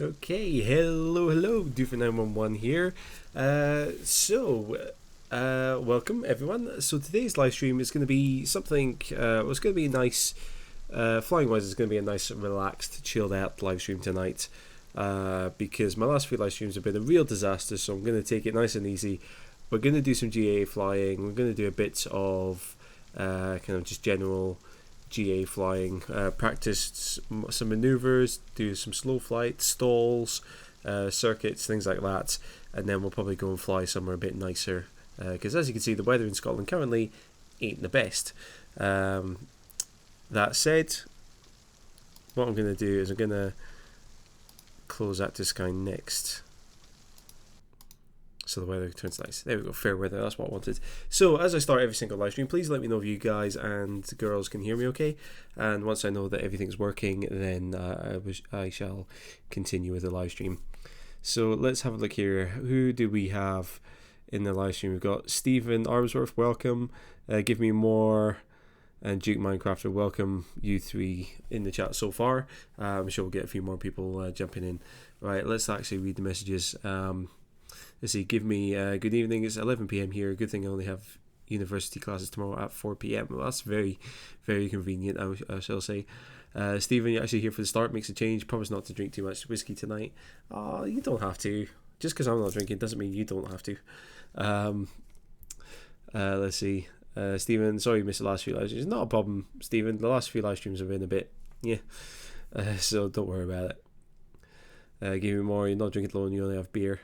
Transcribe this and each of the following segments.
Okay, hello, Doofer911 here. Welcome everyone. So today's live stream is going to be something, it's going to be nice, flying wise, it's going to be a nice, relaxed, chilled out live stream tonight. Because my last few live streams have been a real disaster, so I'm going to take it nice and easy. We're going to do some GA flying, we're going to do a bit of kind of just general GA flying, practice some maneuvers, do some slow flight, stalls, circuits, things like that, and then we'll probably go and fly somewhere a bit nicer, because as you can see, the weather in Scotland currently ain't the best. That said, what I'm going to do is I'm going to close that to Sky next, so the weather turns nice. There we go, fair weather, that's what I wanted. So as I start every single live stream, please let me know if you guys and girls can hear me okay, and once I know that everything's working, then I shall continue with the live stream. So let's have a look here. Who do we have in the live stream? We've got Stephen Armsworth, welcome. Give Me More and Duke Minecrafter, welcome you three in the chat so far. I'm sure we'll get a few more people jumping in. Right, let's actually read the messages. Let's see, give me good evening, it's 11 PM here. Good thing I only have university classes tomorrow at 4 PM. Well, that's very, very convenient, I shall say. Stephen, you're actually here for the start, makes a change. Promise not to drink too much whiskey tonight. Oh, you don't have to. Just because I'm not drinking doesn't mean you don't have to. Let's see. Stephen, sorry you missed the last few live streams. Not a problem, Stephen. The last few live streams have been a bit, so don't worry about it. Give me more, you're not drinking alone, you only have beer.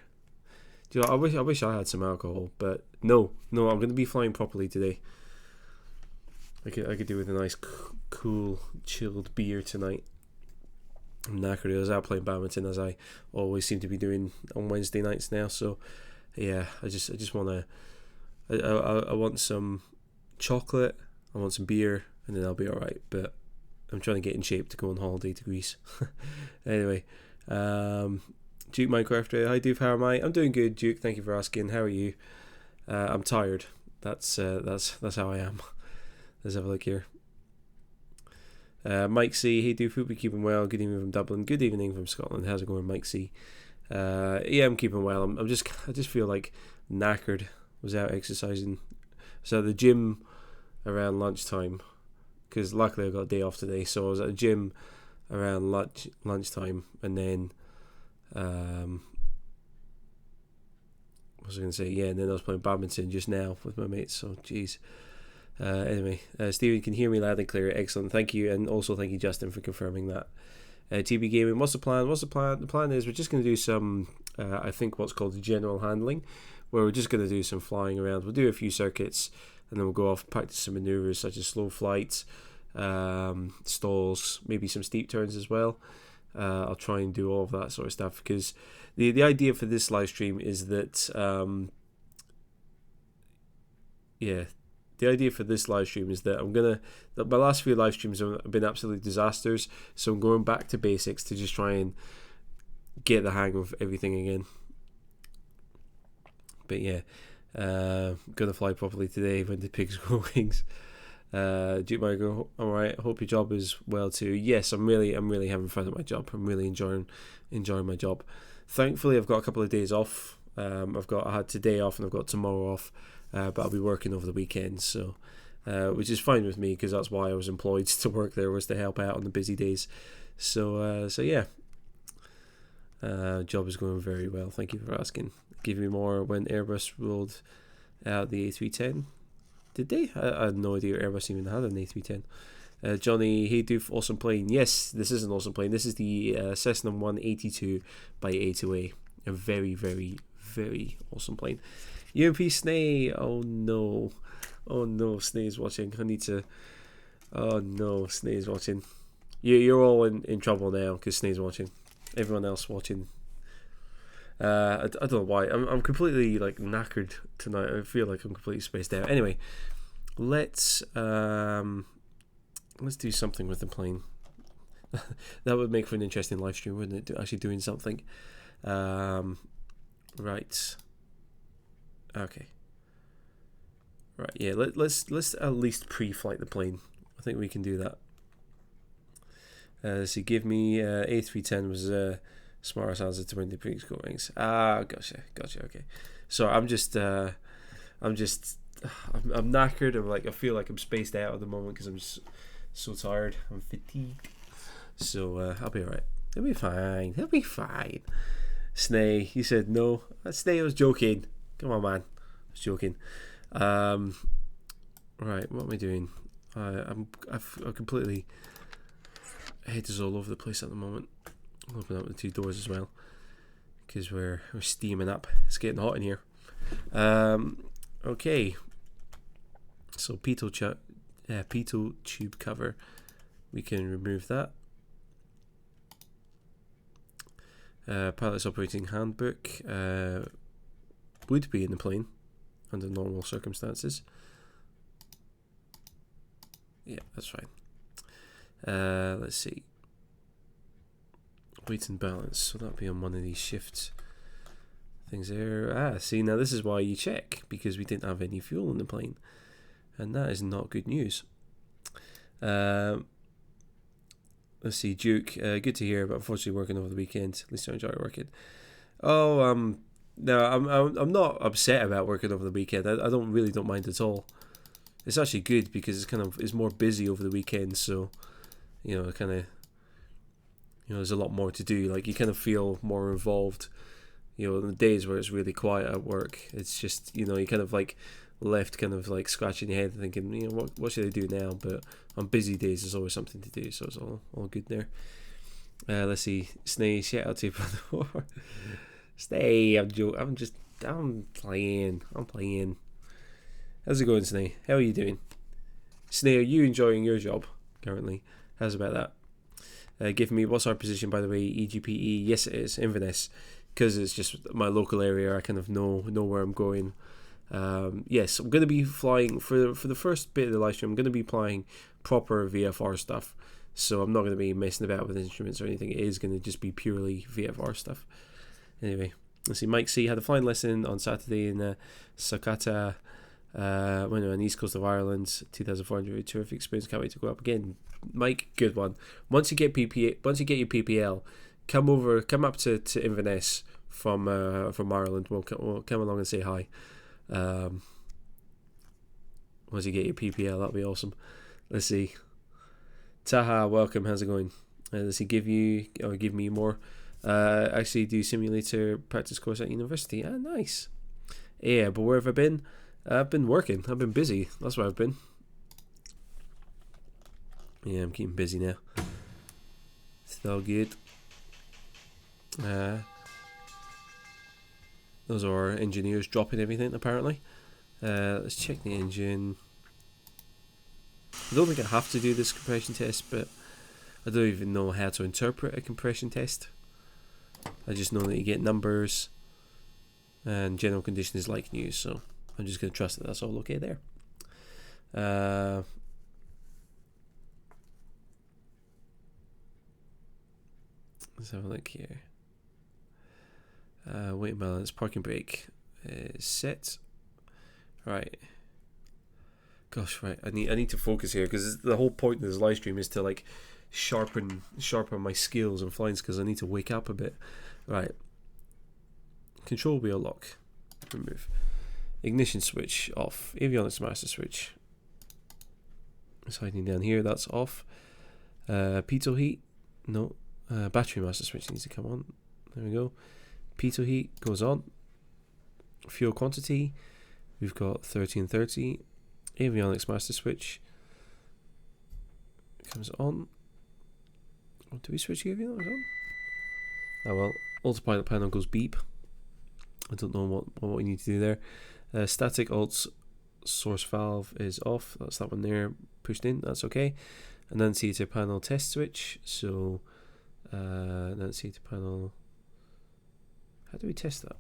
Do you know, I wish I had some alcohol, but no, I'm going to be flying properly today. I could do with a nice, cool, chilled beer tonight. I'm knackered. I was out playing badminton, as I always seem to be doing on Wednesday nights now. So, yeah, I just want to. I want some chocolate. I want some beer, and then I'll be all right. But I'm trying to get in shape to go on holiday to Greece. Anyway, Duke Minecraft, hi Doof, how am I? I'm doing good, Duke. Thank you for asking. How are you? I'm tired. That's how I am. Let's have a look here. Mike C, hey Doof, hope you're keeping well. Good evening from Dublin. Good evening from Scotland. How's it going, Mike C? Yeah, I'm keeping well. I just feel like knackered. Was out exercising. So the gym around lunchtime, because luckily I got a day off today. So I was at the gym around lunchtime, and then. What was I going to say? Yeah, and then I was playing badminton just now with my mates. So, jeez. Anyway, Stephen can hear me loud and clear. Excellent, thank you, and also thank you, Justin, for confirming that. TB Gaming, what's the plan? The plan is we're just going to do some, I think, what's called general handling, where we're just going to do some flying around. We'll do a few circuits, and then we'll go off and practice some maneuvers such as slow flights, stalls, maybe some steep turns as well. I'll try and do all of that sort of stuff, because the idea for this live stream is that the idea for this live stream is that my last few live streams have been absolute disasters, so I'm going back to basics to just try and get the hang of everything again. But yeah, gonna fly properly today when the pigs grow wings. Duke Michael, alright, hope your job is well too. Yes, I'm really having fun at my job. I'm really enjoying my job. Thankfully I've got a couple of days off. I had today off and I've got tomorrow off, but I'll be working over the weekend, so which is fine with me, because that's why I was employed to work there, was to help out on the busy days. So yeah, job is going very well, thank you for asking. Give me more. When Airbus rolled out the A310, did they? I had no idea Airbus even had an A310. Johnny, hey Doof, awesome plane. Yes, this is an awesome plane. This is the Cessna 182 by A2A. A very, very, very awesome plane. UMP Snay, oh no, Snay's watching. I need to. Oh no, Snay's watching. You're all in trouble now because Snay's watching. Everyone else watching. I don't know why. I'm completely like knackered tonight. I feel like I'm completely spaced out. Anyway, let's do something with the plane. That would make for an interesting live stream, wouldn't it? Actually doing something. Right. Okay. Right. Yeah. Let's at least pre-flight the plane. I think we can do that. So give me A310 was Smarter sounds determine the pre-score rings. Ah, gotcha. Okay. So I'm knackered. I feel like I'm spaced out at the moment because I'm just so tired. I'm fatigued. So I'll be alright. He'll be fine. Snay, he said no. Snay, I was joking. Come on, man. I was joking. Right, what am I doing? I've completely head is all over the place at the moment. I'll open up the two doors as well because we're steaming up. It's getting hot in here. Okay. So P2 tube cover. We can remove that. Pilot's operating handbook would be in the plane under normal circumstances. Yeah, that's fine. Let's see. Weight and balance. So that'll be on one of these shifts things there. See, now this is why you check, because we didn't have any fuel in the plane, and that is not good news. Let's see, Duke. Good to hear, but unfortunately working over the weekend. At least I enjoy working. No, I'm not upset about working over the weekend. I don't mind at all. It's actually good because it's more busy over the weekend, so there's a lot more to do. Like, you kind of feel more involved. In the days where it's really quiet at work, it's just you kind of left kind of scratching your head thinking, what should I do now? But on busy days there's always something to do, so it's all good there. Let's see, Snay, shout out to you, brother. Stay, I'm playing. How's it going, Snay? How are you doing? Snay, are you enjoying your job currently? How's about that? Give me, what's our position, by the way? EGPE. Yes, it is Inverness, because it's just my local area. I kind of know where I'm going. Yes, I'm going to be flying for the first bit of the live stream. I'm going to be flying proper VFR stuff, so I'm not going to be messing about with instruments or anything. It is going to just be purely VFR stuff. Anyway, let's see. Mike C had a flying lesson on Saturday in Sakata, on the east coast of Ireland. 2,400, terrific experience. Can't wait to go up again. Mike, good one. Once you get your PPL, come up to Inverness from Ireland. We'll come along and say hi. Once you get your PPL, that'll be awesome. Let's see. Taha, welcome. How's it going? Let's see. Give me more. Actually do simulator practice course at university. Ah, nice. Yeah, but where have I been? I've been working. I've been busy. That's where I've been. Yeah, I'm keeping busy now. It's all good. Those are our engineers dropping everything, apparently. Let's check the engine. I don't think I have to do this compression test, but I don't even know how to interpret a compression test. I just know that you get numbers and general condition is like new, so I'm just going to trust that that's all okay there. Let's have a look here. Weight and balance, parking brake is set. Right. Gosh, right. I need to focus here, because the whole point of this live stream is to sharpen my skills and flying skills. I need to wake up a bit. Right. Control wheel lock. Remove. Ignition switch off. Avionics master switch. It's hiding down here. That's off. Pitot heat. No. Battery master switch needs to come on. There we go. Pitot heat goes on. Fuel quantity. We've got 30 and 30. Avionics master switch comes on. Oh, do we switch the avionics on? Oh well. Autopilot panel goes beep. I don't know what we need to do there. Static alt source valve is off. That's that one there pushed in. That's okay. Annunciator panel test switch. So annunciator panel. How do we test that?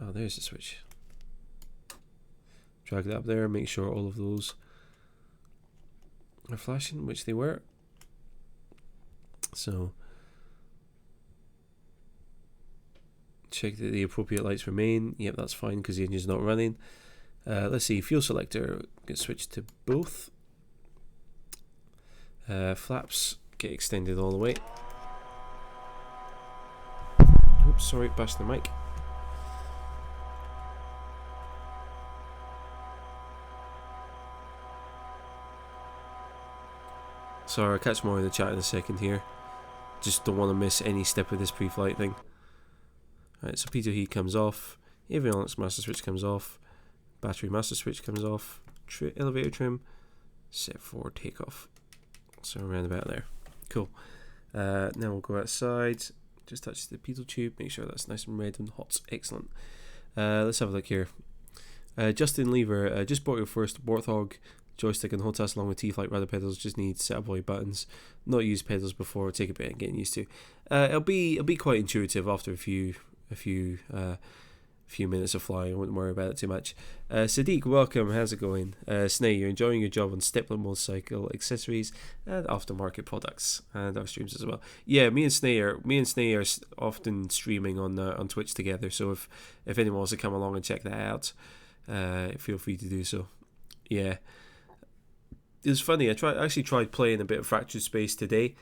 Oh, there's the switch. Drag that up there. Make sure all of those are flashing, which they were. So check that the appropriate lights remain. Yep, that's fine because the engine's not running. Let's see, fuel selector gets switched to both. Flaps get extended all the way. Oops, sorry, bashed the mic. Sorry, I'll catch more in the chat in a second here. Just don't want to miss any step of this pre-flight thing. Right, so P2 heat comes off, avionics master switch comes off, battery master switch comes off, elevator trim, set for takeoff. So around about there. Cool. Now we'll go outside, just touch the pedal tube, make sure that's nice and red and hot. Excellent. Let's have a look here. Justin Lever, just bought your first Warthog joystick and HOTAS along with T-Flight rudder pedals. Just need set up all your buttons. Not used pedals before. Take a bit of getting used to. It'll be quite intuitive after a few minutes of flying. I wouldn't worry about it too much. Sadiq, welcome. How's it going? Snay, you're enjoying your job on Stepler motorcycle accessories and aftermarket products and our streams as well. Yeah, me and Snay are often streaming on Twitch together. So if anyone wants to come along and check that out, feel free to do so. Yeah. It was funny. I actually tried playing a bit of Fractured Space today.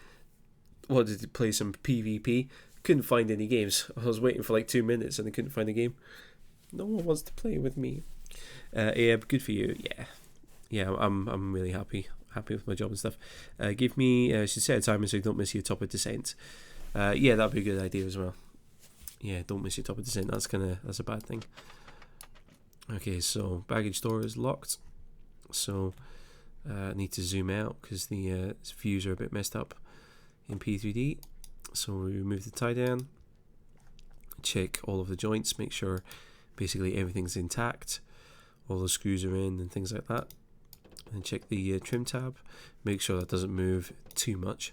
Wanted to play some PvP. Couldn't find any games. I was waiting for like 2 minutes and I couldn't find a game. No one wants to play with me. Yeah, good for you. Yeah. I'm really happy with my job and stuff. Give me should set a timer so you don't miss your top of descent. Yeah, that'd be a good idea as well. Yeah, don't miss your top of descent. That's a bad thing. Okay, so baggage door is locked. So I need to zoom out because the views are a bit messed up in P3D. So we remove the tie down, check all of the joints, make sure basically everything's intact, all the screws are in and things like that, and check the trim tab, make sure that doesn't move too much.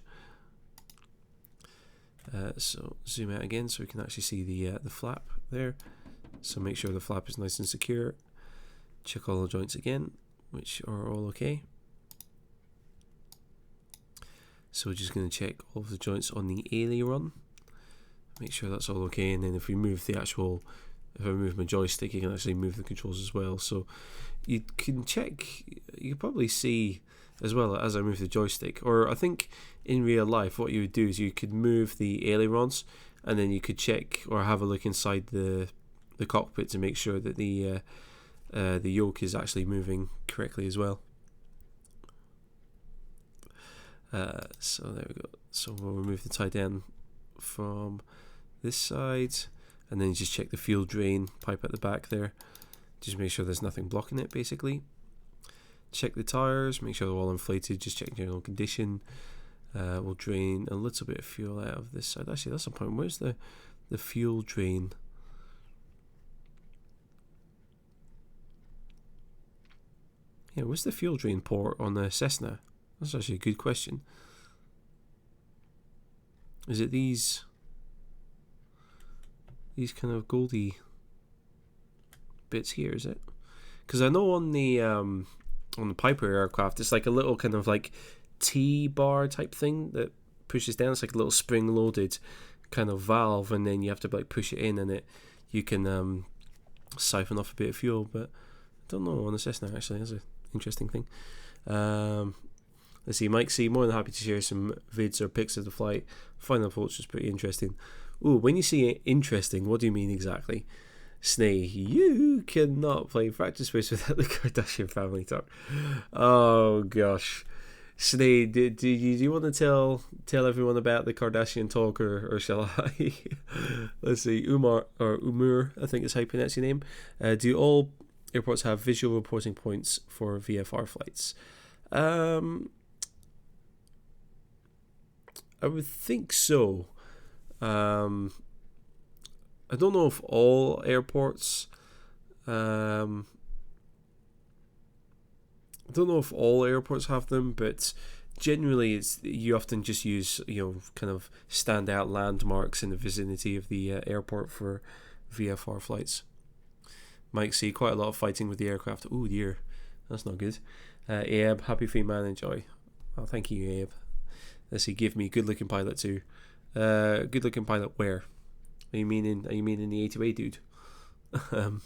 So zoom out again so we can actually see the flap there. So make sure the flap is nice and secure. Check all the joints again, which are all okay. So we're just going to check all of the joints on the aileron, make sure that's all okay, and then if I move my joystick, you can actually move the controls as well. So you can check, you can probably see as well as I move the joystick, or I think in real life what you would do is you could move the ailerons and then you could check or have a look inside the cockpit to make sure that the yoke is actually moving correctly as well. So there we go. So we'll remove the tie down from this side, and then just check the fuel drain pipe at the back there. Just make sure there's nothing blocking it, basically. Check the tires, make sure they're all inflated, just check general condition. We'll drain a little bit of fuel out of this side. Actually, that's the point. Where's the fuel drain? Yeah, where's the fuel drain port on the Cessna? That's actually a good question. Is it these kind of goldy bits here, is it? Because I know on the Piper aircraft, it's like a little kind of like T-bar type thing that pushes down. It's like a little spring-loaded kind of valve, and then you have to like push it in, and you can siphon off a bit of fuel. But I don't know on the Cessna actually. That's an interesting thing. Let's see, Mike C, more than happy to share some vids or pics of the flight. Final approach was pretty interesting. Ooh, when you say interesting, what do you mean exactly? Snay, you cannot play Fractured Space without the Kardashian family talk. Oh gosh. Snay, do you want to tell everyone about the Kardashian talk, or shall I? Let's see, Umar, I think is how you pronounce your name. Do all airports have visual reporting points for VFR flights? I would think so. I don't know if all airports. I don't know if all airports have them, but generally, you often just use kind of standout landmarks in the vicinity of the airport for VFR flights. Might see quite a lot of fighting with the aircraft. Oh dear, that's not good. Abe, happy free man, enjoy. Oh, thank you, Abe. Let's see, give me good looking pilot too. Good looking pilot where? Are you meaning the A2A dude? Oh,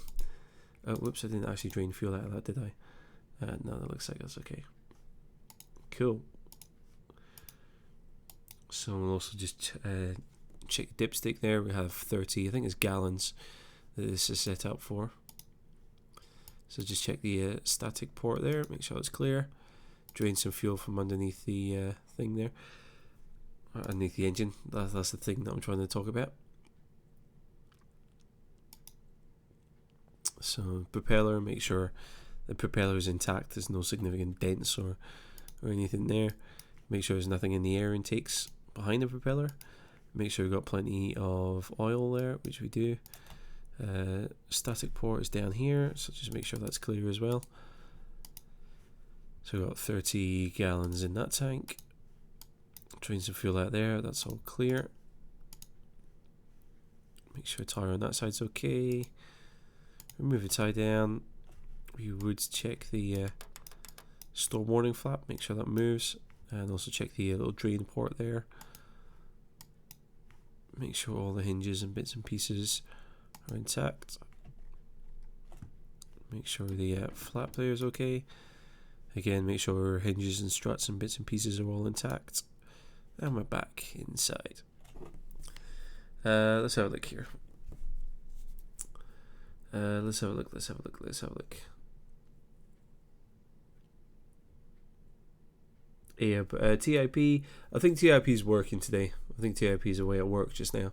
whoops, I didn't actually drain fuel out of that, did I? No, that looks like that's okay. Cool. So we'll also just check the dipstick there. We have 30, I think it's gallons that this is set up for. So just check the static port there, make sure it's clear. Drain some fuel from underneath the thing there, underneath the engine. That's the thing that I'm trying to talk about. So propeller, make sure the propeller is intact. There's no significant dents or anything there. Make sure there's nothing in the air intakes behind the propeller. Make sure we've got plenty of oil there, which we do. Static port is down here, so just make sure that's clear as well. So we've got 30 gallons in that tank. Drain some fuel out there, that's all clear. Make sure tire on that side's okay. Remove the tie down. We would check the storm warning flap, make sure that moves, and also check the little drain port there. Make sure all the hinges and bits and pieces are intact. Make sure the flap there is okay. Again, make sure hinges and struts and bits and pieces are all intact. And we're back inside. Let's have a look here. Let's have a look. Yeah, but TIP, I think TIP is working today. I think TIP is away at work just now.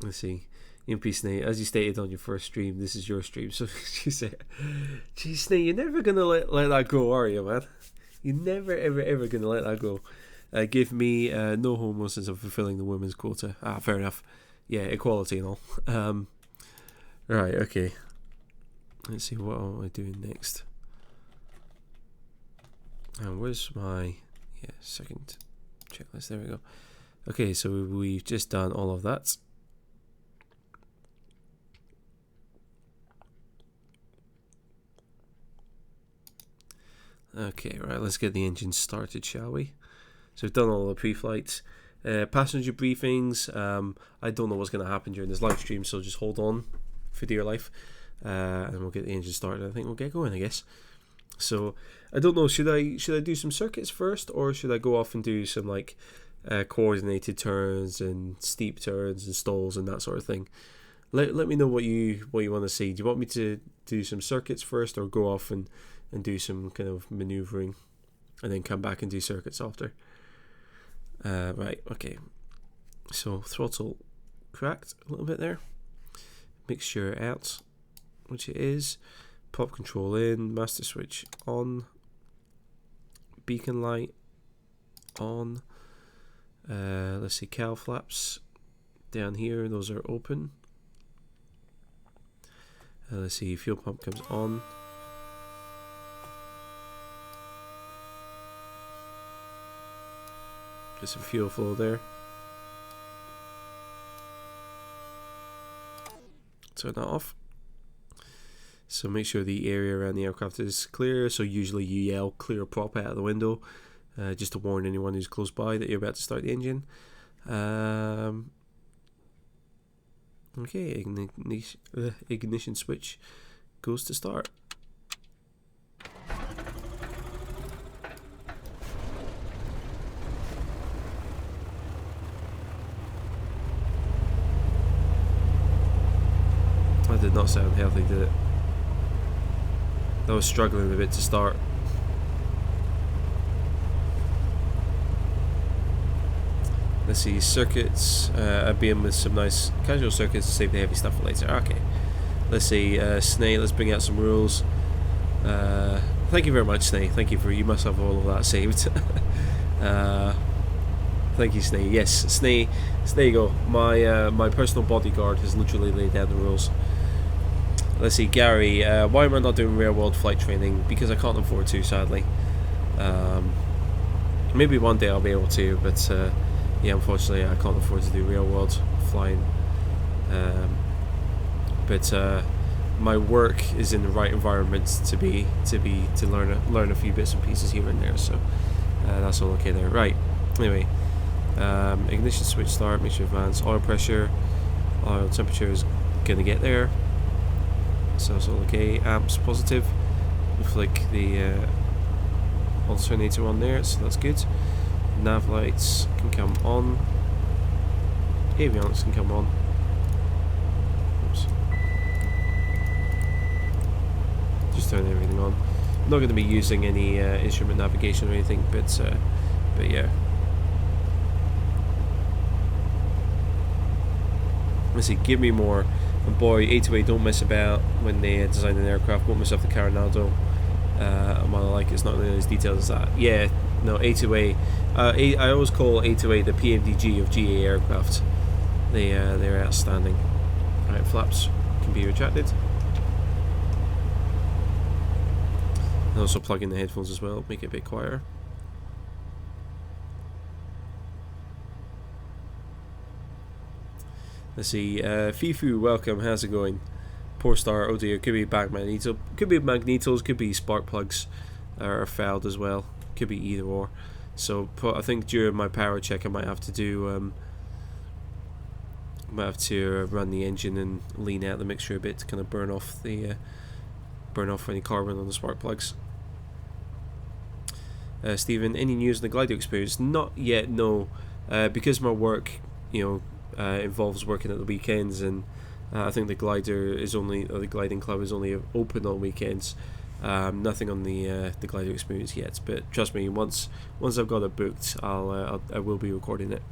Let's see. MP Snake, as you stated on your first stream, this is your stream. So she said, "Geez, Snake, you're never gonna let that go, are you, man? You're never ever gonna let that go." Give me no homo since I'm fulfilling the women's quota. Ah, fair enough. Yeah, equality and all. Right, okay. Let's see, what am I doing next? And where's my second checklist? There we go. Okay, so we've just done all of that. Okay, right, let's get the engine started, shall we? So we've done all the pre-flights. Passenger briefings. I don't know what's going to happen during this live stream, so just hold on for dear life. And we'll get the engine started. I think we'll get going, I guess. So I don't know, should I do some circuits first, or should I go off and do some like coordinated turns and steep turns and stalls and that sort of thing? Let me know what you want to see. Do you want me to do some circuits first, or go off and do some kind of maneuvering and then come back and do circuits after? Right, okay. So throttle cracked a little bit there. Mixture out, which it is. Pop control in, master switch on, beacon light on. Let's see, cowl flaps down here, those are open. Let's see, fuel pump comes on. Get some fuel flow there. Turn that off. So make sure the area around the aircraft is clear. So usually you yell clear prop out of the window, just to warn anyone who's close by that you're about to start the engine. Okay, ignition switch goes to start. That did not sound healthy, did it? That was struggling a bit to start. Let's see, circuits. I've been with some nice casual circuits to save the heavy stuff for later. Okay. Let's see, Snake, let's bring out some rules. Thank you very much, Snake. Thank you you must have all of that saved. Thank you, Snake. Yes, Snake, there you go. My personal bodyguard has literally laid down the rules. Let's see, Gary, why am I not doing real world flight training? Because I can't afford to, sadly. Maybe one day I'll be able to, but yeah, unfortunately I can't afford to do real world flying. But my work is in the right environment to learn a few bits and pieces here and there, so that's all okay there. Right, anyway, ignition switch start, make sure advance, oil pressure, oil temperature is gonna get there. So it's all okay. Amps positive. We flick the alternator on there, so that's good. Nav lights can come on. Avionics can come on. Oops. Just turn everything on. I'm not going to be using any instrument navigation or anything, but yeah. Let's see, give me more. And boy, A2A don't mess about when they design an aircraft. Bought myself the Coronado. And what I like is not really as detailed as that. Yeah, no, A2A. I always call A2A the PMDG of GA aircraft. They're outstanding. Alright, flaps can be retracted. And also plug in the headphones as well, make it a bit quieter. Let's see, Fifu, welcome, how's it going? Poor start, oh dear, could be back magneto, could be magnetos, could be spark plugs are fouled as well, could be either or. So I think during my power check I might have to do, run the engine and lean out the mixture a bit to kind of burn off any carbon on the spark plugs. Stephen, any news on the glider experience? Not yet, no, because my work, involves working at the weekends, and I think the gliding club is only open on weekends. Nothing on the glider experience yet, but trust me, once I've got it booked, I will be recording it.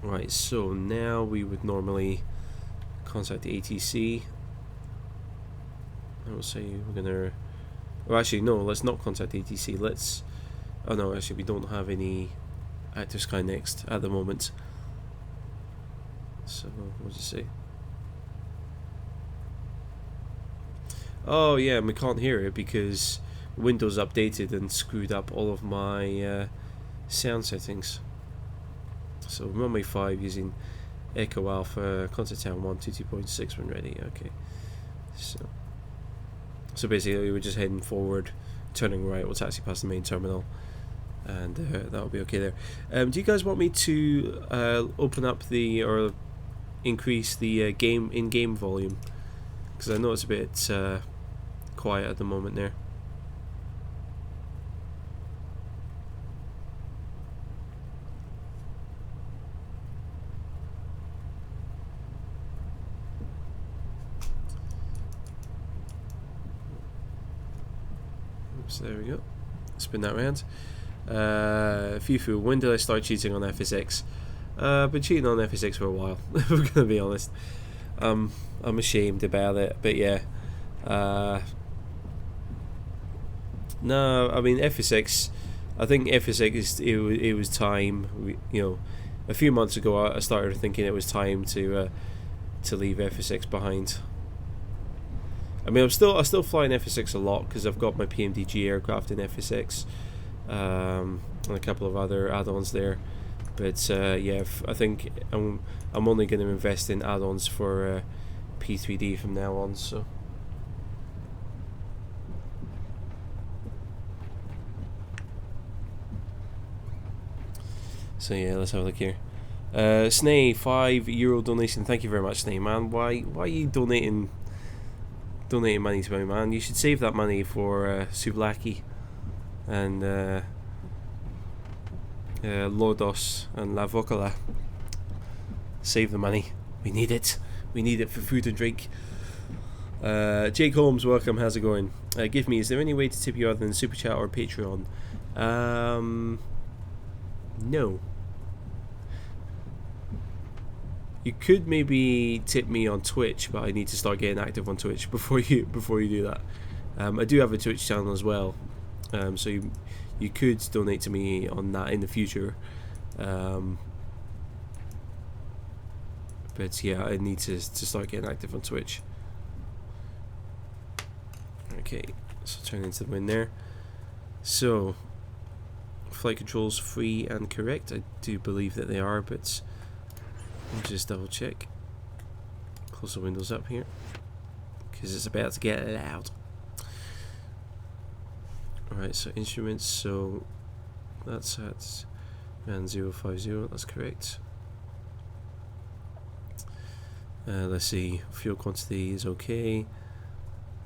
Right, so now we would normally contact the ATC. I will say we're gonna. Well, actually, no. Let's not contact the ATC. Let's. Oh no, actually, we don't have any active Sky Next at the moment. So what does it say? Oh yeah, and we can't hear it because Windows updated and screwed up all of my sound settings. So runway 5 using Echo Alpha, contact town 122.6 when ready. Okay. So basically we're just heading forward, turning right, we'll taxi past the main terminal, and that'll be okay there. Do you guys want me to open up or increase the in-game volume? Because I know it's a bit quiet at the moment there. So there we go. Spin that round. Fifu, when did I start cheating on FSX? Been cheating on FSX for a while. We're gonna be honest. I'm ashamed about it, but yeah. No, I mean FSX. I think FSX it was time. A few months ago I started thinking it was time to leave FSX behind. I mean, I'm still flying FSX a lot because I've got my PMDG aircraft in FSX, and a couple of other add-ons there. But yeah, I think I'm only going to invest in add-ons for P3D from now on. So yeah, let's have a look here. Snay, €5 donation. Thank you very much, Snay, man. Why are you donating money to me, man? You should save that money for Souvlaki and Lodos and La Vocala. Save the money. We need it. We need it for food and drink. Jake Holmes, welcome. How's it going? Give me, is there any way to tip you other than Super Chat or Patreon? No. You could maybe tip me on Twitch, but I need to start getting active on Twitch before you do that. I do have a Twitch channel as well, so you could donate to me on that in the future. But yeah, I need to start getting active on Twitch. Okay, so turn into the wind there. So flight controls free and correct. I do believe that they are, but I'll just double check. Close the windows up here because it's about to get loud. Alright, so instruments, so that's at man 050, that's correct. Let's see, fuel quantity is okay.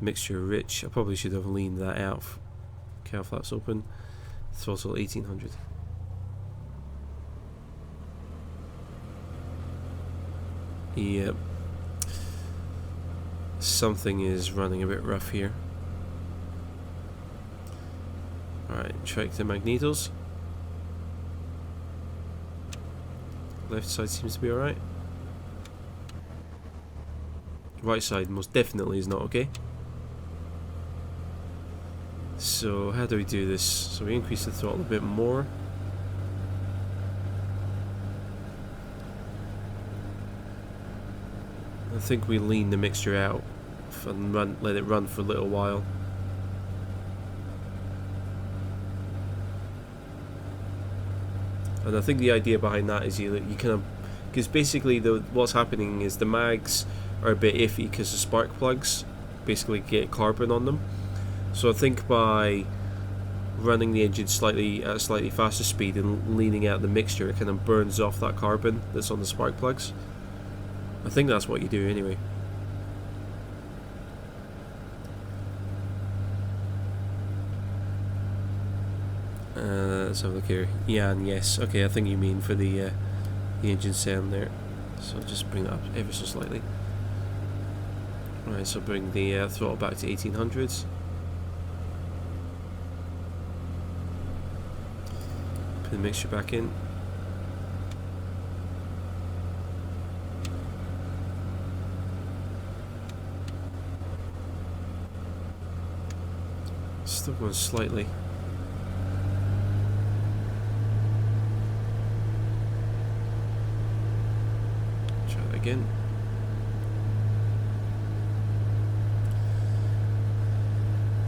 Mixture rich, I probably should have leaned that out. Cow flaps open. Throttle 1800. Yep. Something is running a bit rough here. Alright, check the magnetos. Left side seems to be alright. Right side most definitely is not okay. So how do we do this? So we increase the throttle a bit more. I think we lean the mixture out and let it run for a little while. And I think the idea behind that is you kind of, because basically what's happening is the mags are a bit iffy because the spark plugs basically get carbon on them. So I think by running the engine at a slightly faster speed and leaning out the mixture, it kind of burns off that carbon that's on the spark plugs. I think that's what you do anyway. Let's have a look here. Yeah and yes. Okay, I think you mean for the engine sound there. So I'll just bring that up ever so slightly. Alright, so bring the throttle back to 1800s. Put the mixture back in. Still going slightly. Try that again.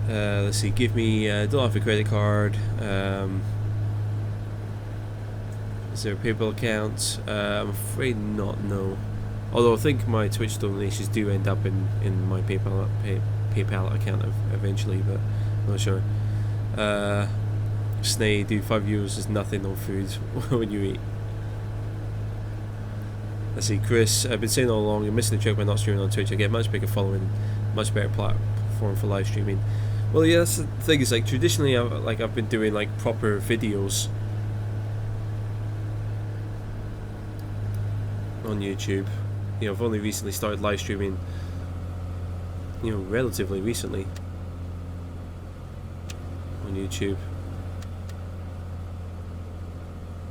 Let's see, give me, don't have a credit card. Is there a PayPal account? I'm afraid not, no. Although I think my Twitch donations do end up in my PayPal account eventually, but I'm not sure. Snay, do €5 is nothing on food when you eat. Let's see, Chris, I've been saying all along, you're missing the trick by not streaming on Twitch. I get much bigger following, much better platform for live streaming. Well, yeah, that's the thing. Is like traditionally, I've been doing like proper videos on YouTube. You know, I've only recently started live streaming. You know, relatively recently on YouTube.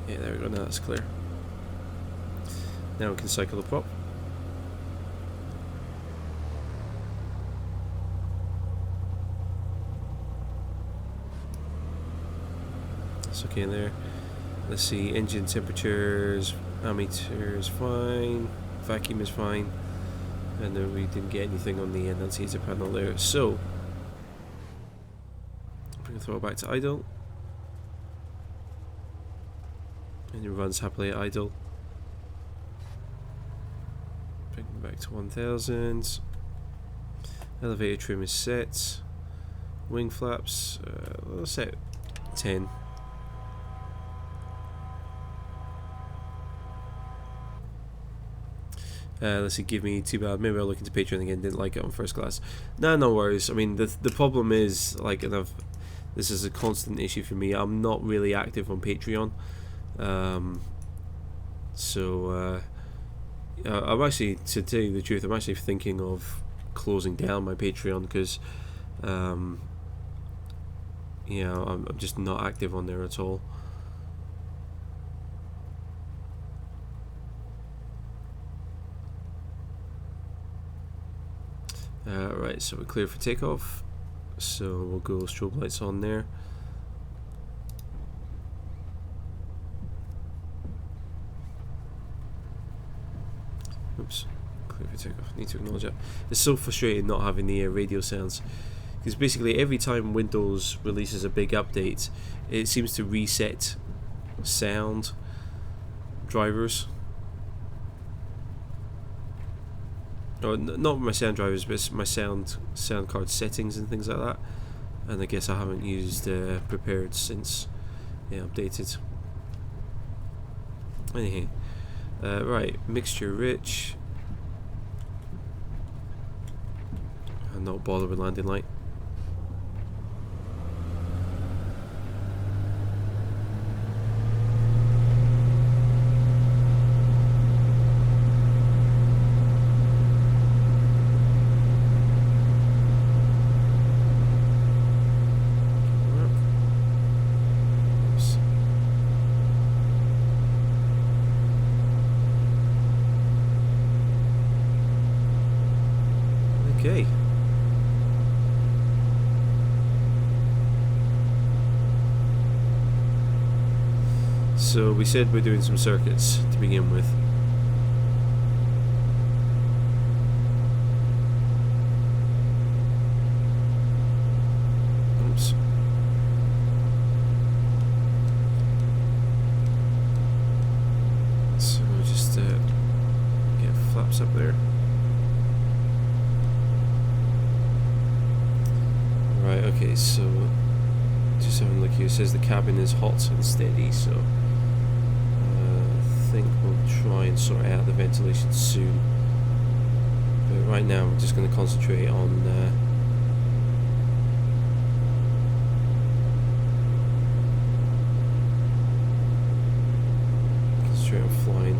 Yeah, there we go. Now that's clear. Now we can cycle the prop. It's okay in there. Let's see, engine temperatures, ammeter is fine, vacuum is fine, and then we didn't get anything on the annunciator panel there. So, bring the throttle back to idle, and it runs happily at idle. Bring it back to 1000. Elevator trim is set. Wing flaps, let's set 10. Let's see, give me too bad. Maybe I'll look into Patreon again. Didn't like it on first class. Nah, no worries. I mean, the problem is, like, and this is a constant issue for me. I'm not really active on Patreon, so I'm actually, to tell you the truth, I'm actually thinking of closing down my Patreon because, you know, I'm just not active on there at all. Right, so we're clear for takeoff. So we'll go strobe lights on there. Oops, clear for takeoff. Need to acknowledge that. It's so frustrating not having the radio sounds, because basically every time Windows releases a big update, it seems to reset sound drivers. Or not my sound drivers, but my sound card settings and things like that. And I guess I haven't used Prepared since updated. Anyhow, right, mixture rich. I'm not bothered with landing light. Okay. So we said we're doing some circuits to begin with. Oops. So just get flaps up there. Right, okay, so just having a look here. It says the cabin is hot and steady, so I think we'll try and sort out the ventilation soon. But right now we're just going to concentrate on flying.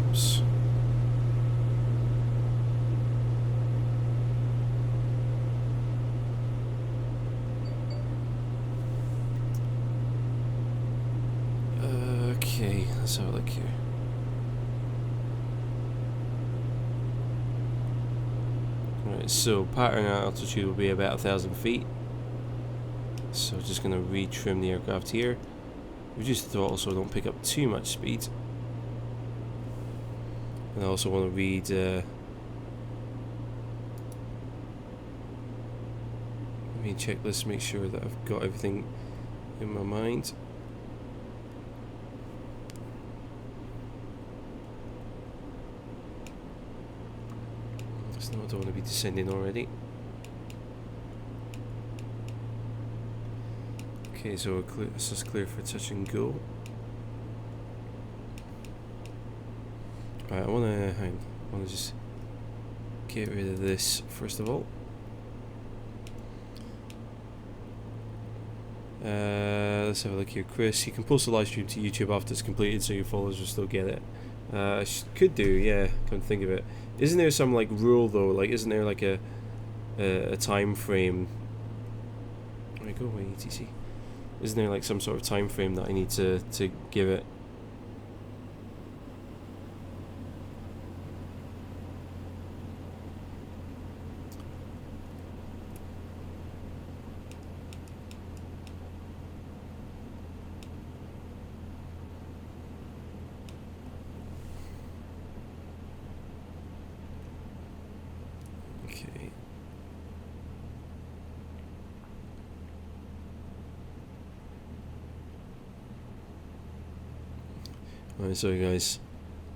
Oops. Okay, let's have a look here. Right, so pattern altitude will be about 1,000 feet. So just going to retrim the aircraft here. Reduce the throttle so I don't pick up too much speed. And I also want to read checklist, make sure that I've got everything in my mind. No, I don't want to be descending already. Okay, so we're clear, this is clear for touch and go. Right, I want to just get rid of this first of all. Let's have a look here. Chris, you can post a live stream to YouTube after it's completed so your followers will still get it. I could do, yeah, come think of it. Isn't there some like rule though? Like, isn't there like a time frame? Right, go away, ETC. Isn't there like some sort of time frame that I need to give it? Alright, sorry guys,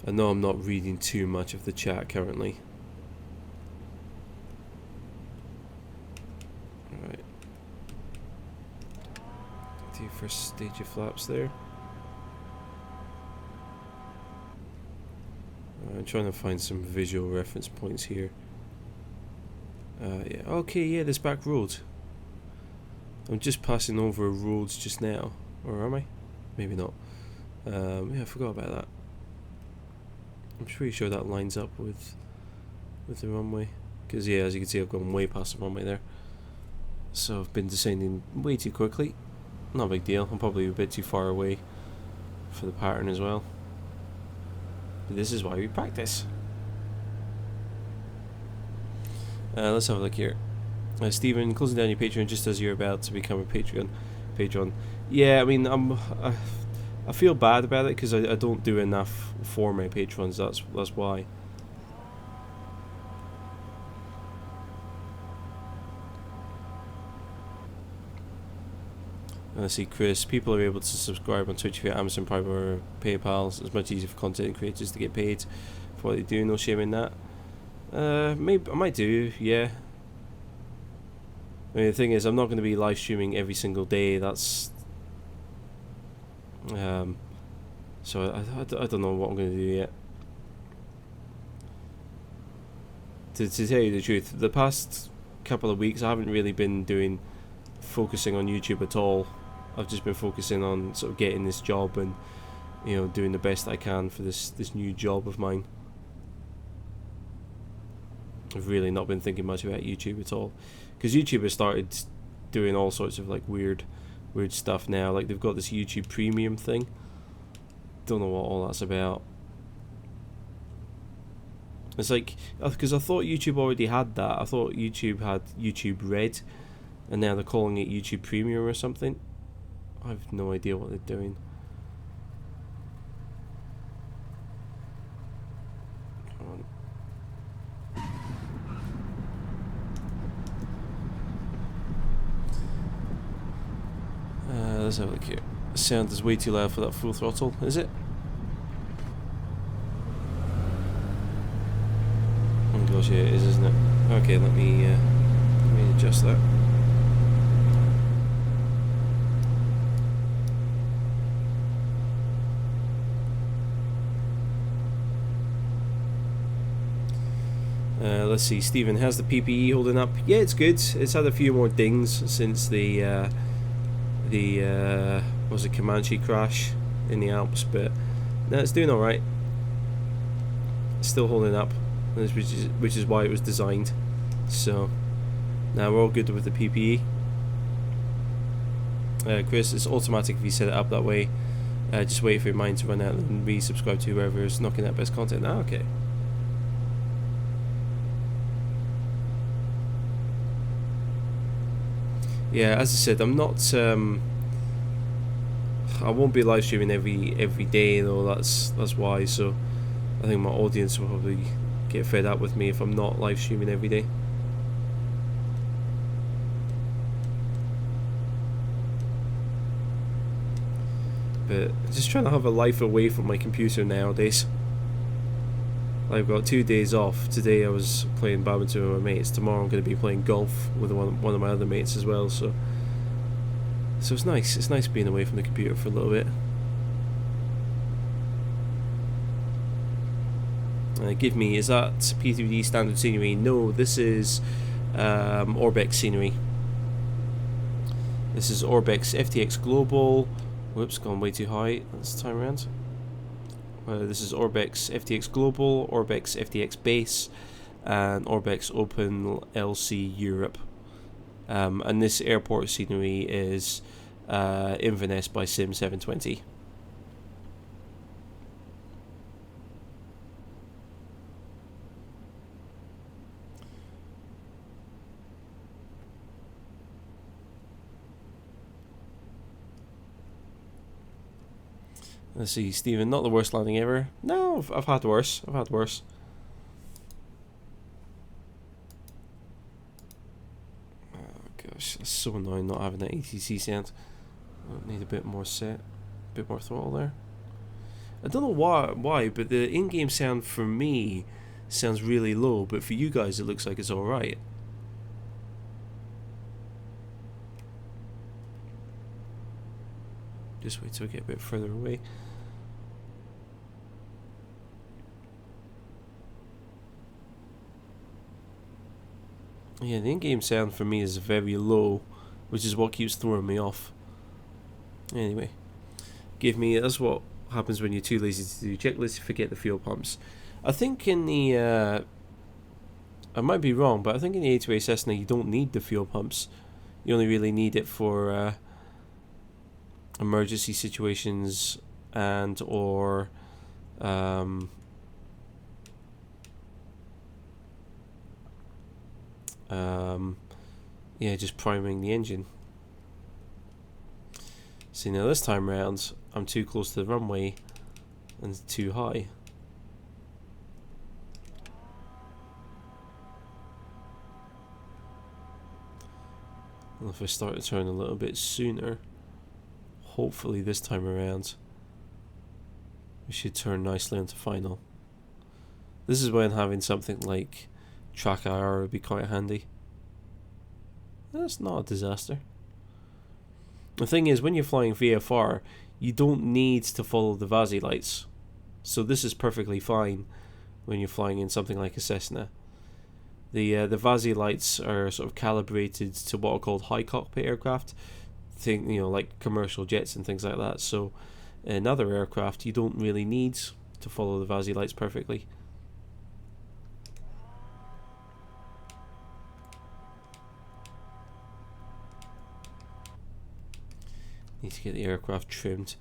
I know I'm not reading too much of the chat currently. Alright, do your first stage of flaps there. I'm trying to find some visual reference points here. Yeah, okay, yeah, this back road. I'm just passing over roads just now, or am I? Maybe not. Yeah, I forgot about that. I'm pretty sure that lines up with the runway, because yeah, as you can see, I've gone way past the runway there. So I've been descending way too quickly. Not a big deal. I'm probably a bit too far away for the pattern as well. But this is why we practice. Let's have a look here. Stephen, closing down your Patreon just as you're about to become a patron. Yeah, I mean, I feel bad about it because I don't do enough for my patrons. That's why. I see Chris. People are able to subscribe on Twitch via Amazon Prime or PayPal. So it's much easier for content creators to get paid for what they do. No shame in that. Maybe I might do. Yeah. I mean, the thing is, I'm not going to be live streaming every single day. That's so I don't know what I'm going to do yet. To tell you the truth, the past couple of weeks I haven't really been focusing on YouTube at all. I've just been focusing on sort of getting this job and, you know, doing the best I can for this new job of mine. I've really not been thinking much about YouTube at all, because YouTube has started doing all sorts of like weird stuff now. Like they've got this YouTube Premium thing. Don't know what all that's about. It's like, because I thought YouTube already had that. I thought YouTube had YouTube Red, and now they're calling it YouTube Premium or something. I have no idea what they're doing. Come on. Let's have a look here. The sound is way too loud for that full throttle, is it? Oh gosh, yeah, it is, isn't it? Okay, let me adjust that. Let's see, Stephen, how's the PPE holding up? Yeah, it's good. It's had a few more dings since the was it Comanche crash in the Alps, but no, it's doing all right. It's still holding up, which is why it was designed. So now we're all good with the PPE. Chris, it's automatic if you set it up that way. Just wait for your mind to run out and resubscribe to whoever is knocking out best content. Ah, okay. Yeah, as I said, I'm not. I won't be live streaming every day, though. That's why. So I think my audience will probably get fed up with me if I'm not live streaming every day. But just trying to have a life away from my computer nowadays. I've got 2 days off. Today I was playing badminton with my mates. Tomorrow I'm going to be playing golf with one of my other mates as well. So it's nice. It's nice being away from the computer for a little bit. Give me, is that P3D standard scenery? No, this is Orbex scenery. This is Orbex FTX Global. Whoops, gone way too high this time around. This is Orbex FTX Global, Orbex FTX Base, and Orbex Open LC Europe. And this airport scenery is Inverness by Sim 720. Let's see, Stephen, not the worst landing ever. No, I've had worse. I've had worse. Oh gosh, it's so annoying not having that ATC sound. I need a bit more set, a bit more throttle there. I don't know why, but the in-game sound for me sounds really low, but for you guys it looks like it's alright. Just wait till we get a bit further away. Yeah, the in-game sound for me is very low, which is what keeps throwing me off. Anyway, that's what happens when you're too lazy to do checklists, you forget the fuel pumps. I think in the, I might be wrong, but I think in the A2A Cessna you don't need the fuel pumps. You only really need it for emergency situations and or yeah, just priming the engine. See, now this time round I'm too close to the runway and too high. And if I start to turn a little bit sooner, hopefully this time around we should turn nicely into final. This is when having something like track IR would be quite handy. That's not a disaster. The thing is, when you're flying VFR, you don't need to follow the VASI lights. So this is perfectly fine when you're flying in something like a Cessna. The VASI lights are sort of calibrated to what are called high cockpit aircraft. Think, like commercial jets and things like that. So in other aircraft, you don't really need to follow the VASI lights perfectly. Need to get the aircraft trimmed.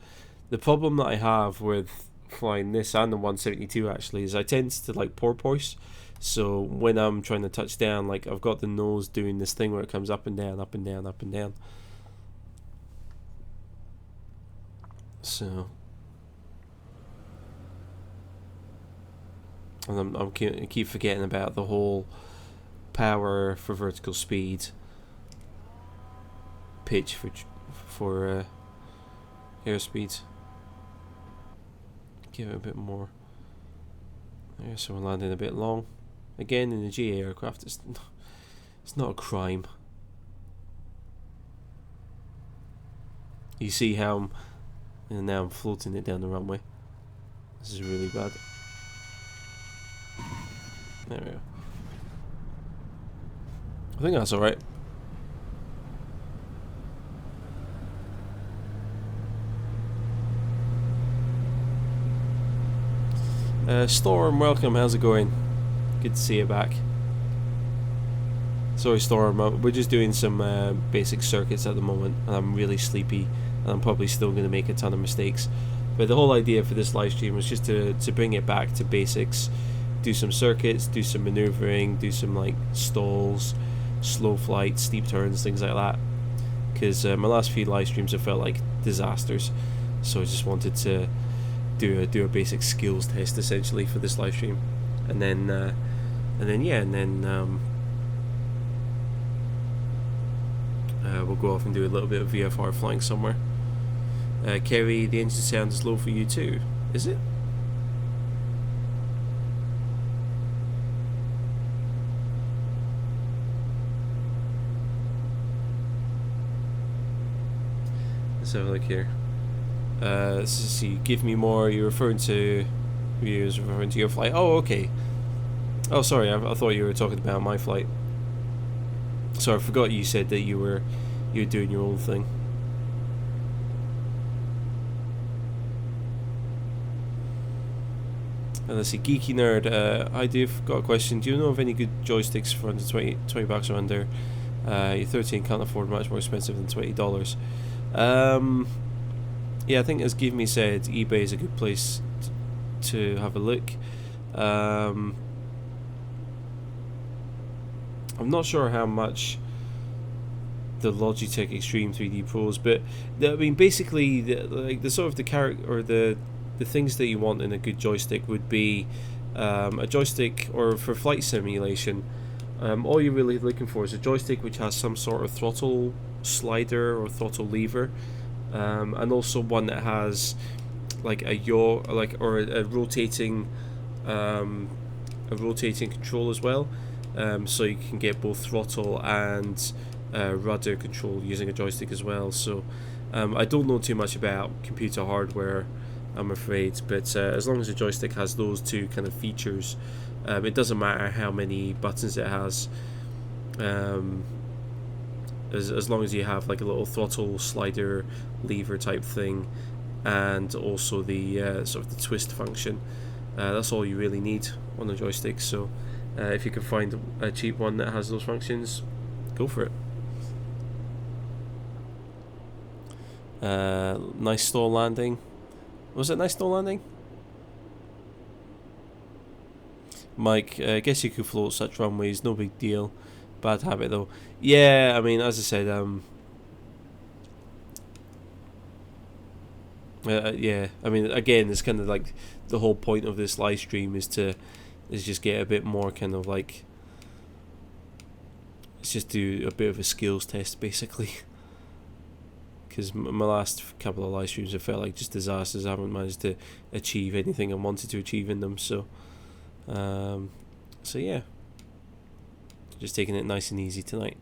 The problem that I have with flying this and the 172 actually is I tend to like porpoise. So when I'm trying to touch down, like I've got the nose doing this thing where it comes up and down, up and down, up and down. So, and I keep forgetting about the whole power for vertical speed, pitch for airspeed. Give it a bit more. There, so we're landing a bit long. Again, in the GA aircraft, it's not a crime. You see how now I'm floating it down the runway. This is really bad. There we go. I think that's alright. Storm, welcome, how's it going? Good to see you back. Sorry Storm, we're just doing some basic circuits at the moment and I'm really sleepy and I'm probably still going to make a ton of mistakes. But the whole idea for this live stream was just to bring it back to basics, do some circuits, do some maneuvering, do some like stalls, slow flight, steep turns, things like that. Because my last few live streams have felt like disasters, so I just wanted to do a basic skills test essentially for this live stream, and then we'll go off and do a little bit of VFR flying somewhere. Kerry, the engine sound is low for you too, is it? Let's have a look here. Let's see, give me more. You're referring to views, referring to your flight. Oh, okay. Oh, sorry, I thought you were talking about my flight. Sorry, I forgot you said that you were doing your own thing. And let's see, Geeky Nerd. Hi Dave, got a question. Do you know of any good joysticks for under 20 bucks or under? You're 13, can't afford much more expensive than $20. Yeah, I think as Give Me said, eBay is a good place to have a look. I'm not sure how much the Logitech Extreme 3D Pros, but I mean basically the sort of the character or the things that you want in a good joystick would be a joystick, or for flight simulation, all you're really looking for is a joystick which has some sort of throttle slider or throttle lever, and also one that has like a yaw, or a rotating control as well, so you can get both throttle and rudder control using a joystick as well. So I don't know too much about computer hardware, I'm afraid, but as long as the joystick has those two kind of features, it doesn't matter how many buttons it has, as long as you have like a little throttle slider lever type thing, and also the sort of the twist function. That's all you really need on the joystick. So if you can find a cheap one that has those functions, go for it. Nice stall landing. Was it nice stall landing? Mike, I guess you could float such runways, no big deal. Bad habit though. Yeah, I mean, as I said, yeah, I mean, again, it's kind of like the whole point of this live stream is just get a bit more kind of like, let's just do a bit of a skills test basically. Because my last couple of live streams have felt like just disasters. I haven't managed to achieve anything I wanted to achieve in them. So yeah, just taking it nice and easy tonight.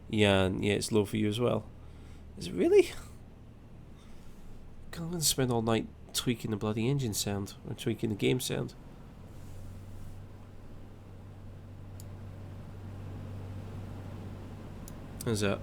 Yeah, and yeah, it's low for you as well. Is it really? I'm gonna spend all night tweaking the bloody engine sound, or tweaking the game sound. How's that?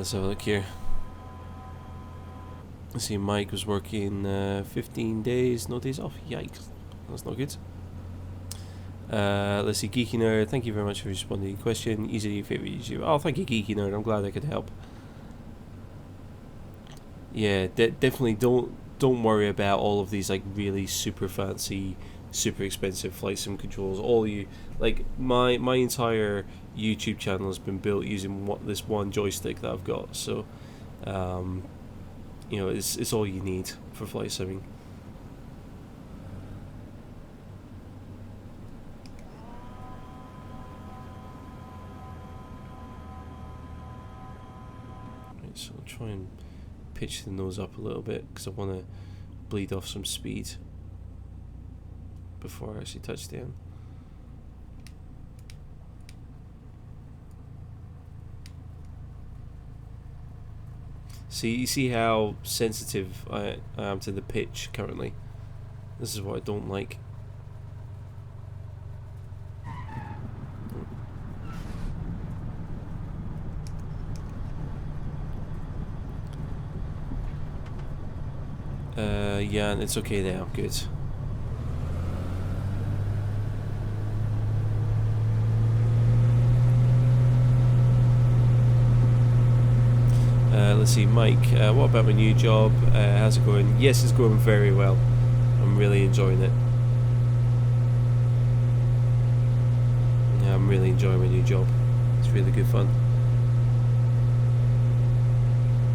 Let's have a look here. Let's see, Mike was working 15 days, no days off. Yikes, that's not good. Let's see, Geeky Nerd, thank you very much for responding to the question. Easily your favourite YouTuber. Oh, thank you, Geeky Nerd, I'm glad I could help. Yeah, definitely don't worry about all of these like really super fancy, super expensive flight sim controls. All you like, my entire YouTube channel has been built using this one joystick that I've got. So, you know, it's all you need for flight simming. Right, so I'll try and pitch the nose up a little bit because I want to bleed off some speed before I actually touch down. See, you see how sensitive I am to the pitch currently. This is what I don't like. Yeah, and it's okay now. Good. Let's see, Mike, what about my new job? How's it going? Yes, it's going very well. I'm really enjoying it. Yeah, I'm really enjoying my new job. It's really good fun.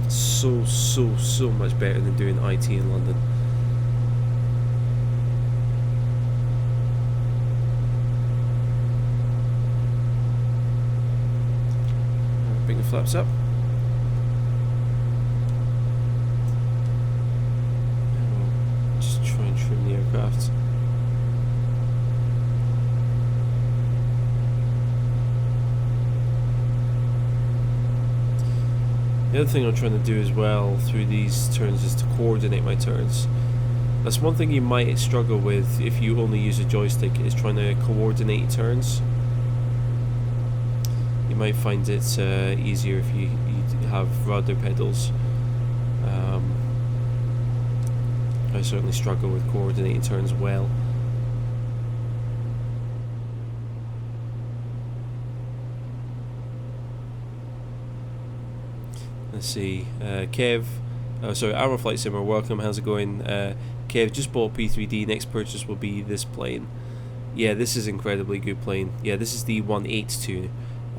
So much better than doing IT in London. Bring the flaps up. Just try and trim the aircraft. The other thing I'm trying to do as well through these turns is to coordinate my turns. That's one thing you might struggle with if you only use a joystick, is trying to coordinate turns. You might find it easier if you have rudder pedals. I certainly struggle with coordinating turns well. Let's see, Kev, sorry, Armor Flight Simmer, welcome, how's it going? Kev, just bought P3D, next purchase will be this plane. Yeah, this is incredibly good plane. Yeah, this is the 182,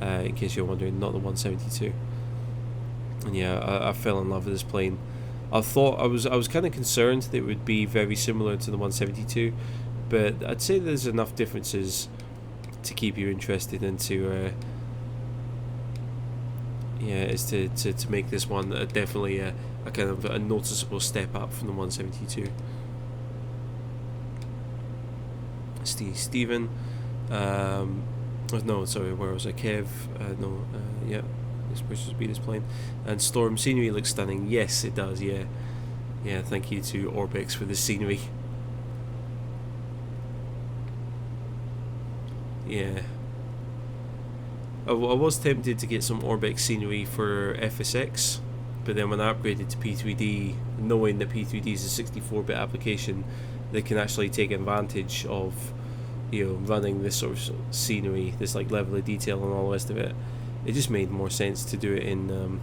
in case you're wondering, not the 172. And yeah, I fell in love with this plane. I thought, I was kind of concerned that it would be very similar to the 172, but I'd say there's enough differences to keep you interested and to yeah, is to make this one definitely a kind of a noticeable step up from the 172. Stephen, no, sorry, where was I? Kev, no, yeah, this purchase be this plane. And Storm, scenery looks stunning. Yes, it does. Yeah, yeah. Thank you to Orbix for the scenery. Yeah. I was tempted to get some Orbix scenery for FSX, but then when I upgraded to P3D, knowing that P3D is a 64-bit application, they can actually take advantage of, you know, running this sort of scenery, this like level of detail and all the rest of it. It just made more sense to do it in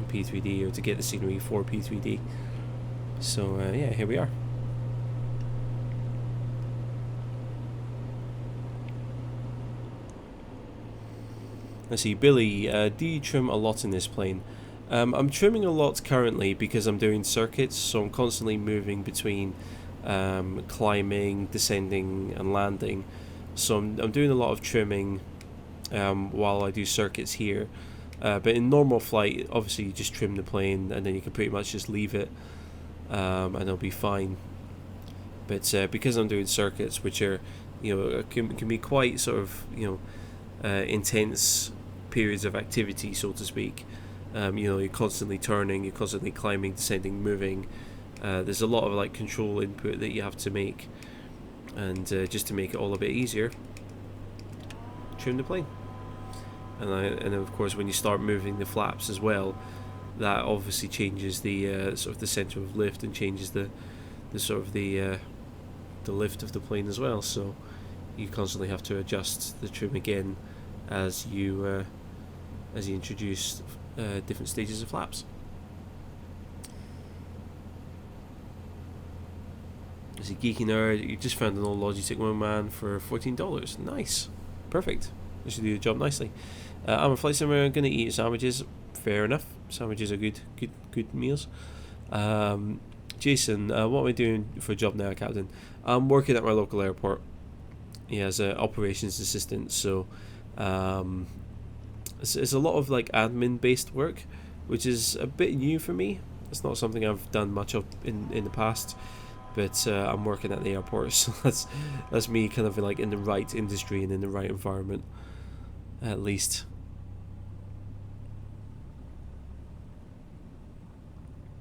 P3D, or to get the scenery for P3D. So yeah, here we are. Let's see, Billy, do you trim a lot in this plane? I'm trimming a lot currently because I'm doing circuits, so I'm constantly moving between climbing, descending and landing. So I'm doing a lot of trimming while I do circuits here. But in normal flight, obviously you just trim the plane and then you can pretty much just leave it and it'll be fine. But because I'm doing circuits, which are, you know, can be quite sort of, you know, intense periods of activity, so to speak. You know, you're constantly turning, you're constantly climbing, descending, moving. There's a lot of like control input that you have to make, and just to make it all a bit easier, trim the plane. And of course, when you start moving the flaps as well, that obviously changes the sort of the center of lift and changes the sort of the lift of the plane as well. So you constantly have to adjust the trim again as you introduce different stages of flaps. As a geeky nerd, you just found an old Logitech Wingman for $14. Nice, perfect. This should do the job nicely. I'm a flight simulator. I'm gonna eat sandwiches. Fair enough. Sandwiches are good meals. Jason, what am I doing for a job now, Captain? I'm working at my local airport. Yeah, as an operations assistant. So, it's a lot of like admin-based work, which is a bit new for me. It's not something I've done much of in the past. But I'm working at the airport, so that's me kind of like in the right industry and in the right environment, at least.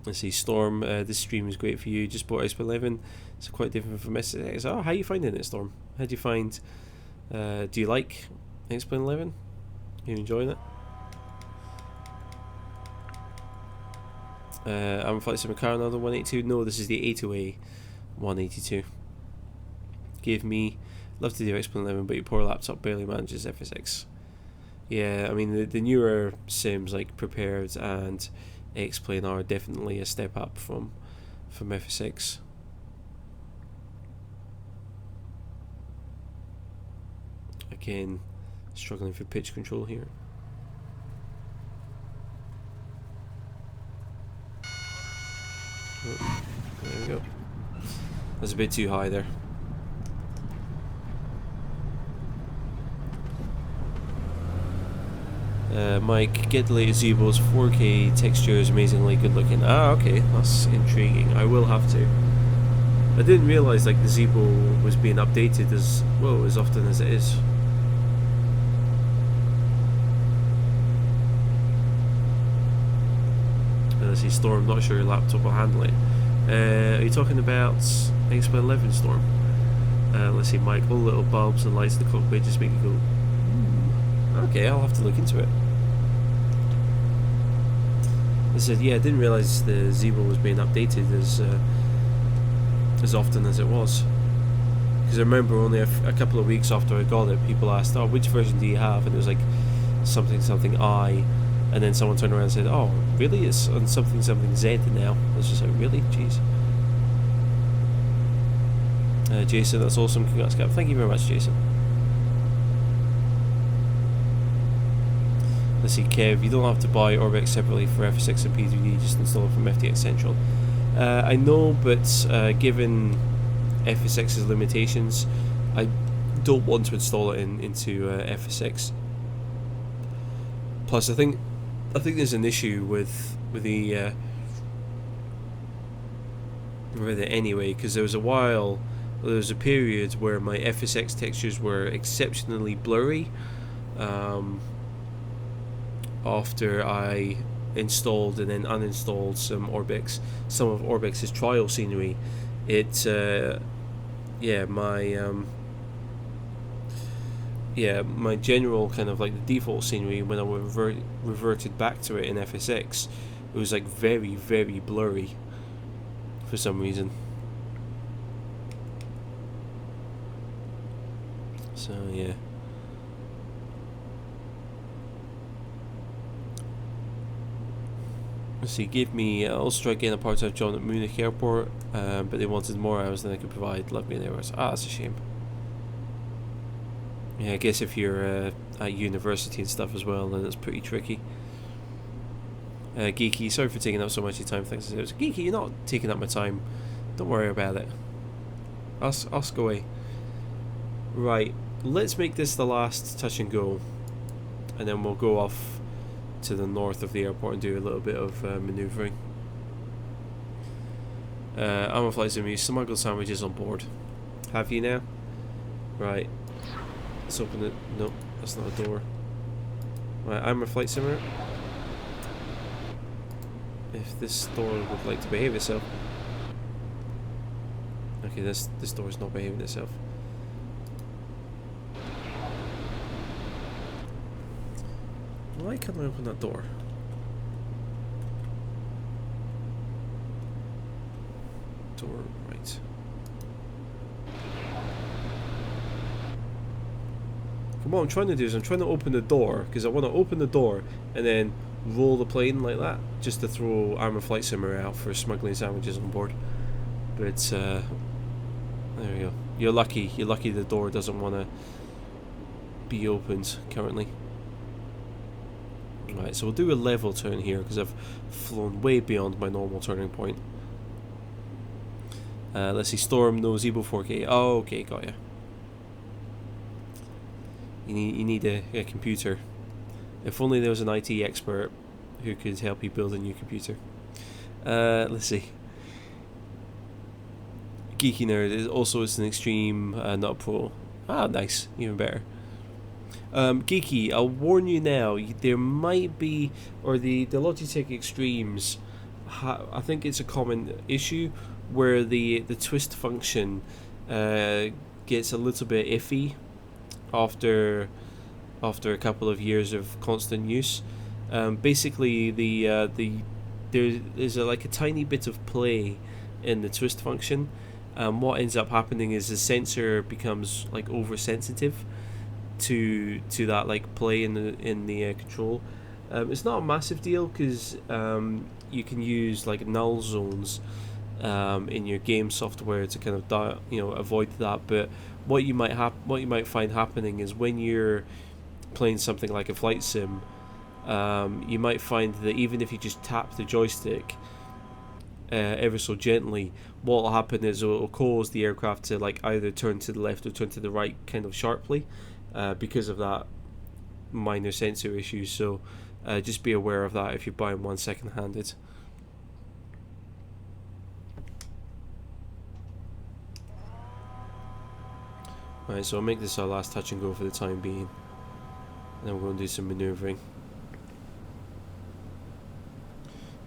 Let's see, Storm, this stream is great for you. Just bought XP11. It's quite different from SX. Oh, how are you finding it, Storm? How do you find? Do you like XP11? Are you enjoying it? I'm a flight sim car, another 182. No, this is the A2A 182. Give me, love to do XP11, but your poor laptop barely manages FSX. Yeah, I mean the newer sims like Prepared and X-Plane are definitely a step up from FSX. Again, struggling for pitch control here. Oh, there we go. That's a bit too high there. Mike, get the latest Zebo's 4K texture is amazingly good looking. Ah, okay, that's intriguing. I will have to. I didn't realise like the Zebo was being updated as well as often as it is. Let's see, Storm, not sure your laptop will handle it. Are you talking about XP11, Storm? Let's see, Mike, all the little bulbs and lights in the cockpit just make you go, ooh. Okay, I'll have to look into it. I said, yeah, I didn't realise the Zebo was being updated as often as it was. Because I remember only a couple of weeks after I got it, people asked, oh, which version do you have? And it was like something I, and then someone turned around and said, oh, really? It's on something Z now. I was just like, really? Jeez. Jason, that's awesome. Congrats, Cap. Thank you very much, Jason. Let's see, Kev, you don't have to buy Orbex separately for FSX and P3D, just install it from FTX Central. I know, but given FSX's limitations, I don't want to install it into FSX. Plus, I think there's an issue with it anyway, because there was a period where my FSX textures were exceptionally blurry. After I installed and then uninstalled some of Orbex's trial scenery, my general kind of like the default scenery, when I reverted back to it in FSX, it was like very, very blurry for some reason. So yeah. Let's see, gave me, also tried getting a part-time job at Munich Airport, but they wanted more hours than I could provide. Love me an hours. Ah, that's a shame. Yeah, I guess if you're at university and stuff as well, then it's pretty tricky. Geeky, sorry for taking up so much of your time. Thanks. Geeky, you're not taking up my time. Don't worry about it. Ask away. Right, let's make this the last touch and go, and then we'll go off to the north of the airport and do a little bit of manoeuvring. I'm a flight simulator. Smuggled sandwiches on board. Have you now? Right. Let's open it. Nope, that's not a door. Right, I'm a flight simulator. If this door would like to behave itself. Okay, this door is not behaving itself. Why can't I open that door? door, right. What I'm trying to do is I'm trying to open the door, because I want to open the door and then roll the plane like that, just to throw Armour Flight Simmer out for smuggling sandwiches on board. But there we go. You're lucky the door doesn't want to be opened currently. Right, so we'll do a level turn here, because I've flown way beyond my normal turning point. Let's see, Storm, no Zebo 4K. Oh, okay, got ya. You need a computer. If only there was an IT expert who could help you build a new computer. Let's see. Geeky Nerd is also it's an extreme, not a pro. Ah, nice, even better. Geeky, I'll warn you now. There might be, or the Logitech Extremes. I think it's a common issue where the twist function gets a little bit iffy after a couple of years of constant use. Basically, there's like a tiny bit of play in the twist function. What ends up happening is the sensor becomes like oversensitive to that like play in the control. It's not a massive deal because you can use like null zones in your game software to kind of avoid that. But what you might find happening is when you're playing something like a flight sim, you might find that even if you just tap the joystick ever so gently, what will happen is it will cause the aircraft to like either turn to the left or turn to the right kind of sharply because of that minor sensor issue. So just be aware of that if you're buying one second-handed. Right, so I'll make this our last touch and go for the time being. And then we're going to do some manoeuvring.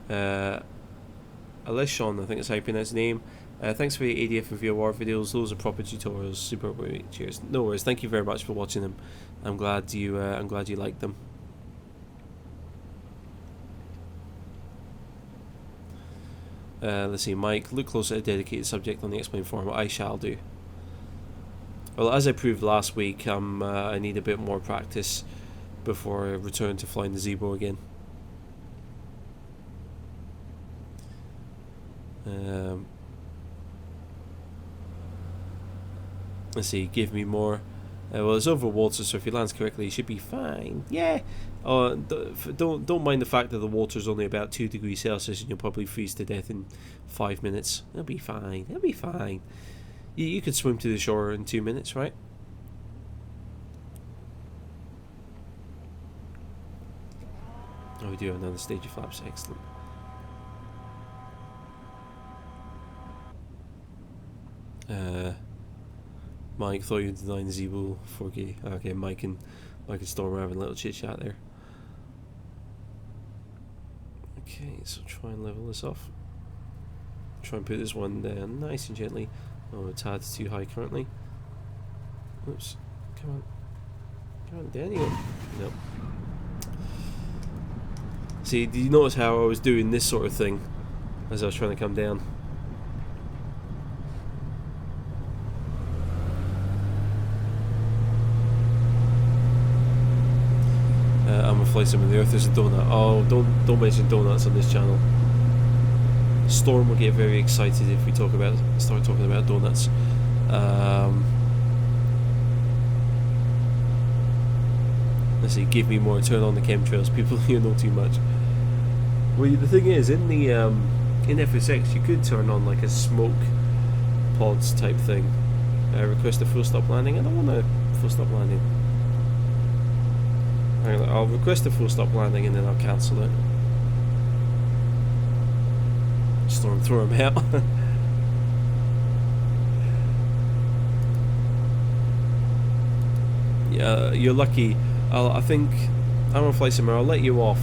Alishon, I think that's how you pronounce his name. Thanks for the ADF and VOR videos. Those are proper tutorials. Super great. Cheers. No worries. Thank you very much for watching them. I'm glad you liked them. Let's see, Mike. Look closer at a dedicated subject on the Explain forum. I shall do. Well, as I proved last week, I need a bit more practice before I return to flying the Zebo again. Let's see, give me more. Well, it's over water, so if he lands correctly, he should be fine. Yeah. Don't mind the fact that the water's only about 2 degrees Celsius and you'll probably freeze to death in 5 minutes. It'll be fine. It'll be fine. You could swim to the shore in 2 minutes, right? Oh, we do have another stage of flaps. Excellent. Mike, thought you were denying the Zebo 4K. Okay, Mike and Storm are having a little chit chat there. Okay, so try and level this off. Try and put this one down nice and gently. Oh, a tad too high currently. Oops. Come on, down you go. Nope. See, did you notice how I was doing this sort of thing as I was trying to come down? I'm a flight sim in the earth. There's a donut. Oh, don't mention donuts on this channel. Storm will get very excited if we start talking about donuts. Let's see, give me more. Turn on the chemtrails. People here know too much. Well, the thing is, in FSX, you could turn on like a smoke pods type thing. Request a full stop landing. I don't want a full stop landing. I'll request a full stop landing and then I'll cancel it. Storm, throw him out. Yeah, you're lucky. I think I'm on flight somewhere. I'll let you off.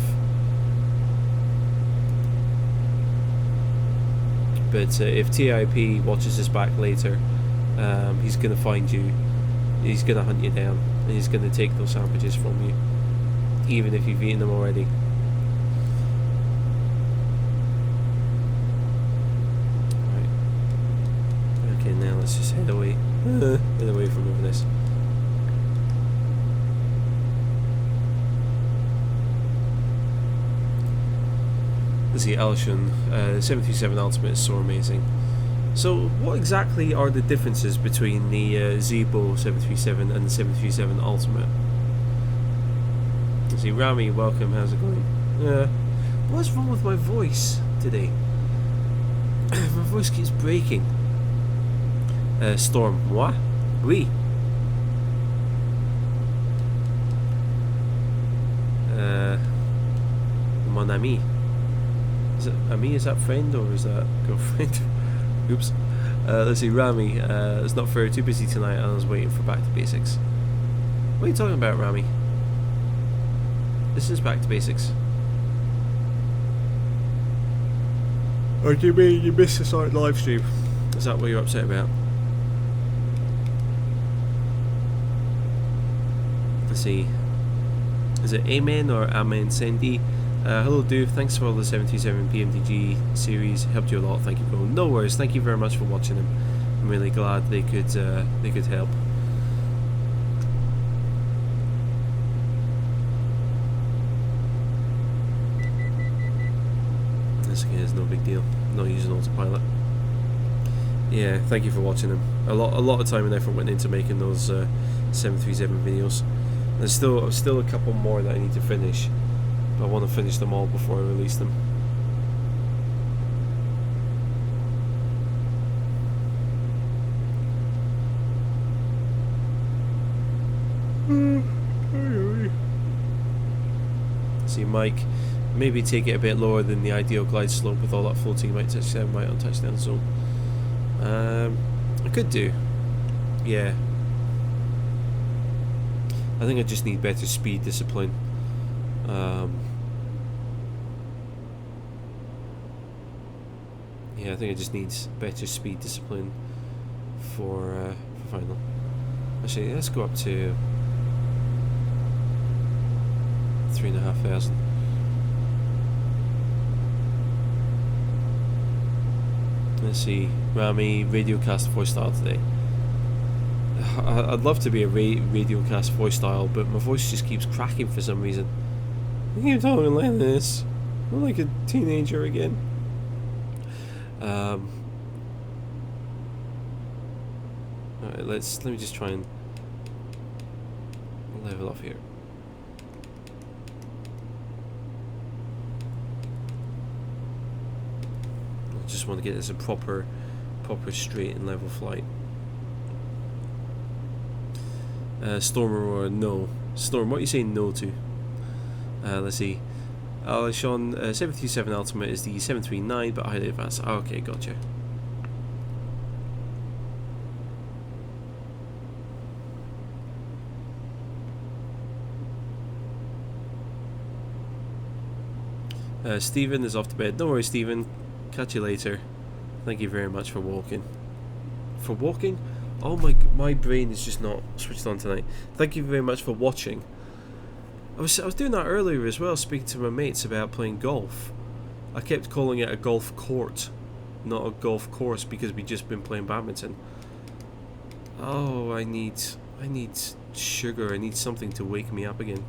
But if TIP watches this back later, he's gonna find you. He's gonna hunt you down, and he's gonna take those sandwiches from you, even if you've eaten them already. Right. Let's just head away. Head away from over this. Let's see, Alshon, 737 Ultimate is so amazing. So, what exactly are the differences between the Zibo 737 and the 737 Ultimate? Let's see, Rami, welcome, how's it going? What's wrong with my voice today? My voice keeps breaking. Storm, moi? Oui. Mon ami. Is it ami? Is that friend or is that girlfriend? Oops. Let's see, Rami. It's not fair. Too busy tonight. I was waiting for Back to Basics. What are you talking about, Rami? This is Back to Basics. Or do you mean you missed the live stream? Is that what you're upset about? Let's see. Is it Amen or Amen Sandy? Hello dude, thanks for all the 727 PMDG series, helped you a lot, thank you bro. No worries, thank you very much for watching them. I'm really glad they could help. This again is no big deal, not using autopilot. Yeah, thank you for watching them. A lot of time and effort went into making those 737 videos. There's still a couple more that I need to finish. I want to finish them all before I release them. See, Mike, maybe take it a bit lower than the ideal glide slope with all that floating. Might touchdown, might on touchdown zone. I could do. Yeah. I think I just need better speed discipline. Yeah, I think I just need better speed discipline for final. Actually, let's go up to 3,500. Let's see, Rami, radiocast voice style today. I'd love to be a radiocast voice style, but my voice just keeps cracking for some reason. I keep talking like this. I'm like a teenager again. Alright, let me just try and level off here. I just want to get this a proper straight and level flight. Storm Aurora, no. Storm, what are you saying no to? Let's see. Sean, 737 Ultimate is the 739, but highly advanced. Oh, okay, gotcha. Stephen is off to bed. No worries, Stephen. Catch you later. Thank you very much for walking. For walking? Oh my brain is just not switched on tonight. Thank you very much for watching. I was doing that earlier as well, speaking to my mates about playing golf. I kept calling it a golf court, not a golf course, because we'd just been playing badminton. Oh, I need sugar. I need something to wake me up again.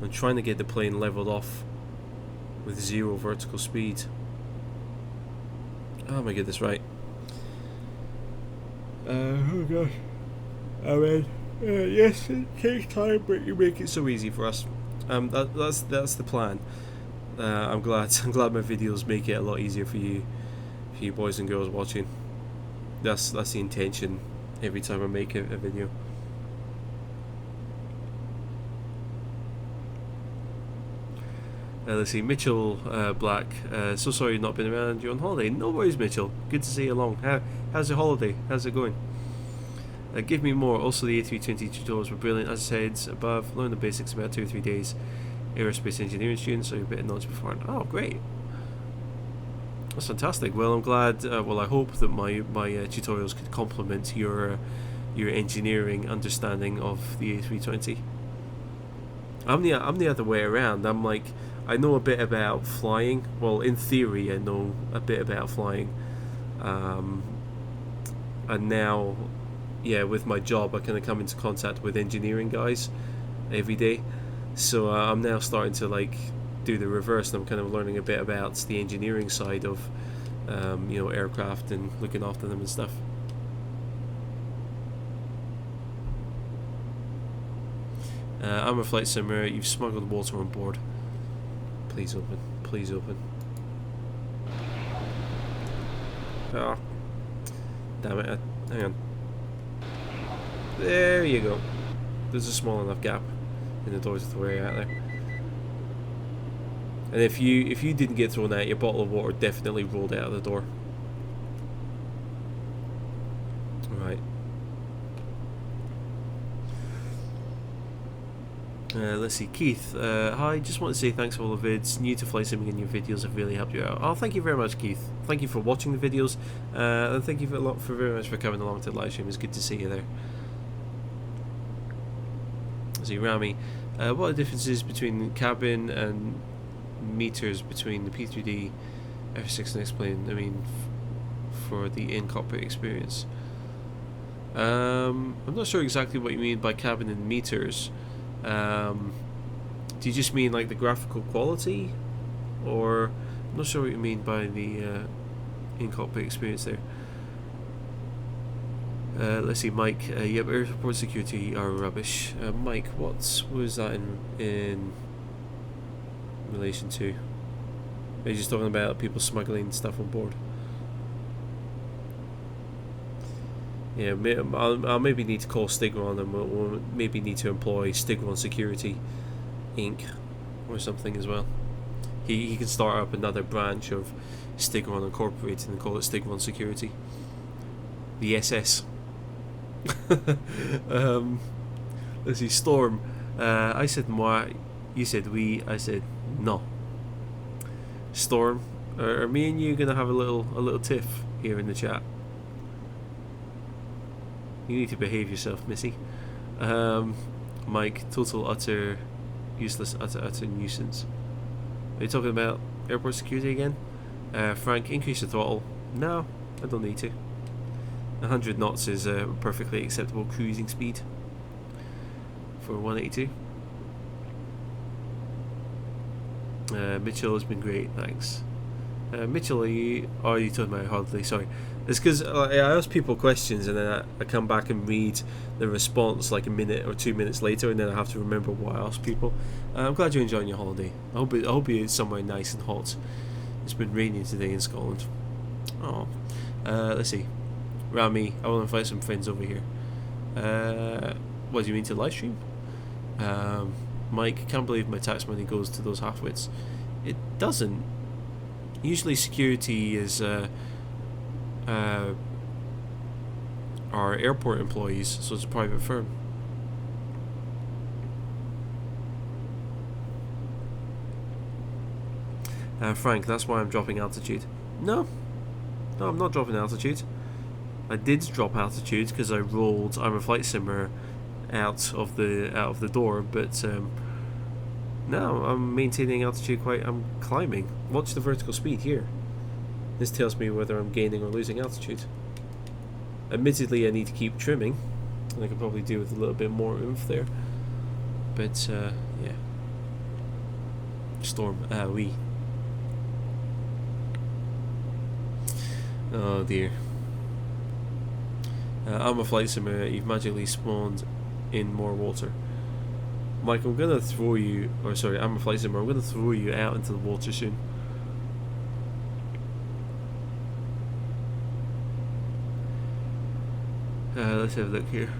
I'm trying to get the plane leveled off with 0 vertical speed. Oh my goodness, right. Oh gosh. I mean, yes, it takes time, but you make it so easy for us. That's the plan. I'm glad my videos make it a lot easier for you boys and girls watching. That's the intention every time I make a video. Let's see, Mitchell Black. So sorry you've not been around. You're on holiday. No worries, Mitchell. Good to see you along. How's your holiday? How's it going? Give me more. Also, the A320 tutorials were brilliant. As I said above, learn the basics about 2 or 3 days. Aerospace engineering students, so you're a bit of knowledge beforehand. Oh, great. That's fantastic. Well, I'm glad. Well, I hope that my tutorials could complement your engineering understanding of the A320. I'm the other way around. I'm like, I know a bit about flying. Well, in theory, I know a bit about flying, And now, yeah, with my job, I kind of come into contact with engineering guys every day. So I'm now starting to like do the reverse, and I'm kind of learning a bit about the engineering side of aircraft and looking after them and stuff. I'm a flight simmer. You've smuggled water on board. Please open. Please open. Ah, damn it! Hang on. There you go. There's a small enough gap in the door to throw you out there. And if you didn't get thrown out, your bottle of water definitely rolled out of the door. Right. Let's see, Keith. Hi, just want to say thanks for all the vids. New to flight simming and your videos have really helped you out. Oh, thank you very much, Keith. Thank you for watching the videos, and thank you very much for coming along to the live stream. It's good to see you there. Let's see, Rami. What are the differences between cabin and meters between the P3D, F6 and X-plane? I mean, for the in-cockpit experience. I'm not sure exactly what you mean by cabin and meters. Do you just mean like the graphical quality, or I'm not sure what you mean by the in-cockpit experience there. Let's see, Mike. Yep, airport security are rubbish. Mike, what was that in relation to? Are you just talking about people smuggling stuff on board? Yeah, I'll maybe need to call Stigron, and we'll maybe need to employ Stigron Security Inc. or something as well. He can start up another branch of Stigron Incorporated and call it Stigron Security. The SS. Let's see, Storm. I said moi, you said we, I said no. Storm, are me and you gonna have a little tiff here in the chat? You need to behave yourself, Missy. Mike, total utter useless, utter nuisance. Are you talking about airport security again? Frank, increase the throttle. No, I don't need to. 100 knots is a perfectly acceptable cruising speed for 182. Mitchell has been great, thanks. Mitchell, are you talking about hardly? Sorry. It's because I ask people questions and then I come back and read the response like a minute or 2 minutes later, and then I have to remember what I asked people. I'm glad you're enjoying your holiday. I hope it's somewhere nice and hot. It's been raining today in Scotland. Oh, let's see. Rami, I will invite some friends over here. What do you mean, to live stream? Mike, can't believe my tax money goes to those halfwits. It doesn't. Usually security is our airport employees, so it's a private firm. Frank, that's why I'm dropping altitude. No, I'm not dropping altitude. I did drop altitude because I rolled I'm a flight simmer out of the door, but no, I'm maintaining altitude. I'm climbing. Watch the vertical speed here. This tells me whether I'm gaining or losing altitude. Admittedly, I need to keep trimming, and I could probably do with a little bit more oomph there. But yeah. Storm, we. Oh dear. I'm a flight simmer. You've magically spawned in more water. Mike, I'm gonna throw you, or sorry, I'm a flight simmer. I'm gonna throw you out into the water soon. Let's have a look here.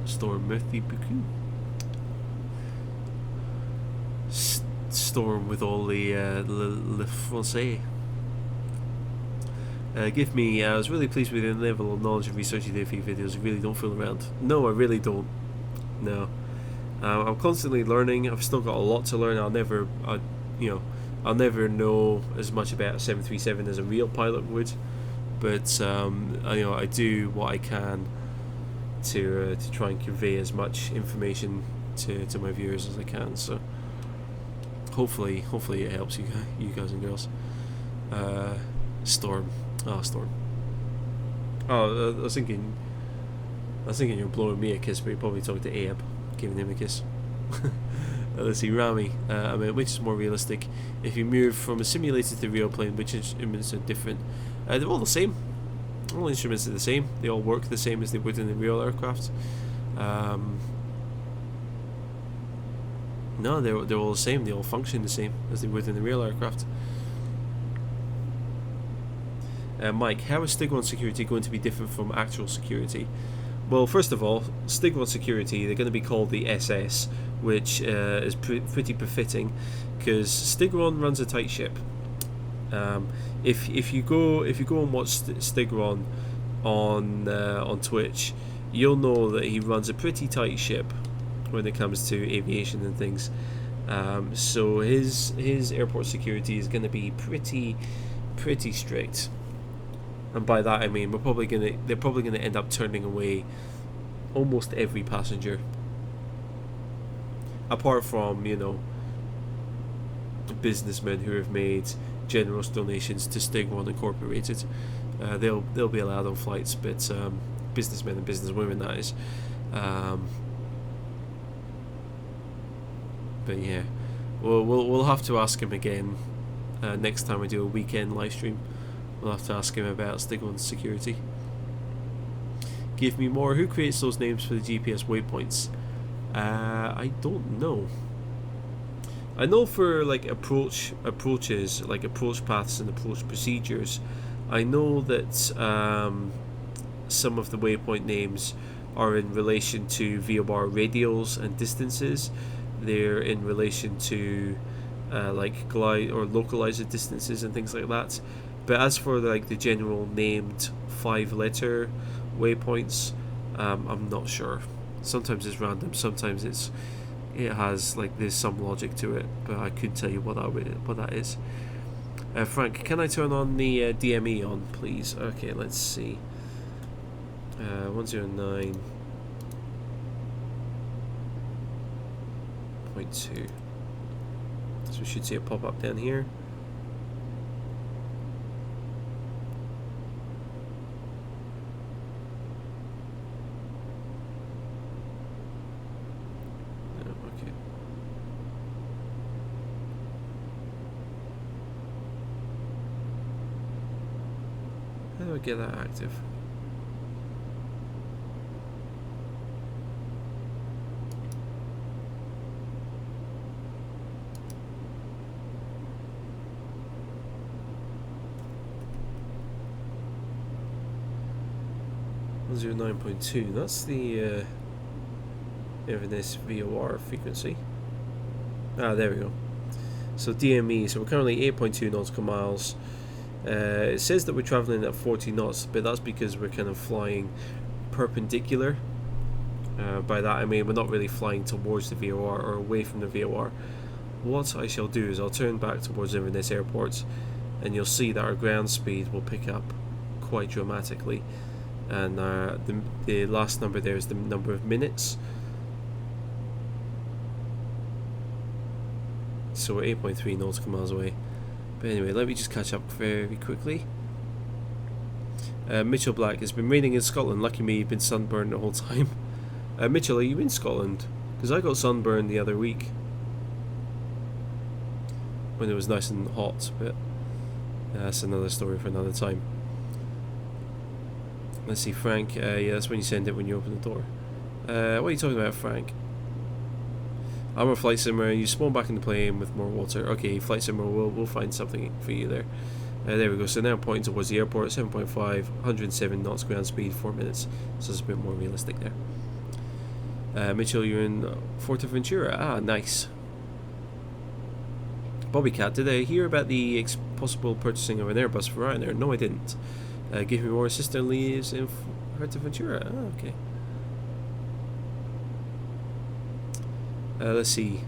Storm, merci beaucoup. Storm with all the le français. Give me. I was really pleased with the level of knowledge and research you did for your videos. You really don't fool around. No, I really don't. No, I'm constantly learning. I've still got a lot to learn. I'll never know as much about a 737 as a real pilot would. But I do what I can to try and convey as much information to my viewers as I can. So hopefully it helps you guys and girls. Storm. Oh, Storm. Oh, I was thinking you're blowing me a kiss, but you're probably talking to Abe, giving him a kiss. Let's see, Rami. I mean, which is more realistic? If you move from a simulator to the real plane, which instruments are different? They're all the same. All instruments are the same. They all work the same as they would in the real aircraft. No, they're all the same. They all function the same as they would in the real aircraft. Mike, how is Stig 1 security going to be different from actual security? Well, first of all, Stig 1 security, they're going to be called the SS, which is pretty befitting, because Stig 1 runs a tight ship. If you go and watch Stig 1 on Twitch, you'll know that he runs a pretty tight ship when it comes to aviation and things. So his airport security is going to be pretty strict. And by that I mean they're probably gonna end up turning away almost every passenger, apart from, you know, businessmen who have made generous donations to Stig 1 Incorporated. They'll be allowed on flights, but businessmen and businesswomen, that is. But yeah, we'll have to ask him again next time we do a weekend live stream. We'll have to ask him about Stig 1 security. Give me more. Who creates those names for the GPS waypoints? I don't know. I know for like approaches, like approach paths and approach procedures, I know that some of the waypoint names are in relation to VOR radials and distances. They're in relation to like glide or localizer distances and things like that. But as for like the general named 5-letter waypoints, I'm not sure. Sometimes it's random, sometimes it has like there's some logic to it, but I couldn't tell you what that is. Frank, can I turn on the DME on, please? Okay, let's see. 109.2. So we should see it pop up down here. How do I get that active? .2. That's the Inverness VOR frequency. Ah, there we go. So DME. So we're currently 8.2 nautical miles. It says that we're traveling at 40 knots, but that's because we're kind of flying perpendicular. By that I mean we're not really flying towards the VOR or away from the VOR. What I shall do is I'll turn back towards Inverness Airport, and you'll see that our ground speed will pick up quite dramatically. And the last number there is the number of minutes. So we're 8.3 nautical miles away. But anyway, let me just catch up very quickly. Mitchell Black, it's been raining in Scotland. Lucky me, you've been sunburned the whole time. Mitchell, are you in Scotland? Because I got sunburned the other week when it was nice and hot, but that's another story for another time. Let's see, Frank. Yeah, that's when you send it when you open the door. What are you talking about, Frank? I'm a flight simmer. You spawn back in the plane with more water. Okay, flight simmer. We'll find something for you there. There we go. So now I'm pointing towards the airport. 7.5, 107 knots ground speed, 4 minutes. So it's a bit more realistic there. Mitchell, you're in Fuerteventura. Ah, nice. Bobby Cat, did I hear about the possible purchasing of an Airbus for Ryanair? No, I didn't. Give me more. Sister lives in Fuerteventura. Ah, okay. Let's see.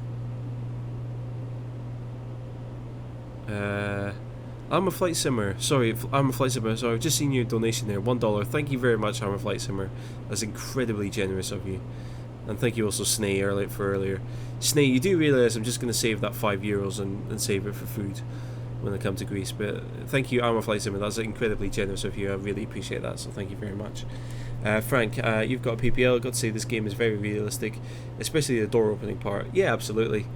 I'm a flight simmer. Sorry, I'm a flight simmer. So I've just seen your donation there, $1. Thank you very much, I'm a flight simmer. That's incredibly generous of you. And thank you also, Snay, earlier. Snay, you do realise I'm just going to save that €5 and save it for food when I come to Greece. But thank you, Armour Flight Simmer. That's incredibly generous of you. I really appreciate that. So thank you very much. Frank, you've got a PPL. I've got to say this game is very realistic, especially the door opening part. Yeah, absolutely.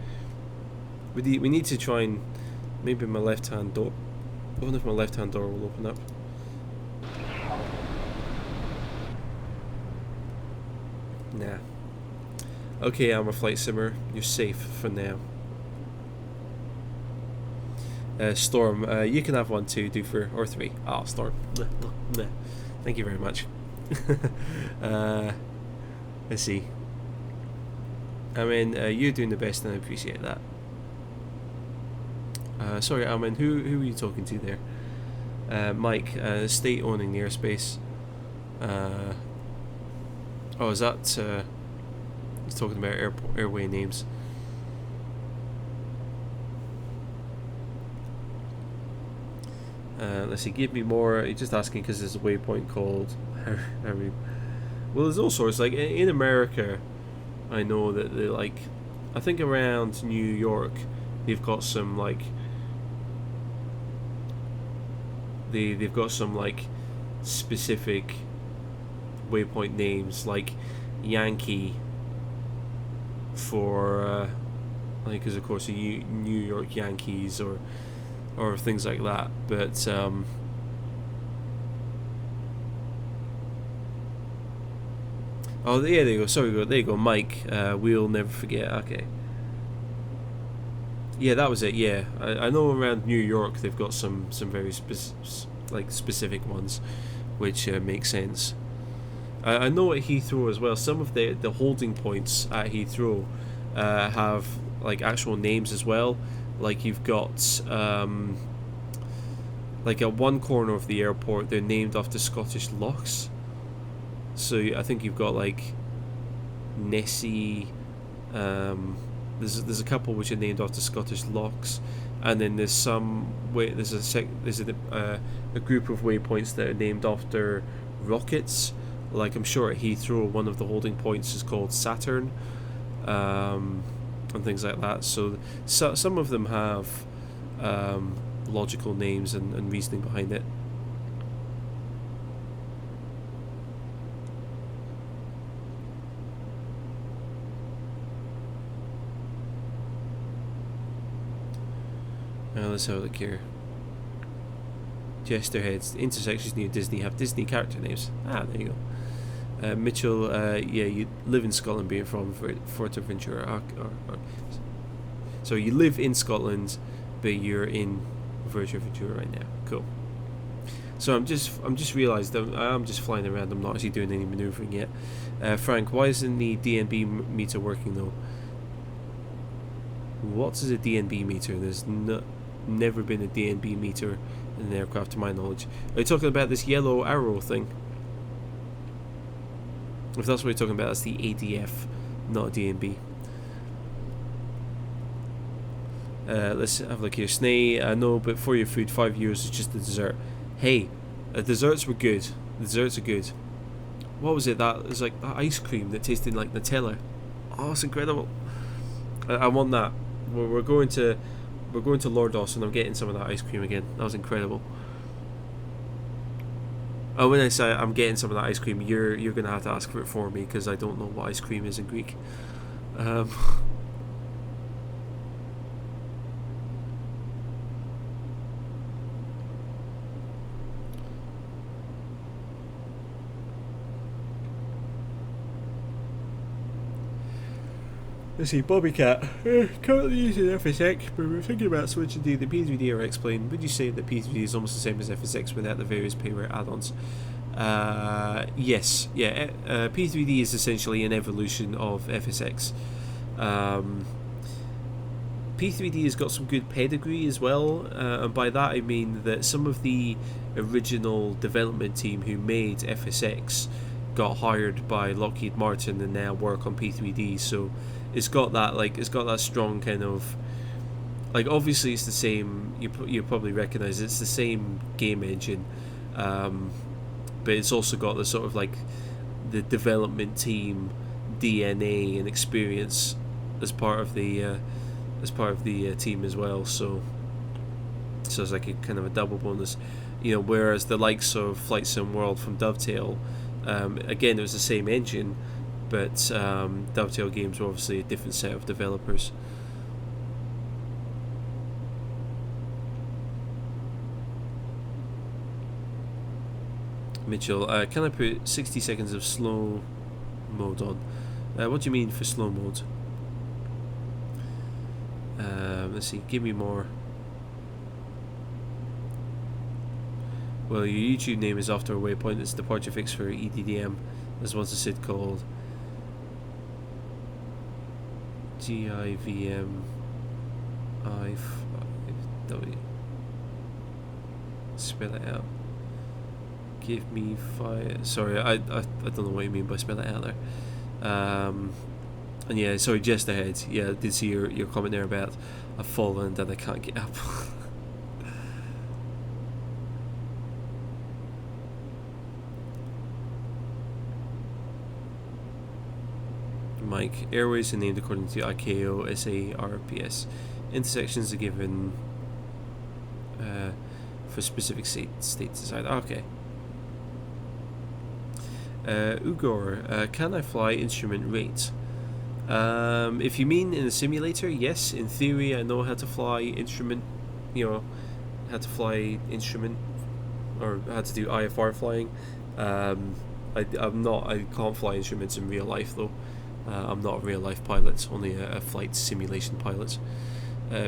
We need to try and maybe my left hand door. I wonder if my left hand door will open up. Nah. Okay, Armour Flight Simmer, you're safe for now. Storm, you can have one too, Doofer, or 3. Ah, Storm. Thank you very much. Let's see. I mean, you're doing the best, and I appreciate that. Sorry, Alman, who are you talking to there? Mike, state owning the airspace. Oh, is that? He's talking about airway names. Let's see, give me more. He's just asking because there's a waypoint called. Well, there's all sorts. Like in America, I know that they like. I think around New York, they've got some like. They've got some like specific waypoint names, like Yankee for like, because of course the New York Yankees or things like that. But oh yeah, there you go. Sorry, there you go, Mike. We'll never forget. Okay. Yeah, that was it. Yeah, I know around New York they've got some very specific ones, which makes sense. I know at Heathrow as well. Some of the holding points at Heathrow have like actual names as well. Like you've got like at one corner of the airport they're named after Scottish lochs. So I think you've got like Nessie. There's a couple which are named after Scottish lochs, and then there's some there's a group of waypoints that are named after rockets. Like I'm sure at Heathrow one of the holding points is called Saturn, and things like that. So some of them have logical names and reasoning behind it. Let's have a look here. Jesterheads, intersections near Disney have Disney character names. Ah, there you go. Mitchell, yeah, you live in Scotland, being from Fuerteventura. So you live in Scotland, but you're in Fuerteventura right now. Cool. So I'm just realised I'm just flying around. I'm not actually doing any manoeuvring yet. Frank, why isn't the DNB meter working though? What is a DNB meter? There's never been a DNB meter in an aircraft to my knowledge. Are you talking about this yellow arrow thing? If that's what you're talking about, that's the ADF, not a DNB. Let's have a look here. Snay, no, but for your food, €5 is just the dessert. Hey, desserts were good. The desserts are good. What was it? That was like that ice cream that tasted like Nutella. Oh, it's incredible. I want that. We're going to Lord Dawson. I'm getting some of that ice cream again. That was incredible. Oh, when I say I'm getting some of that ice cream, you're gonna have to ask for it for me because I don't know what ice cream is in Greek. Let's see, Bobby Cat. Currently using FSX, but we're thinking about switching to the P3D or X-Plane. Would you say that P3D is almost the same as FSX without the various payware add-ons? Yes. Yeah, P3D is essentially an evolution of FSX. P3D has got some good pedigree as well, and by that I mean that some of the original development team who made FSX got hired by Lockheed Martin and now work on P3D, so it's got that strong kind of, like, obviously it's the same, you probably recognise it's the same game engine, but it's also got the sort of like the development team DNA and experience as part of the team as well. So it's like a kind of a double bonus, whereas the likes of Flight Sim World from Dovetail, again, it was the same engine, but Dovetail games were obviously a different set of developers. Mitchell, can I put 60 seconds of slow mode on? What do you mean for slow mode? Let's see, give me more. Well, your YouTube name is after a waypoint. It's departure fix for EDDM. There's once a SID called GIVM I5W. Spell it out. Give me 5. Sorry, I don't know what you mean by spell it out there. And yeah, sorry, just ahead. Yeah, I did see your comment there about I've fallen and I can't get up. Mike, airways are named according to ICAO, SARPS. Intersections are given for specific states aside. Okay. Ugor, can I fly instrument rate? If you mean in a simulator, yes. In theory, I know how to fly instrument. Or how to do IFR flying. I can't fly instruments in real life though. I'm not a real life pilot, only a flight simulation pilot.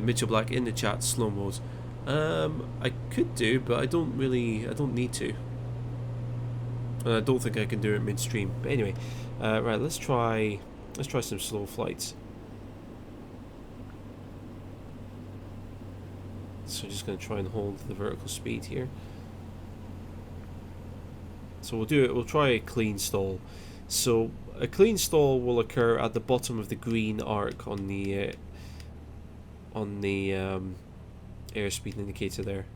Mitchell Black in the chat, slow mode. I could do, but I don't need to. I don't think I can do it midstream. But anyway, right, let's try some slow flights. So I'm just going to try and hold the vertical speed here. So we'll try a clean stall. So a clean stall will occur at the bottom of the green arc on the airspeed indicator there.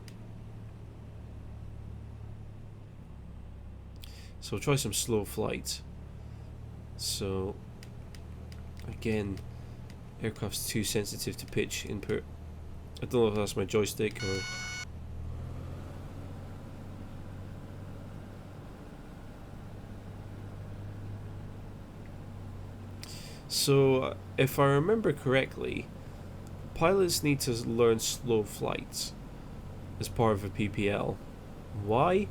So we'll try some slow flight. So again, aircraft's too sensitive to pitch input. I don't know if that's my joystick or... So if I remember correctly, pilots need to learn slow flights as part of a PPL. Why?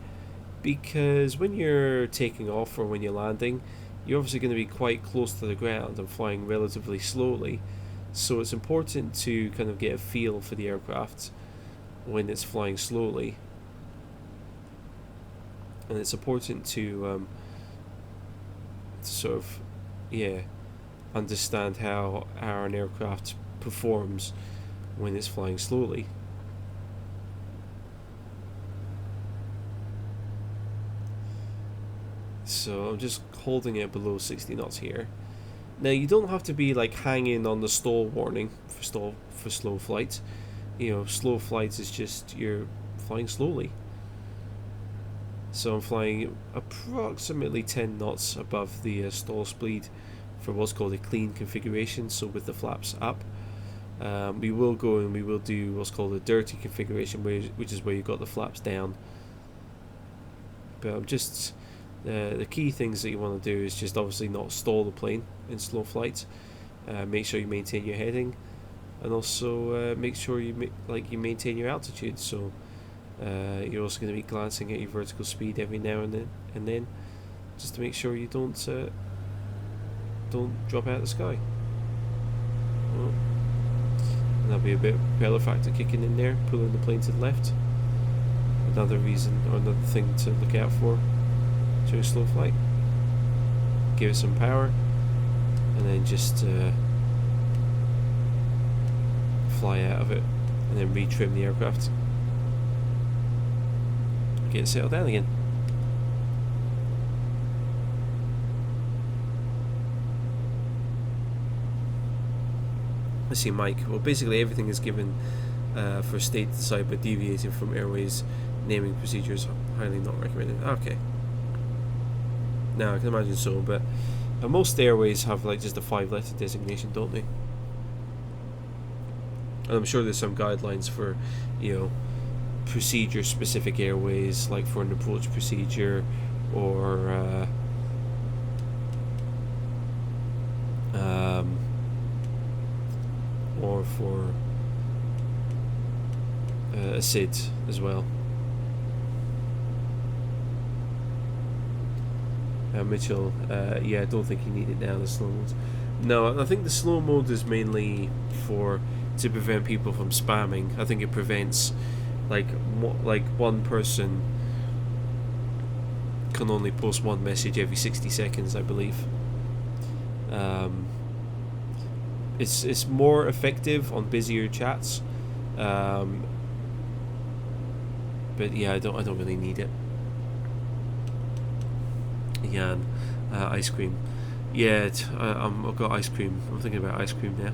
Because when you're taking off or when you're landing, you're obviously going to be quite close to the ground and flying relatively slowly. So it's important to kind of get a feel for the aircraft when it's flying slowly. And it's important to sort of, understand how an aircraft performs when it's flying slowly. So I'm just holding it below 60 knots here. Now you don't have to be like hanging on the stall warning for slow flight. Slow flight is just you're flying slowly. So I'm flying approximately 10 knots above the stall speed for what's called a clean configuration, so with the flaps up. We will go and we will do what's called a dirty configuration, which is where you've got the flaps down. But I'm just... the key things that you want to do is just obviously not stall the plane in slow flight. Make sure you maintain your heading, and also make sure you maintain your altitude. So you're also going to be glancing at your vertical speed every now and then, just to make sure you don't drop out of the sky. Oh. And there'll be a bit of propeller factor kicking in there, pulling the plane to the left. Another reason or another thing to look out for during slow flight. Give it some power, and then just fly out of it, and then retrim the aircraft. Get it settled down again. Let's see, Mike. Well, basically everything is given for state to decide, but deviating from airways naming procedures highly not recommended. Okay. Now I can imagine so, but And most airways have like just a 5-letter designation, don't they? And I'm sure there's some guidelines for, you know, procedure-specific airways, like for an approach procedure, or for a SID as well. Mitchell, yeah, I don't think you need it now, the slow mode. No, I think the slow mode is mainly to prevent people from spamming. I think it prevents, like one person can only post one message every 60 seconds, I believe. It's more effective on busier chats, but yeah, I don't really need it. Jan, ice cream. Yeah, I've got ice cream. I'm thinking about ice cream now.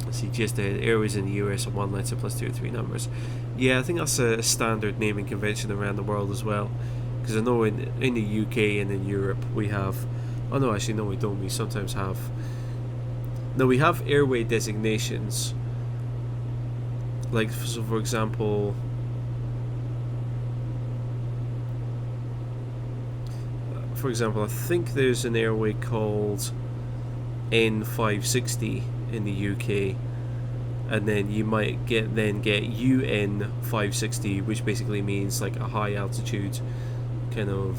Let's see, just the airways in the US are 1 letter plus 2 or 3 numbers. Yeah, I think that's a standard naming convention around the world as well. Because I know in the UK and in Europe we have. Oh no, actually no, we don't. We sometimes have. No, we have airway designations. Like, so for example, I think there's an airway called N560 in the UK, and then you might get UN560, which basically means like a high altitude kind of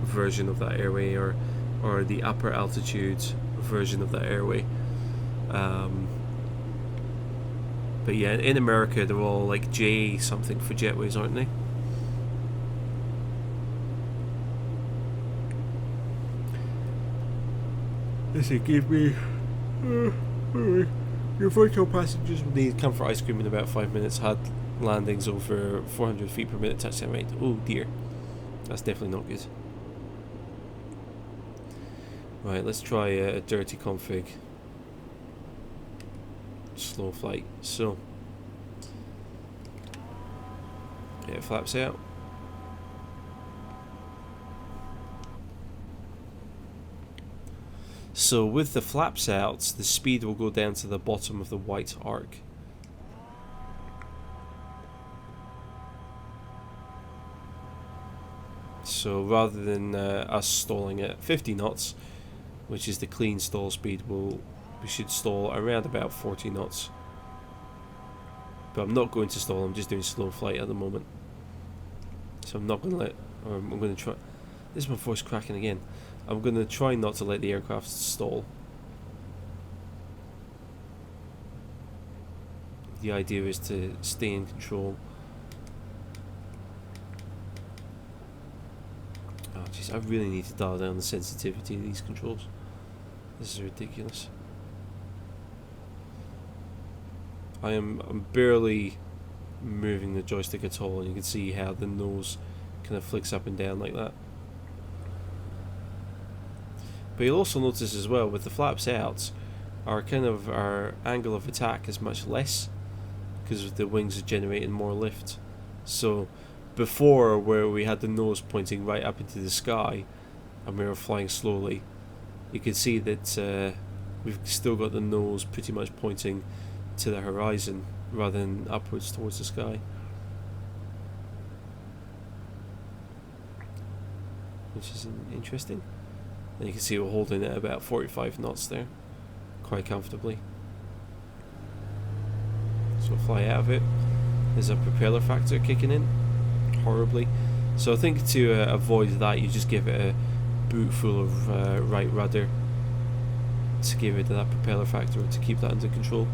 version of that airway, or the upper altitude version of that airway. But yeah, in America they're all like J something for jetways, aren't they? Does it give me your virtual passengers will need comfort ice cream in about 5 minutes, had landings over 400 feet per minute, touchdown rate. Oh dear, that's definitely not good. Right, let's try a dirty config. Slow flight. So yeah, flaps out. So with the flaps out, the speed will go down to the bottom of the white arc. So rather than us stalling at 50 knots, which is the clean stall speed, we should stall around about 40 knots. But I'm not going to stall, I'm just doing slow flight at the moment. So I'm not going to I'm going to try. This is my voice cracking again. I'm going to try not to let the aircraft stall. The idea is to stay in control. Oh jeez, I really need to dial down the sensitivity of these controls. This is ridiculous. I'm barely moving the joystick at all, and you can see how the nose kind of flicks up and down like that. But you'll also notice as well, with the flaps out, our angle of attack is much less, because the wings are generating more lift. So before, where we had the nose pointing right up into the sky and we were flying slowly, you can see that we've still got the nose pretty much pointing to the horizon rather than upwards towards the sky, which is interesting. And you can see we're holding it at about 45 knots there, quite comfortably. So we'll fly out of it. There's a propeller factor kicking in horribly. So I think to avoid that, you just give it a boot full of right rudder to give it that propeller factor, to keep that under control.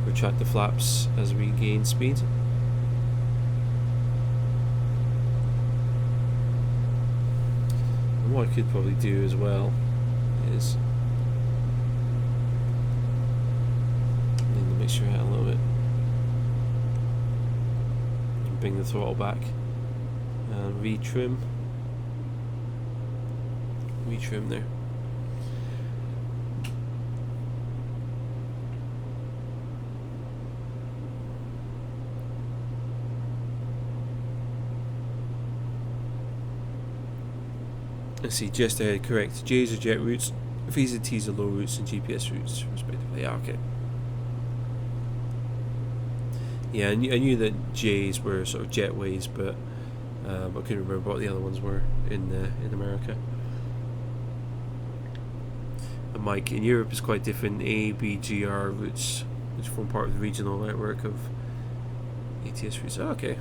Retract the flaps as we gain speed. And what I could probably do as well is need to mixture it out a little bit and bring the throttle back and retrim. retrim there. Let's see, just ahead, correct. J's are jet routes, V's and T's are low routes, and GPS routes, respectively. Yeah, okay. Yeah, I knew that J's were sort of jetways, but I couldn't remember what the other ones were in America. And Mike, in Europe is quite different. A, B, G, R routes, which form part of the regional network of ATS routes. Oh, okay.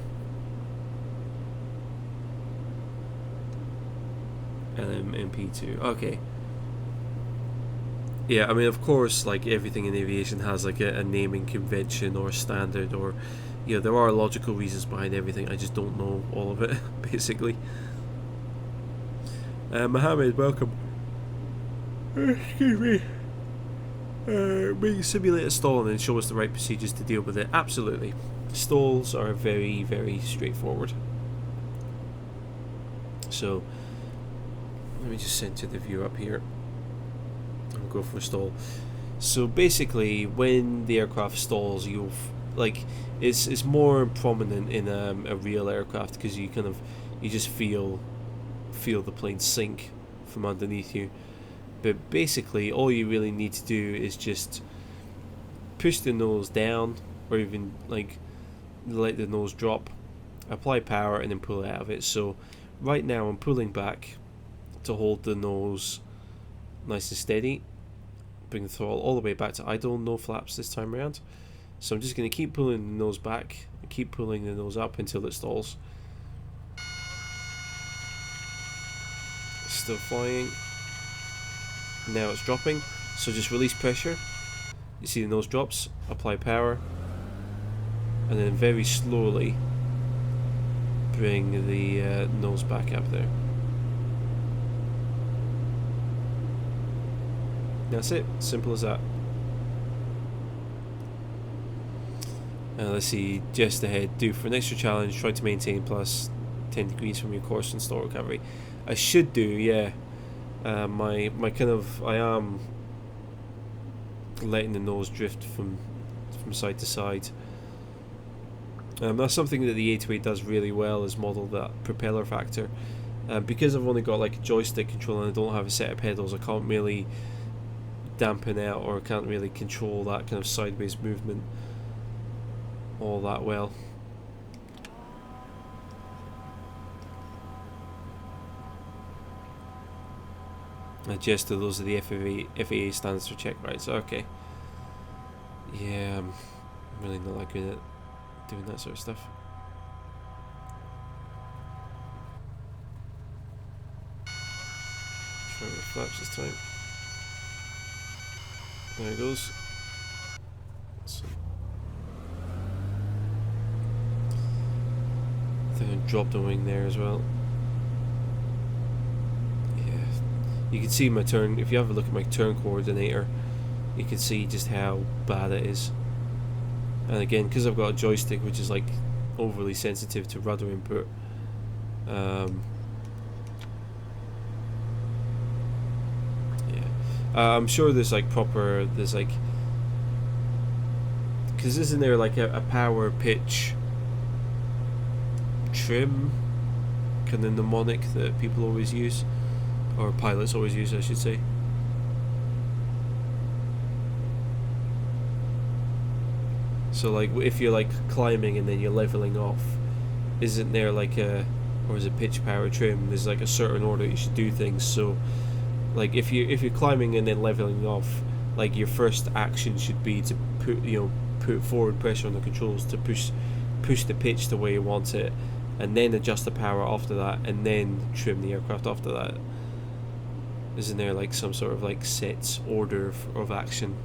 MP2. Okay. Yeah, I mean, of course, like everything in aviation has like a naming convention or standard, or there are logical reasons behind everything. I just don't know all of it, basically. Mohammed, welcome. Excuse me. We can simulate a stall and then show us the right procedures to deal with it. Absolutely. Stalls are very, very straightforward. So, let me just center the view up here. I'll go for a stall. So basically, when the aircraft stalls, it's more prominent in a real aircraft because you just feel the plane sink from underneath you. But basically, all you really need to do is just push the nose down, or even like let the nose drop, apply power, and then pull it out of it. So right now I'm pulling back to hold the nose nice and steady, bring the throttle all the way back to idle, no flaps this time around. So I'm just going to keep pulling the nose back, keep pulling the nose up until it stalls. Still flying. Now it's dropping, so just release pressure. You see the nose drops, apply power, and then very slowly bring the nose back up there. That's it, simple as that. Let's see, just ahead, do for an extra challenge, try to maintain plus 10 degrees from your course and stall recovery. I should do, yeah. I am letting the nose drift from side to side. That's something that the A28 does really well, is model that propeller factor. Because I've only got like a joystick control and I don't have a set of pedals, I can't really dampen out, or can't really control that kind of sideways movement all that well. Just those are the FAA standards for check rides. Okay. Yeah, I'm really not that good at doing that sort of stuff. Try with flaps this time. There it goes. So, I think I dropped the wing there as well. You can see my turn, if you have a look at my turn coordinator, you can see just how bad it is. And again, because I've got a joystick which is like overly sensitive to rudder input, I'm sure there's like because isn't there like a power pitch trim kind of mnemonic that people always use? Or pilots always use, I should say. So like if you're like climbing and then you're leveling off, isn't there like or is it pitch power trim? There's like a certain order you should do things. So like if you're climbing and then leveling off, like your first action should be to put forward pressure on the controls to push the pitch the way you want it, and then adjust the power after that, and then trim the aircraft after that. Isn't there like some sort of like set order of action?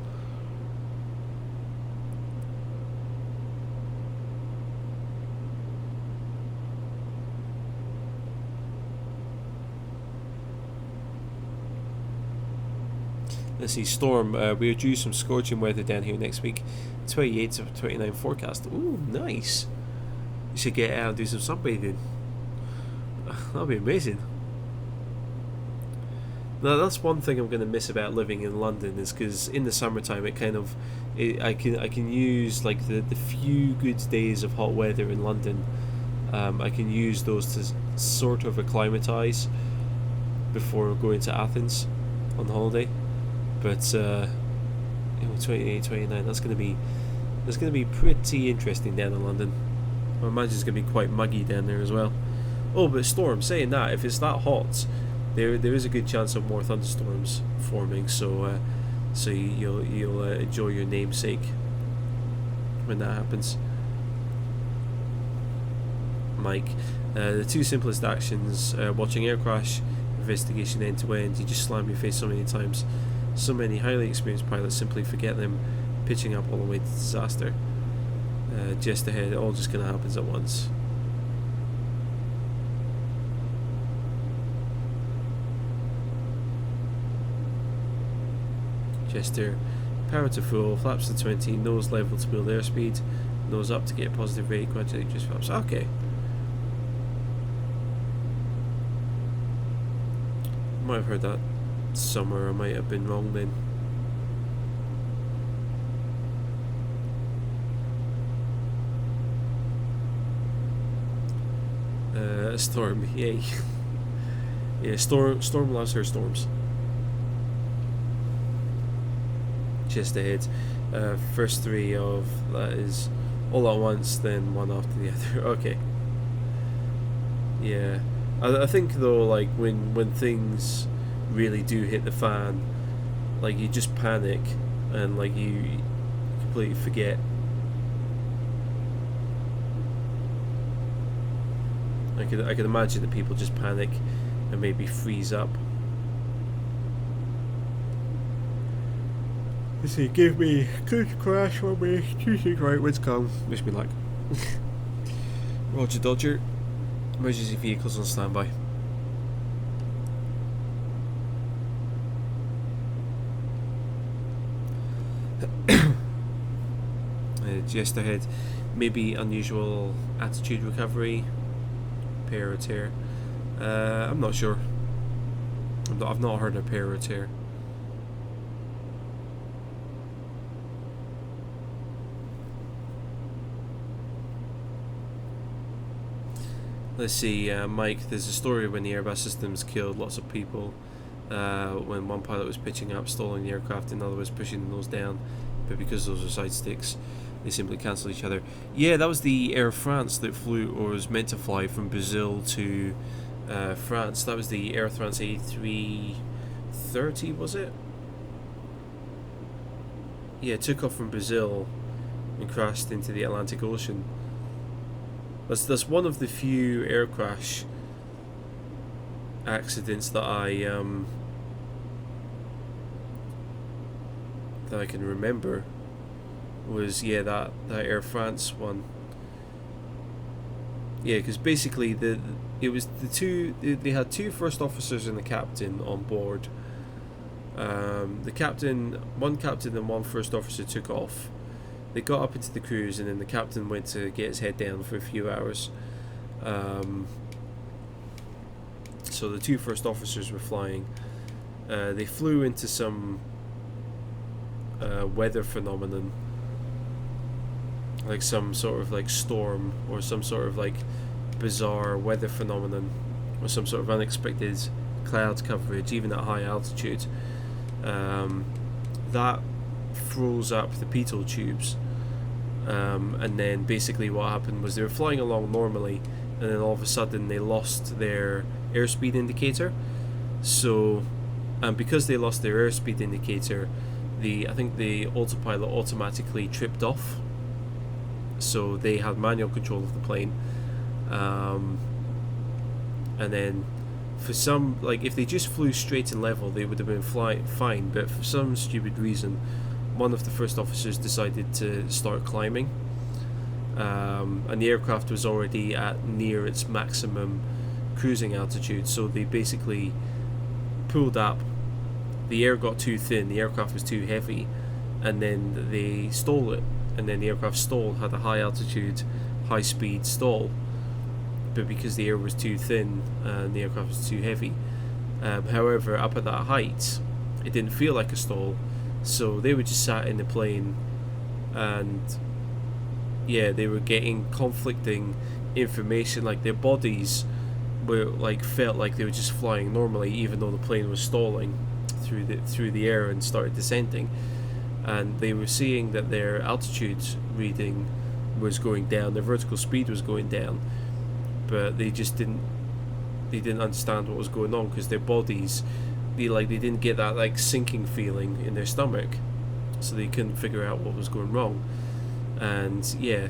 Let's see, Storm, we're due some scorching weather down here next week. 28 to 29 forecast. Ooh, nice. You should get out and do some sunbathing. That'll be amazing. Now that's one thing I'm going to miss about living in London, is because in the summertime I can use like the few good days of hot weather in London. I can use those to sort of acclimatise before going to Athens on holiday. But 28, 29, that's going to be pretty interesting down in London. I imagine it's going to be quite muggy down there as well. Oh, but storm. Saying that, if it's that hot, there is a good chance of more thunderstorms forming. So you'll enjoy your namesake when that happens. Mike, the two simplest actions: watching air crash investigation end to end. You just slam your face so many times. So many highly experienced pilots simply forget them, pitching up all the way to disaster. Just ahead, it all just kind of happens at once. Chester, power to full, flaps to 20, nose level to build airspeed, nose up to get positive rate, gradually just flaps. Okay. Might have heard that somewhere, I might have been wrong then. Storm, yay. Yeah, Storm loves her storms. Just ahead. First three of that is all at once, then one after the other. Okay. Yeah. I think though, like when things really do hit the fan, like you just panic and like you completely forget. I could imagine that people just panic and maybe freeze up. You see, give me good crash for me, choosing right wind's come. Wish me luck. Roger Dodger. Emergency vehicles on standby. Just ahead, maybe unusual attitude recovery, pair or tear. I'm not sure. I've not heard of pair or tear. Let's see, Mike, there's a story when the Airbus systems killed lots of people, when one pilot was pitching up, stalling the aircraft, and another was pushing the nose down, but because those are side sticks, they simply cancel each other. Yeah, that was the Air France that flew, or was meant to fly, from Brazil to France. That was the Air France A330, was it? Yeah, it took off from Brazil and crashed into the Atlantic Ocean. That's one of the few air crash accidents that I can remember. Was that Air France one. Yeah, because basically they had two first officers and the captain on board. One captain and one first officer took off. They got up into the cruise, and then the captain went to get his head down for a few hours. So the two first officers were flying. They flew into some weather phenomenon, like some sort of like storm, or some sort of like bizarre weather phenomenon, or some sort of unexpected cloud coverage, even at high altitude. That froze up the pitot tubes, and then basically what happened was they were flying along normally, and then all of a sudden they lost their airspeed indicator. So, and because they lost their airspeed indicator, I think the autopilot automatically tripped off, so they had manual control of the plane, and then for some, like if they just flew straight and level, they would have been fine, but for some stupid reason, one of the first officers decided to start climbing, and the aircraft was already at near its maximum cruising altitude, so they basically pulled up. The air got too thin, the aircraft was too heavy, and then they stole it, and then the aircraft stalled, had a high altitude, high speed stall, but because the air was too thin and the aircraft was too heavy, However, up at that height, it didn't feel like a stall, so they were just sat in the plane, and yeah, they were getting conflicting information. Like their bodies were like felt like they were just flying normally, even though the plane was stalling through the air and started descending. And they were seeing that their altitude reading was going down, their vertical speed was going down, but they didn't understand what was going on, because their bodies, they didn't get that like sinking feeling in their stomach, so they couldn't figure out what was going wrong. And yeah,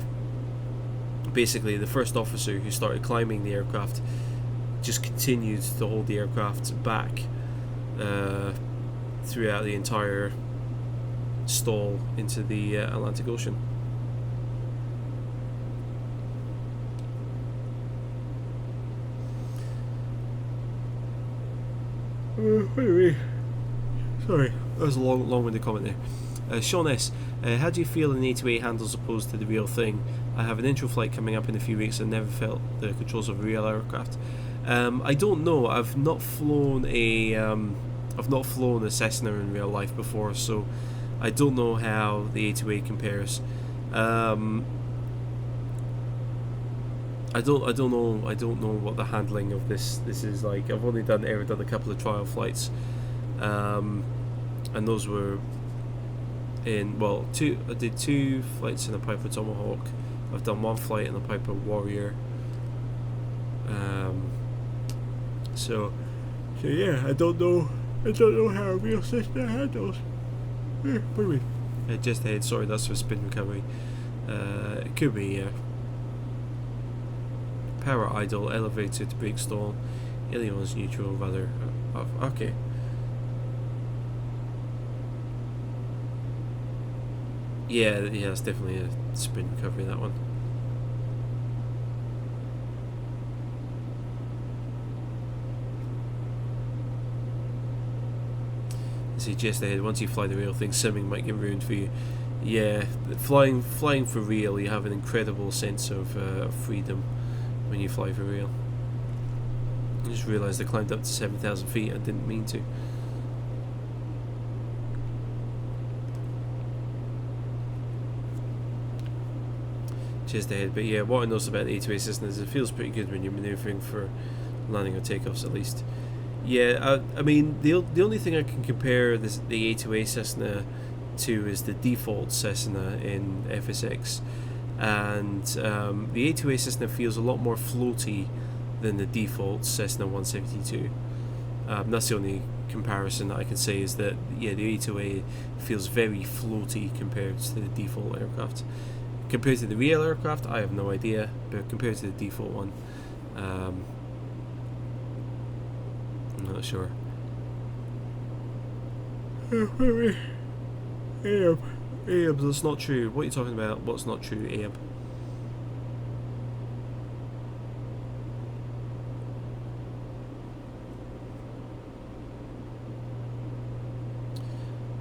basically the first officer who started climbing the aircraft just continued to hold the aircraft back throughout the entire stall into the Atlantic Ocean. Sorry, that was a long-winded comment there. Sean S. How do you feel an A2A handles opposed to the real thing? I have an intro flight coming up in a few weeks and never felt the controls of a real aircraft. I don't know. I've not flown a Cessna in real life before, so I don't know how the A2A compares. I don't know what the handling of this is like. I've only ever done a couple of trial flights, and those were I did 2 flights in a Piper Tomahawk. I've done 1 flight in a Piper Warrior. So yeah, I don't know how a real Cessna handles. Pardon me. Just ahead. Sorry, that's for spin recovery. It could be power idle, elevator to brake stall, ailerons neutral, rather okay. Yeah, it's definitely a spin recovery, that one. See, just ahead, once you fly the real thing, simming might get ruined for you. Yeah, flying for real, you have an incredible sense of freedom when you fly for real. I just realised I climbed up to 7,000 feet. I didn't mean to. Just ahead, but yeah, what I noticed about the A2A Cessna is it feels pretty good when you're manoeuvring for landing or takeoffs, at least. Yeah, I mean, the only thing I can compare the A2A Cessna to is the default Cessna in FSX, and the A2A Cessna feels a lot more floaty than the default Cessna 172. That's the only comparison that I can say, is that yeah, the A2A feels very floaty compared to the default aircraft. Compared to the real aircraft, I have no idea, but compared to the default one, I'm not sure. Abe, that's not true. What are you talking about? What's not true, Abe?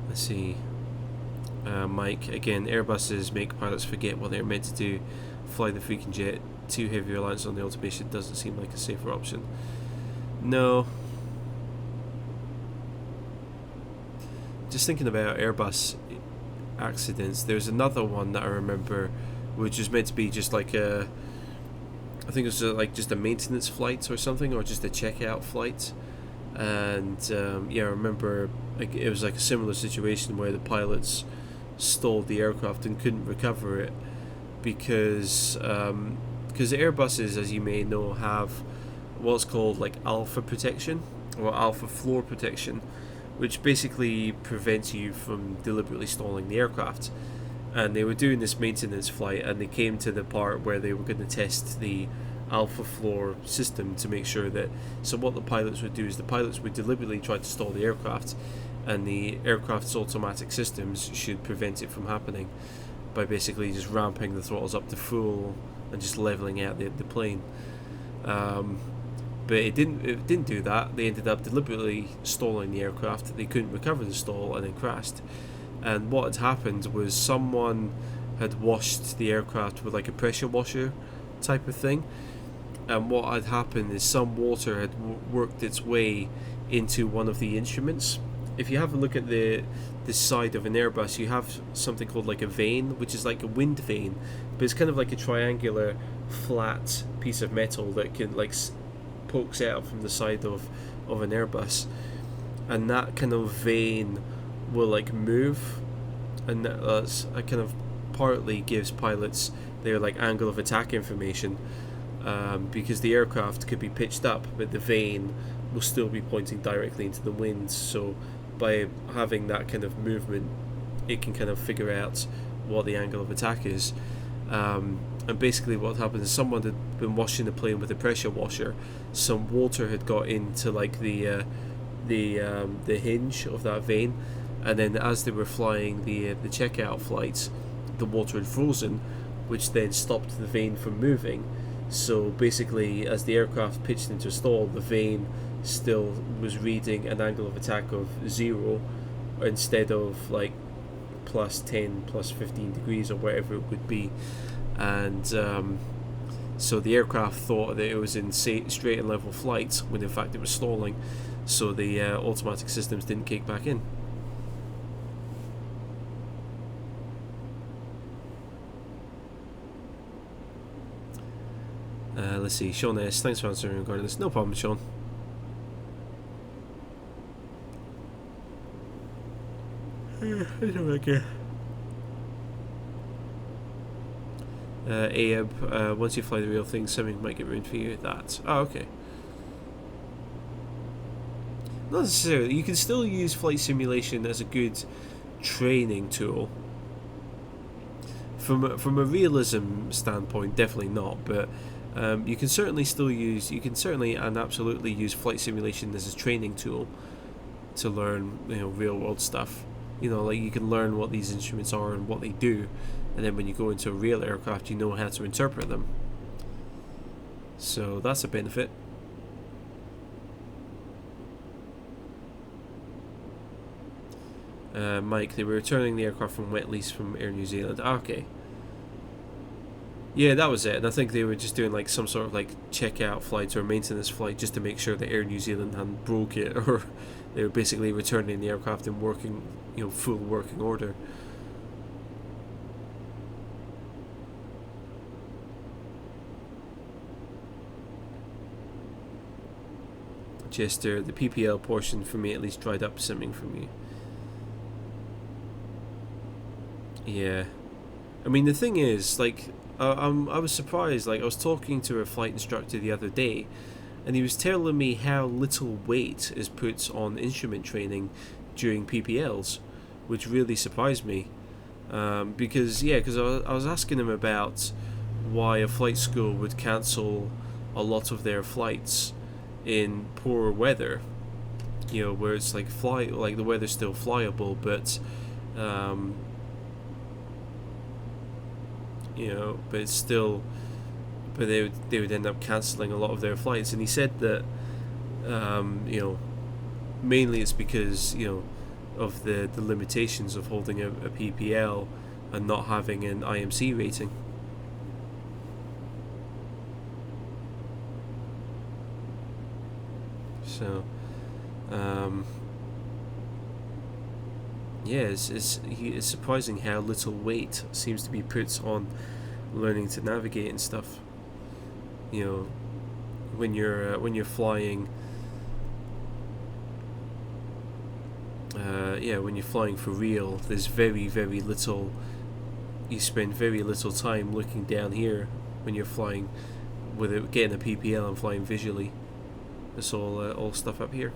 Let's see. Mike, again, Airbuses make pilots forget what they're meant to do. Fly the freaking jet. Too heavy reliance on the automation doesn't seem like a safer option. No. Just thinking about Airbus accidents, there's another one that I remember, which is meant to be just like I think it was like just a maintenance flight or something, or just a checkout flight. And yeah, I remember it was like a similar situation where the pilots stalled the aircraft and couldn't recover it because Airbuses, as you may know, have what's called like alpha protection or alpha floor protection, which basically prevents you from deliberately stalling the aircraft. And they were doing this maintenance flight, and they came to the part where they were going to test the alpha floor system to make sure that, so what the pilots would do is the pilots would deliberately try to stall the aircraft, and the aircraft's automatic systems should prevent it from happening by basically just ramping the throttles up to full and just leveling out the plane. But it didn't do that. They ended up deliberately stalling the aircraft. They couldn't recover the stall and then crashed. And what had happened was someone had washed the aircraft with like a pressure washer type of thing. And what had happened is some water had worked its way into one of the instruments. If you have a look at the side of an Airbus, you have something called like a vane, which is like a wind vane, but it's kind of like a triangular flat piece of metal that can like pokes out from the side of an Airbus, and that kind of vane will like move, and that's kind of partly gives pilots their like angle of attack information, because the aircraft could be pitched up but the vane will still be pointing directly into the wind, so by having that kind of movement it can kind of figure out what the angle of attack is. And basically what happened is someone had been washing the plane with a pressure washer. Some water had got into like the hinge of that vane, and then as they were flying the checkout flights, the water had frozen, which then stopped the vane from moving. So basically, as the aircraft pitched into stall, the vane still was reading an angle of attack of 0 instead of like plus 10, plus 15 degrees or whatever it would be. And so the aircraft thought that it was in straight and level flight when in fact it was stalling, so the automatic systems didn't kick back in. Let's see, Sean S. Thanks for answering regarding this. No problem, Sean. I don't like it. Abe, once you fly the real thing, something might get ruined for you. That. Oh, okay. Not necessarily. You can still use flight simulation as a good training tool. From a realism standpoint, definitely not. But you can certainly still use. You can certainly and absolutely use flight simulation as a training tool to learn, real world stuff. Like you can learn what these instruments are and what they do, and then when you go into a real aircraft, you know how to interpret them. So that's a benefit. Mike, they were returning the aircraft from wet lease from Air New Zealand. Okay. Yeah, that was it. And I think they were just doing like some sort of like checkout flight or maintenance flight just to make sure that Air New Zealand hadn't broke it, or they were basically returning the aircraft in working, full working order. Jester, the PPL portion for me at least dried up simming from you. Yeah. I mean, the thing is, like, I was surprised. Like, I was talking to a flight instructor the other day, and he was telling me how little weight is put on instrument training during PPLs, which really surprised me. Because I was asking him about why a flight school would cancel a lot of their flights in poor weather, where it's like the weather's still flyable, but but it's still, but they would end up cancelling a lot of their flights. And he said that mainly it's because of the limitations of holding a PPL and not having an IMC rating. So it's surprising how little weight seems to be put on learning to navigate and stuff. When you're flying, when you're flying for real, there's very, very little. You spend very little time looking down here when you're flying, with getting a PPL and flying visually. It's all stuff up here.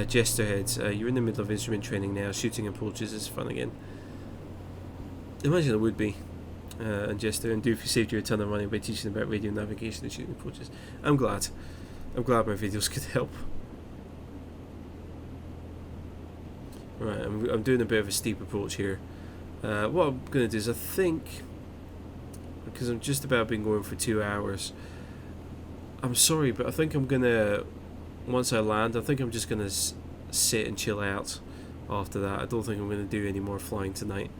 Jesterhead, you're in the middle of instrument training now. Shooting approaches is fun again. Imagine it would be. And Jester and Doofy saved you a ton of money by teaching about radio navigation and shooting approaches. I'm glad my videos could help. Right, I'm doing a bit of a steep approach here. What I'm going to do is, I think, because I'm just about been going for 2 hours, I'm sorry, but I think I'm going to, once I land, I think I'm just going to sit and chill out after that. I don't think I'm going to do any more flying tonight.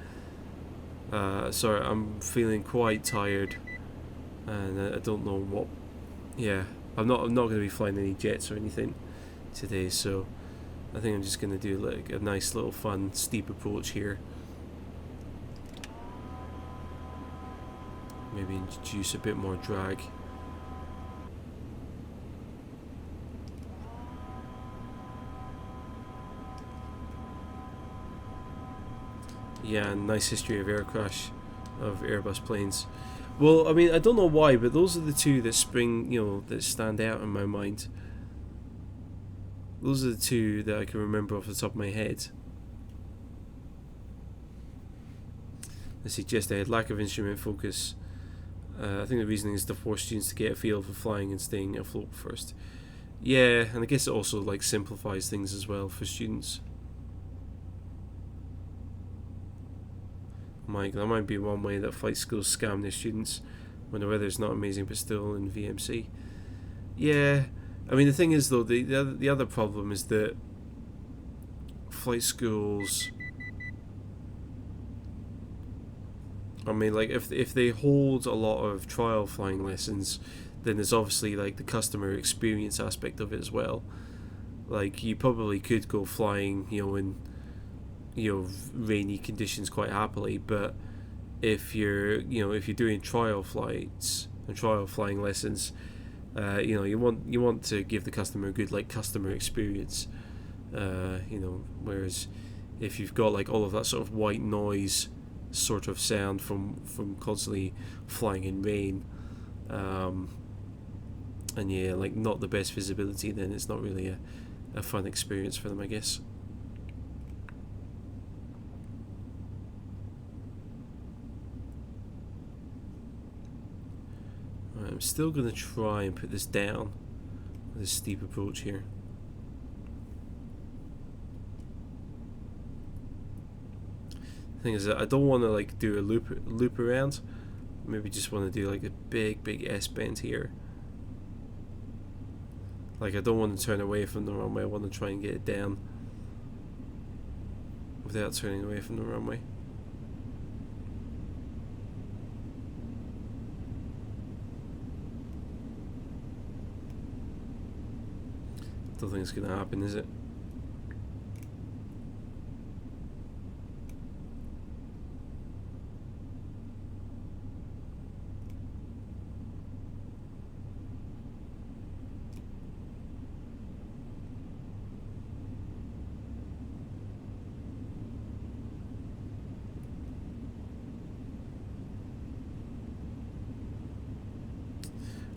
Sorry, I'm feeling quite tired, and I don't know what. Yeah, I'm not going to be flying any jets or anything today, so I think I'm just going to do like a nice little fun steep approach here. Maybe introduce a bit more drag. Yeah, nice history of air crash of Airbus planes. Well, I mean, I don't know why, but those are the two that that stand out in my mind. Those are the two that I can remember off the top of my head. They suggest they had lack of instrument focus. I think the reasoning is to force students to get a feel for flying and staying afloat first. Yeah, and I guess it also like simplifies things as well for students. Mike, that might be one way that flight schools scam their students when the weather's not amazing but still in VMC. Yeah, I mean the thing is though, the other problem is that flight schools, I mean like if they hold a lot of trial flying lessons, then there's obviously like the customer experience aspect of it as well. Like you probably could go flying, in rainy conditions quite happily, but if you're doing trial flights and trial flying lessons, you want to give the customer a good like customer experience, whereas if you've got like all of that sort of white noise sort of sound from constantly flying in rain, and yeah, like not the best visibility, then it's not really a fun experience for them, I guess. I'm still going to try and put this down with this steep approach here. The thing is that I don't want to like do a loop around. Maybe just want to do like a big S bend here. Like I don't want to turn away from the runway. I want to try and get it down without turning away from the runway. Don't think it's going to happen, is it?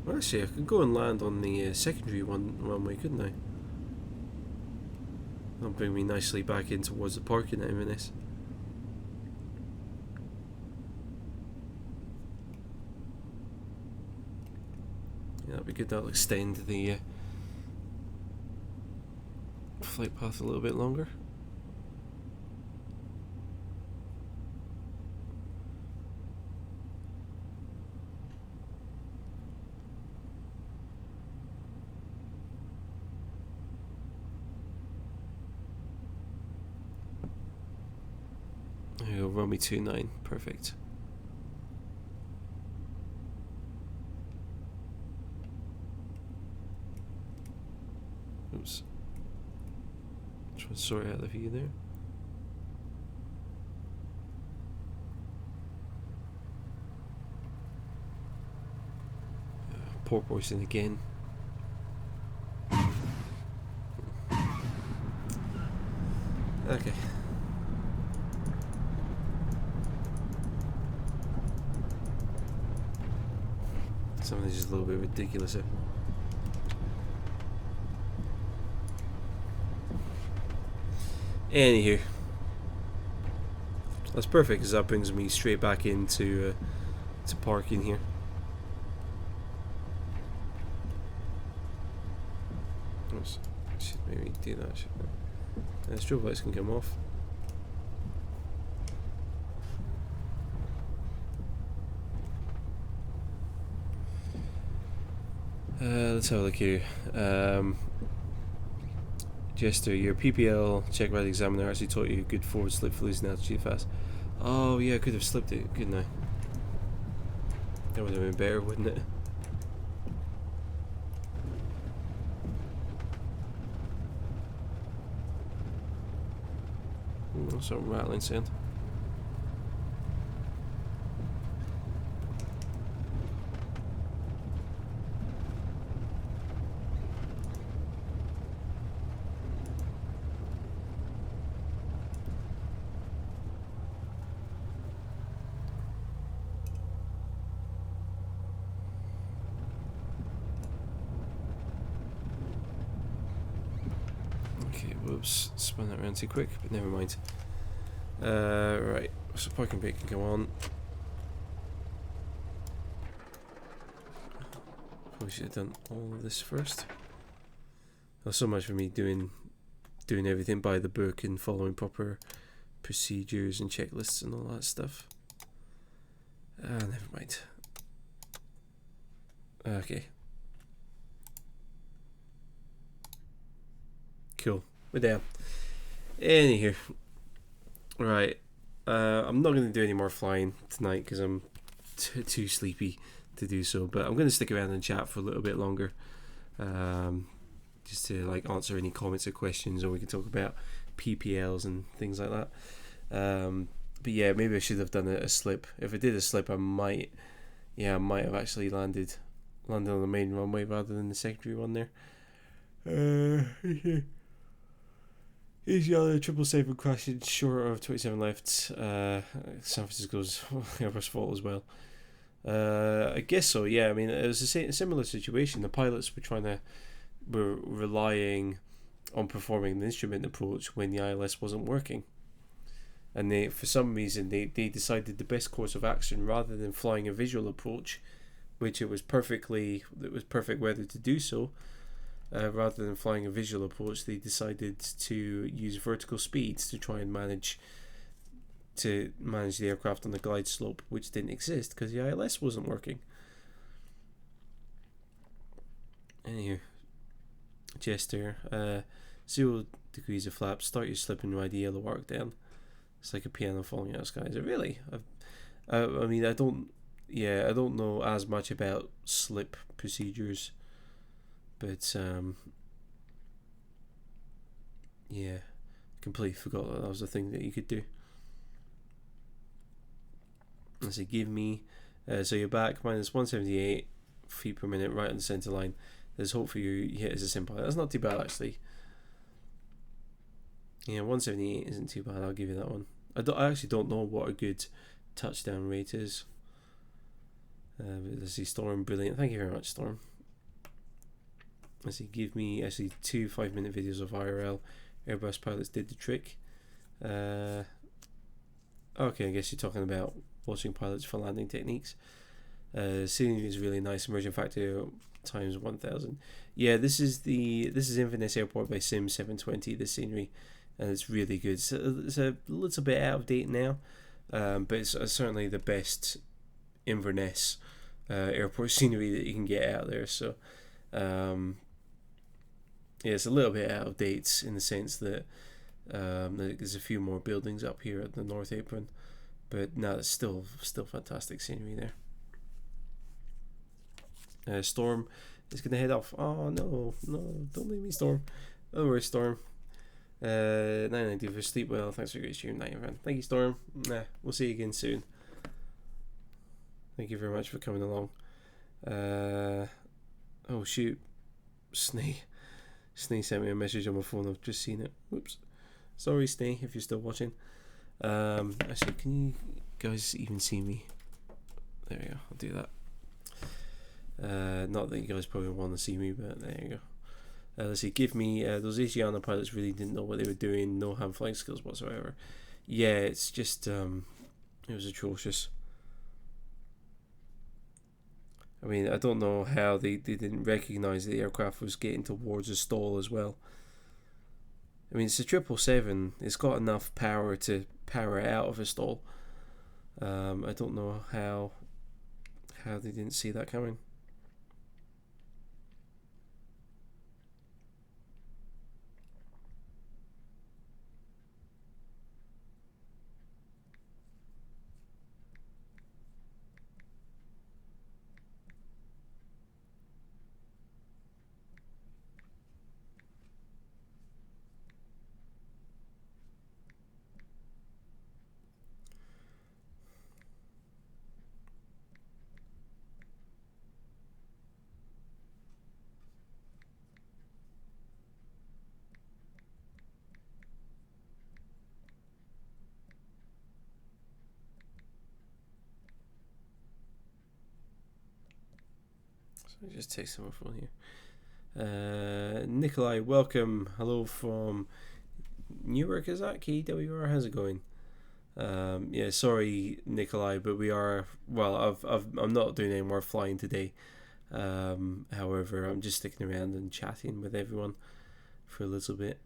Well, actually, I could go and land on the secondary runway, couldn't I? That'll bring me nicely back in towards the parking in this. Yeah, that'll be good. That'll extend the flight path a little bit longer. There you go, runway 29, perfect. Oops. Try to sort out the view there. Porpoising again. Okay. Something's just a little bit ridiculous here. Anywho, that's perfect because that brings me straight back into to parking here. Oops. Should maybe do that. The strobe lights can come off. Let's have a look here. Jester, your PPL check ride examiner actually taught you a good forward slip for losing altitude fast. Oh yeah, I could have slipped it, couldn't I? That would have been better, wouldn't it? What's that rattling sound? Okay, whoops, spun that around too quick, but never mind. Right, so parking brake can go on. Probably should have done all of this first. Not so much for me doing everything by the book and following proper procedures and checklists and all that stuff. Never mind. Okay. Cool. We're down. Anywho. Right. I'm not going to do any more flying tonight because I'm too sleepy to do so. But I'm going to stick around and chat for a little bit longer. Just to like answer any comments or questions, or we can talk about PPLs and things like that. But yeah, maybe I should have done a slip. If I did a slip, I might have actually landed on the main runway rather than the secondary one there. Here's the other 777 crashing short of 27 left. San Francisco's Airbus fault as well. I guess so. Yeah, I mean it was a similar situation. The pilots were relying on performing the instrument approach when the ILS wasn't working, and they, for some reason, they decided the best course of action, rather than flying a visual approach, which it was perfect weather to do so. Rather than flying a visual approach, they decided to use vertical speeds to try and manage the aircraft on the glide slope, which didn't exist because the ILS wasn't working. Anywho, gesture, 0 degrees of flaps, start your slip and ride the yellow arc down. It's like a piano falling out of the sky. Is it really? I mean, I don't know as much about slip procedures, but yeah, completely forgot that was a thing that you could do. Let's see, give me, so you're back, minus 178 feet per minute, right on the centre line. There's hope for you hit as a sim pilot. That's not too bad, actually. Yeah, 178 isn't too bad, I'll give you that one. I actually don't know what a good touchdown rate is. Let's see, Storm, brilliant. Thank you very much, Storm. Let's see, give me actually 2 5-minute videos of IRL. Airbus pilots did the trick. Okay, I guess you're talking about watching pilots for landing techniques. Scenery is really nice. Immersion factor times 1000. Yeah, this is Inverness Airport by Sim 720. The scenery, and it's really good. It's a little bit out of date now, but it's certainly the best Inverness airport scenery that you can get out there. So, yeah, it's a little bit out of date in the sense that there's a few more buildings up here at the North Apron, but no, it's still fantastic scenery there. Storm is going to head off. Oh no, don't leave me, Storm. Don't worry, Storm. 990 for sleep well. Thanks for your great stream, night, friend. Thank you, Storm. We'll see you again soon. Thank you very much for coming along. Oh shoot, Snee sent me a message on my phone. I've just seen it. Whoops. Sorry, Snee, if you're still watching. Actually, can you guys even see me? There we go. I'll do that. Not that you guys probably want to see me, but there you go. Let's see, give me, those Asiana pilots really didn't know what they were doing, no hand flying skills whatsoever. Yeah, it's just, it was atrocious. I mean, I don't know how they didn't recognise the aircraft was getting towards a stall as well. I mean, it's a 777, it's got enough power to power it out of a stall. I don't know how they didn't see that coming. I just text my phone here. Nikolai, welcome. Hello from Newark, is that KWR? How's it going? Yeah, sorry, Nikolai, but we are. Well, I'm not doing any more flying today. However, I'm just sticking around and chatting with everyone for a little bit.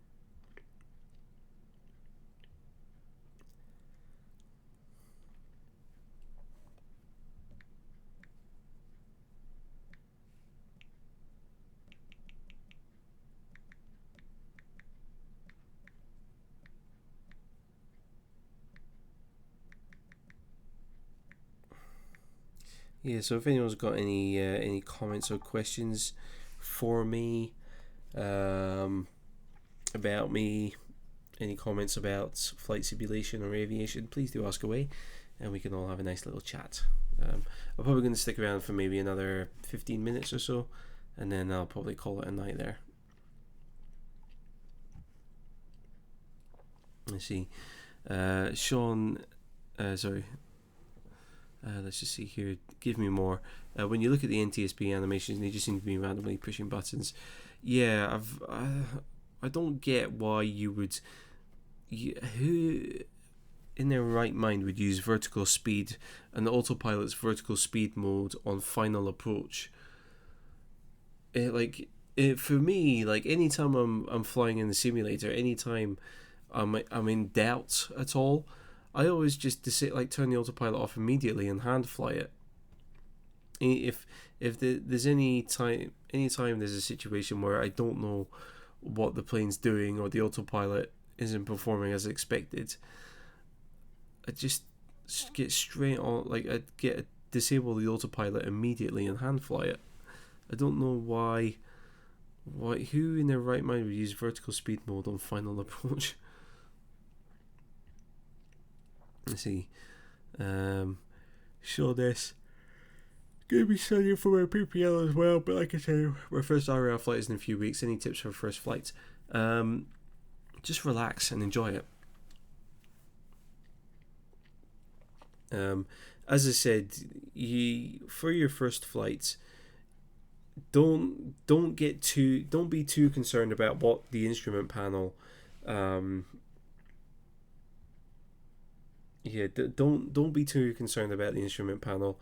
Yeah, so if anyone's got any comments or questions for me, about me, any comments about flight simulation or aviation, please do ask away, and we can all have a nice little chat. I'm probably going to stick around for maybe another 15 minutes or so, and then I'll probably call it a night there. Let's see. Sean, sorry. Let's just see here. Give me more. When you look at the NTSB animations, they just seem to be randomly pushing buttons. Yeah, I don't get why you would. Who in their right mind would use vertical speed and autopilot's vertical speed mode on final approach? For me, like anytime I'm flying in the simulator, anytime I'm in doubt at all, I always just turn the autopilot off immediately and hand fly it. If there's anytime there's a situation where I don't know what the plane's doing or the autopilot isn't performing as expected, I just get straight on. Like I disable the autopilot immediately and hand fly it. I don't know why. Who in their right mind would use vertical speed mode on final approach? Let's see. Show this. Gonna be studying for my PPL as well, but like I said, my first RAL flight is in a few weeks. Any tips for first flights? Just relax and enjoy it. As I said, for your first flights, don't be too concerned about what the instrument panel. Don't be too concerned about the instrument panel.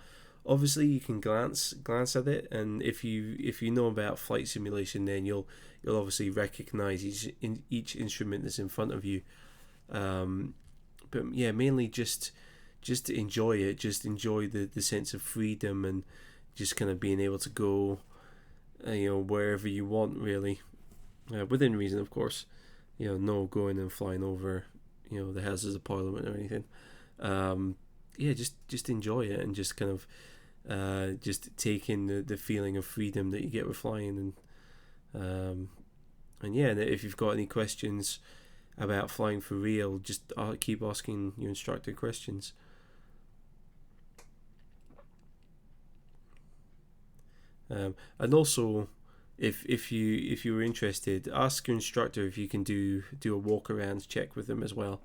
Obviously, you can glance at it, and if you know about flight simulation, then you'll obviously recognize each instrument that's in front of you. But yeah, mainly just to enjoy it, just enjoy the sense of freedom and just kind of being able to go, wherever you want, really, within reason, of course. No going and flying over, the Houses of Parliament or anything. Just enjoy it and just kind of just take in the feeling of freedom that you get with flying, and if you've got any questions about flying for real, just keep asking your instructor questions. And also, if you were interested, ask your instructor if you can do a walk around check with them as well.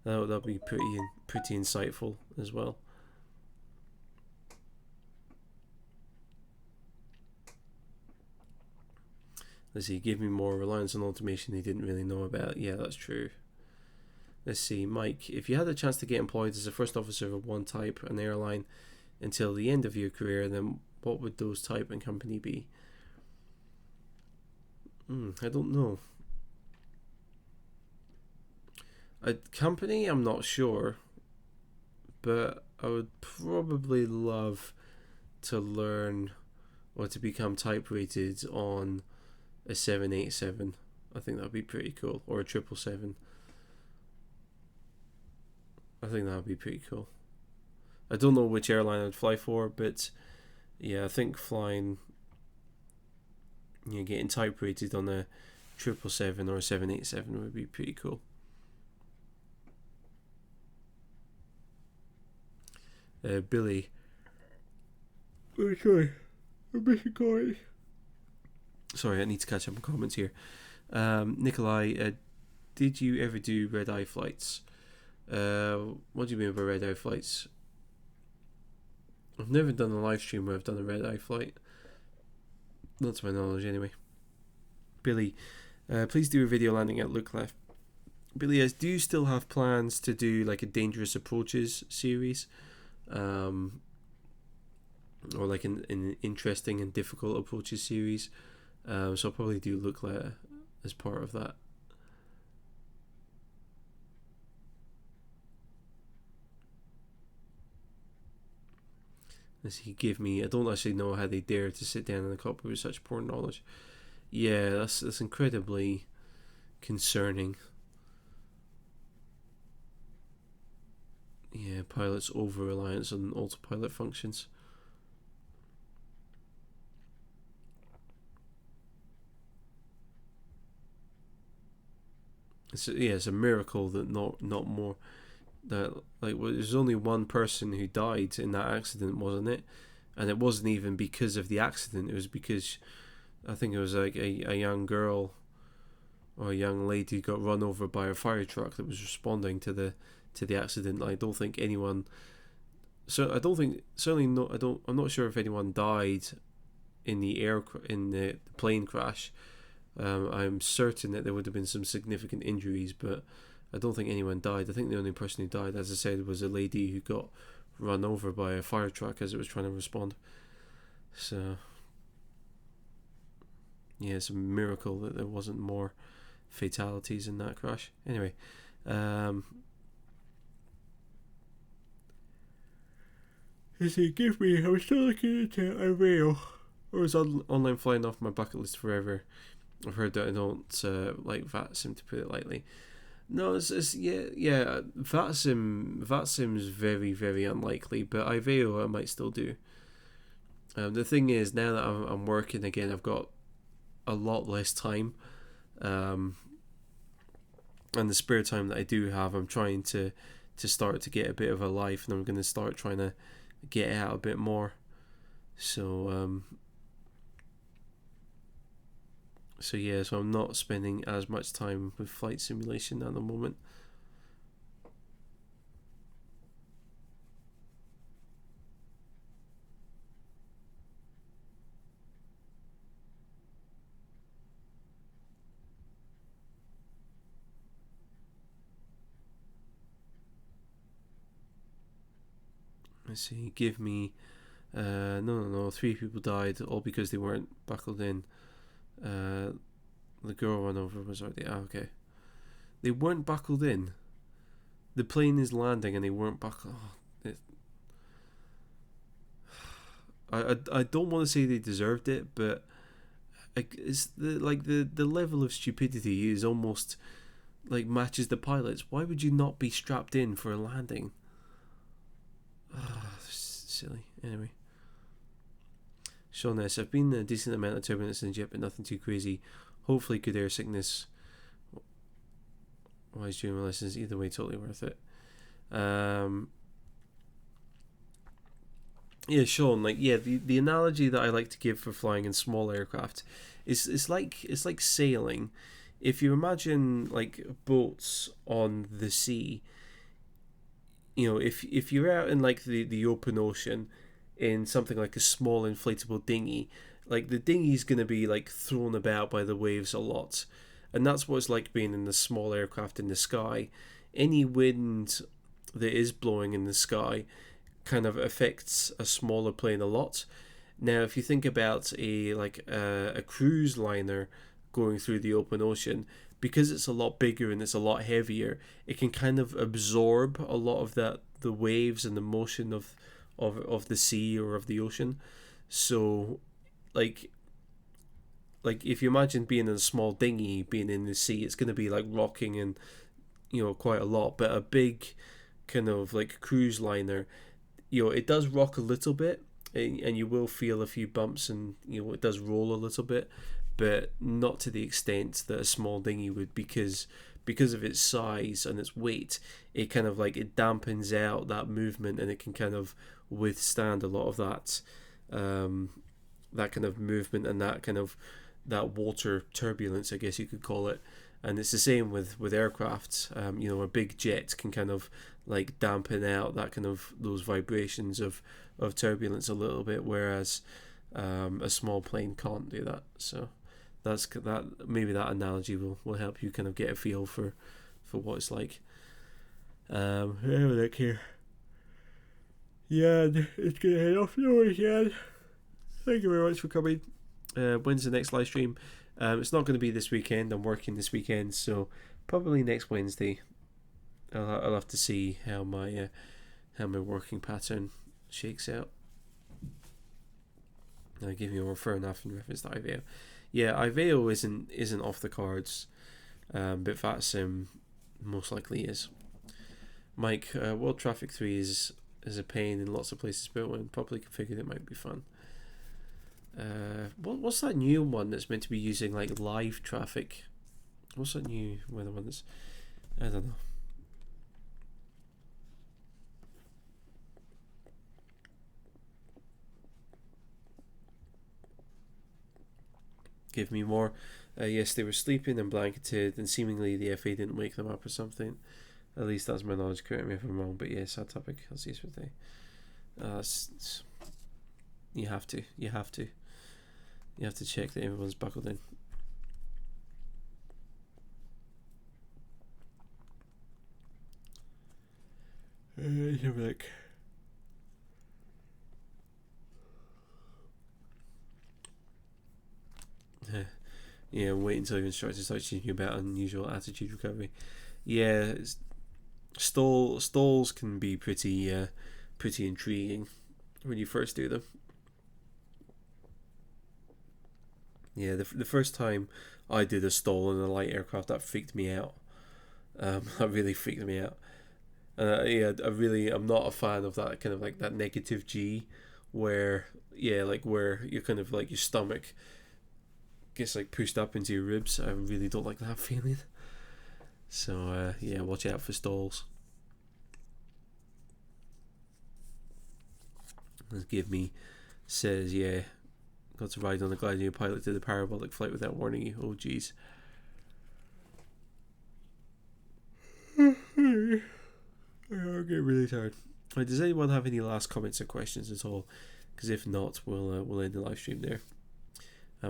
That'll be pretty insightful as well. Let's see, give me more reliance on automation they didn't really know about. Yeah, that's true. Let's see, Mike, if you had a chance to get employed as a first officer of one type, an airline, until the end of your career, then what would those type and company be? I don't know. A company, I'm not sure, but I would probably love to learn or to become type rated on a 787. I think that'd be pretty cool, or a 777. I think that'd be pretty cool. I don't know which airline I'd fly for, but yeah, I think flying, getting type rated on a 777 or a 787 would be pretty cool. Billy. Oh, sorry. I'm missing Corey. Sorry, I need to catch up on comments here. Nikolai, did you ever do red-eye flights? What do you mean by red-eye flights? I've never done a live stream where I've done a red-eye flight. Not to my knowledge, anyway. Billy, please do a video landing at Look Left. Billy S, do you still have plans to do like a dangerous approaches series? Or like an interesting and difficult approaches series? So I'll probably do Look Left as part of that. As he gave me, I don't actually know how they dare to sit down in the cockpit with such poor knowledge. Yeah, that's incredibly concerning. Yeah, pilots' over-reliance on autopilot functions. It's a miracle that not more. That there's only one person who died in that accident, wasn't it? And it wasn't even because of the accident. It was because I think it was like a young girl or a young lady got run over by a fire truck that was responding to the accident. I don't think anyone. So I don't think certainly not. I'm not sure if anyone died in the plane crash. I'm certain that there would have been some significant injuries, but I don't think anyone died. I think the only person who died, as I said, was a lady who got run over by a fire truck as it was trying to respond. So, yeah, it's a miracle that there wasn't more fatalities in that crash. Anyway, give me. I was still looking at Unreal. Or is online flying off my bucket list forever? I've heard that I don't like VATSIM, to put it lightly. No, it's VATSIM's very, very unlikely, but IVEO I might still do. The thing is, now that I'm working again, I've got a lot less time, and the spare time that I do have, I'm trying to start to get a bit of a life, and I'm going to start trying to get out a bit more. So so I'm not spending as much time with flight simulation at the moment. Let's see, give me no, 3 people died, all because they weren't buckled in. The girl run over was already okay. They weren't buckled in. The plane is landing and they weren't buckled. I don't want to say they deserved it, but it's the level of stupidity is almost like matches the pilots. Why would you not be strapped in for a landing? Silly. Anyway. Sean S, I've been a decent amount of turbulence in the jet, but nothing too crazy. Hopefully good air sickness. Wise during my lessons. Either way, totally worth it. Yeah, Sean, the analogy that I like to give for flying in small aircraft is it's like sailing. If you imagine like boats on the sea, if you're out in like the open ocean in something like a small inflatable dinghy, like the dinghy's going to be like thrown about by the waves a lot, and that's what it's like being in the small aircraft in the sky. Any wind that is blowing in the sky kind of affects a smaller plane a lot. Now if you think about a cruise liner going through the open ocean, because it's a lot bigger and it's a lot heavier, it can kind of absorb a lot of the waves and the motion of the sea or of the ocean. So like if you imagine being in a small dinghy, being in the sea, it's going to be like rocking and quite a lot. But a big kind of like cruise liner, it does rock a little bit, and you will feel a few bumps, and it does roll a little bit, but not to the extent that a small dinghy would, because of its size and its weight. It kind of it dampens out that movement, and it can kind of withstand a lot of that that kind of movement and that water turbulence, I guess you could call it. And it's the same with aircraft. A big jet can kind of dampen out that kind of those vibrations of turbulence a little bit, whereas A small plane can't do that. So that maybe that analogy will help you kind of get a feel for what it's like. Have a look here. Yeah, it's gonna head off. No worries, yeah. Thank you very much for coming. When's the next live stream? It's not going to be this weekend. I'm working this weekend, so probably next Wednesday. I'll have to see how my working pattern shakes out. I'll give you a refer enough in reference to Iveo. Yeah, Iveo isn't off the cards, but VATSIM most likely is. Mike, World Traffic 3 is a pain in lots of places, but when properly configured, it might be fun. What's that new one that's meant to be using like live traffic? What's that new weather one that's... I don't know. Give me more. Yes, they were sleeping and blanketed, and seemingly the FA didn't wake them up or something. At least that's my knowledge. Correct me if I'm wrong, but yeah, sad topic. I'll see you for the day. You have to check that everyone's buckled in. Have a look. Yeah, wait until your instructor starts teaching you about unusual attitude recovery. Yeah, stalls can be pretty intriguing when you first do them. Yeah, the first time I did a stall in a light aircraft, that freaked me out. That really freaked me out. I'm not a fan of that kind of like that negative G, where where you're kind of like your stomach gets like pushed up into your ribs. I really don't like that feeling. So watch out for stalls. Give me says got to ride on a gliding pilot did a parabolic flight without warning you. Oh jeez. I get really tired. Does anyone have any last comments or questions at all? Because if not, we'll end the live stream there.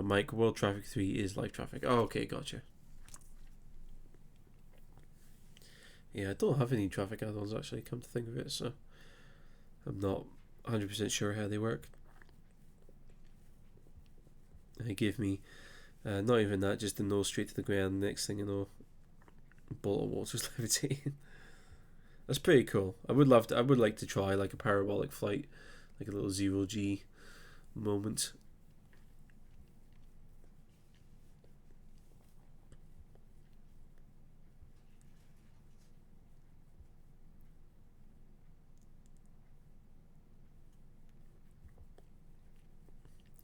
Mike, World Traffic 3 is live traffic. Oh, okay, gotcha. Yeah, I don't have any traffic add-ons actually, come to think of it, so I'm not 100% sure how they work. They give me not even that, just the nose straight to the ground. Next thing you know, a bolt of water's levitating. That's pretty cool. I would like to try like a parabolic flight, like a little 0G moment.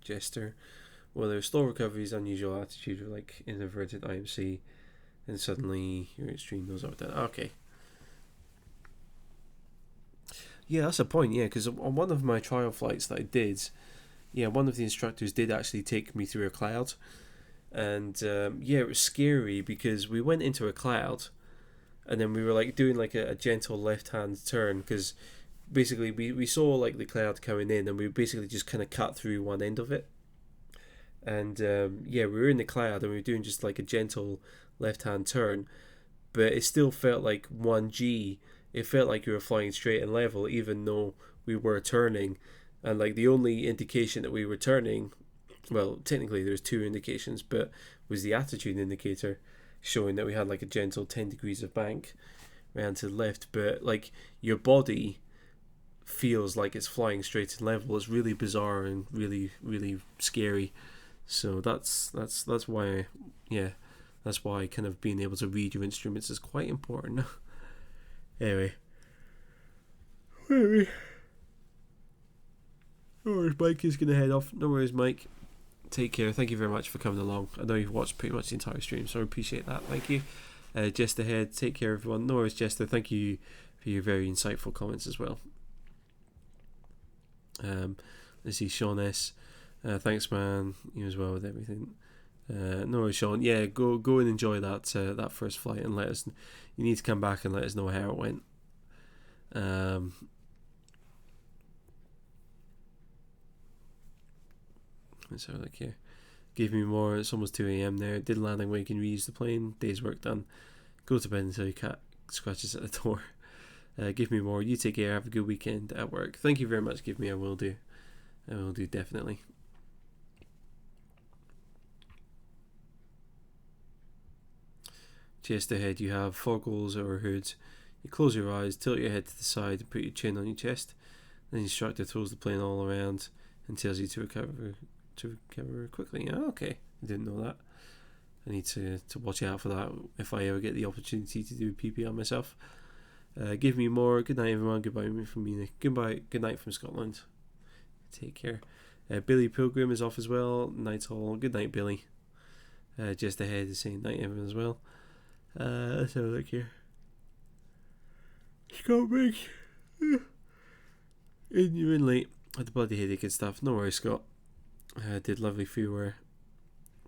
Jester. Well, there's slow recoveries, unusual attitude, or like inverted IMC, and suddenly your extreme goes up down. Okay. Yeah, that's a point. Yeah, because on one of my trial flights that I did, one of the instructors did actually take me through a cloud, and it was scary because we went into a cloud, and then we were like doing like a gentle left-hand turn because basically we saw like the cloud coming in, and we basically just kind of cut through one end of it. And we were in the cloud and we were doing just like a gentle left-hand turn, but it still felt like 1G. It felt like you were flying straight and level even though we were turning, and like the only indication that we were turning, well, technically there's two indications, but was the attitude indicator showing that we had like a gentle 10 degrees of bank around to the left, but like your body feels like it's flying straight and level. It's really bizarre and really, really scary. So that's why that's why kind of being able to read your instruments is quite important. Anyway, no worries, Mike is gonna head off. No worries, Mike. Take care. Thank you very much for coming along. I know you've watched pretty much the entire stream, so I appreciate that. Thank you. Jester ahead. Take care, everyone. No worries, Jester. Thank you for your very insightful comments as well. Let's see, Sean S. Thanks, man. You as well with everything. No worries, Sean. Yeah, go and enjoy that first flight and let us. You need to come back and let us know how it went. Let's have a look here. Give me more. It's almost 2 a.m. there. Did landing where you can reuse the plane. Day's work done. Go to bed until your cat scratches at the door. Give me more. You take care. Have a good weekend at work. Thank you very much. Give me. I will do. I will do, definitely. Chest ahead. You have foggles or hoods. You close your eyes, tilt your head to the side, and put your chin on your chest. Then the instructor throws the plane all around and tells you to recover quickly. Oh, okay, I didn't know that. I need to watch out for that if I ever get the opportunity to do PP on myself. Give me more. Good night, everyone. Goodbye from Munich. Goodbye. Good night from Scotland. Take care. Billy Pilgrim is off as well. Night all. Good night, Billy. Just ahead is saying night, everyone as well. Let's have a look here. Scott Big. You're in late. Had the bloody headache and stuff. No worries, Scott. Did lovely freeware.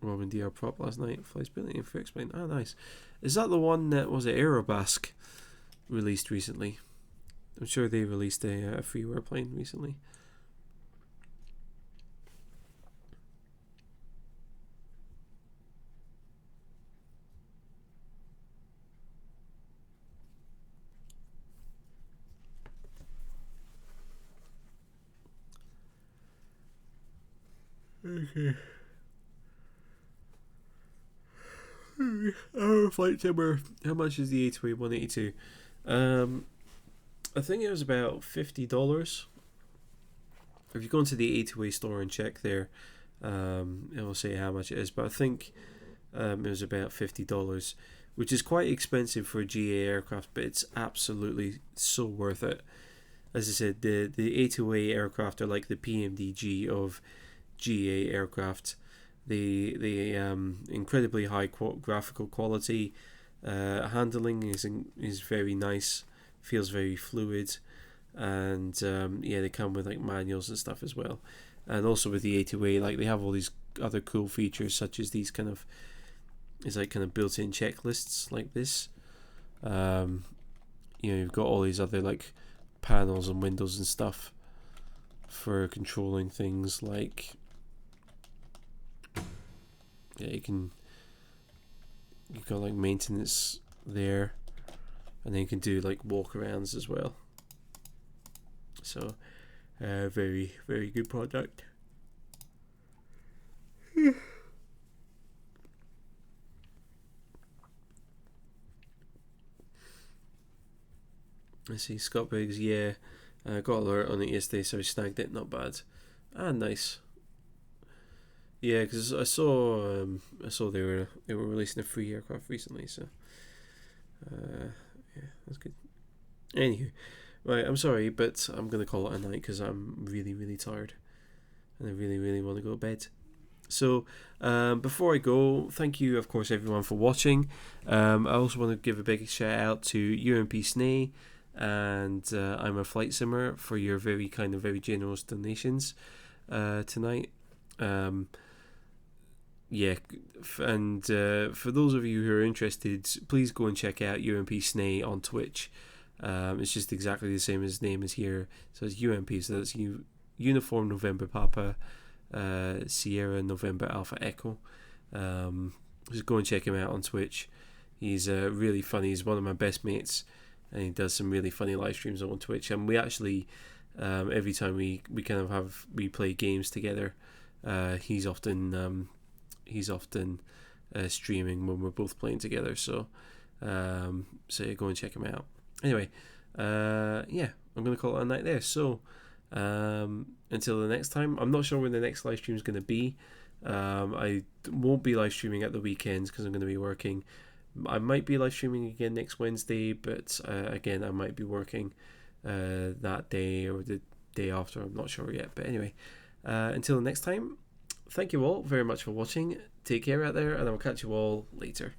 Robin DR prop last night. Flies brilliant for explain. Oh, nice. Is that the one that was it Aerobasque released recently? I'm sure they released a freeware plane recently. Okay. Flight timber. How much is the A2A 182? I think it was about $50. If you go into the A2A store and check there, it will say how much it is. But I think it was about $50, which is quite expensive for a GA aircraft, but it's absolutely so worth it. As I said, the A2A aircraft are like the PMDG of GA aircraft. The incredibly high graphical quality. Handling is very nice, feels very fluid, and they come with like manuals and stuff as well. And also with the A2A, like they have all these other cool features such as these kind of built-in checklists like this. You've got all these other like panels and windows and stuff for controlling things like you've got like maintenance there, and then you can do like walk-arounds as well. So very, very good product. Let's see, Scott Biggs, got alert on it yesterday, so I snagged it, not bad. nice. Yeah, because I saw they were releasing a free aircraft recently, so that's good. Anywho, right, I'm sorry, but I'm gonna call it a night because I'm really, really tired, and I really, really want to go to bed. So before I go, thank you, of course, everyone for watching. I also want to give a big shout out to UMP SNE and I'm a Flight Simmer for your very generous donations tonight. For those of you who are interested, please go and check out UMP SNE on Twitch. It's just exactly the same as his name is here. So it's UMP, so that's Uniform November Papa Sierra November Alpha Echo. Just go and check him out on Twitch. He's really funny. He's one of my best mates, and he does some really funny live streams on Twitch. And we actually every time we play games together, he's often streaming when we're both playing together. So go and check him out. Anyway, I'm gonna call it a night there. So until the next time, I'm not sure when the next live stream is going to be. I won't be live streaming at the weekends because I'm going to be working. I might be live streaming again next Wednesday, but again, I might be working that day or the day after. I'm not sure yet. But anyway, until the next time, thank you all very much for watching. Take care out there, and I will catch you all later.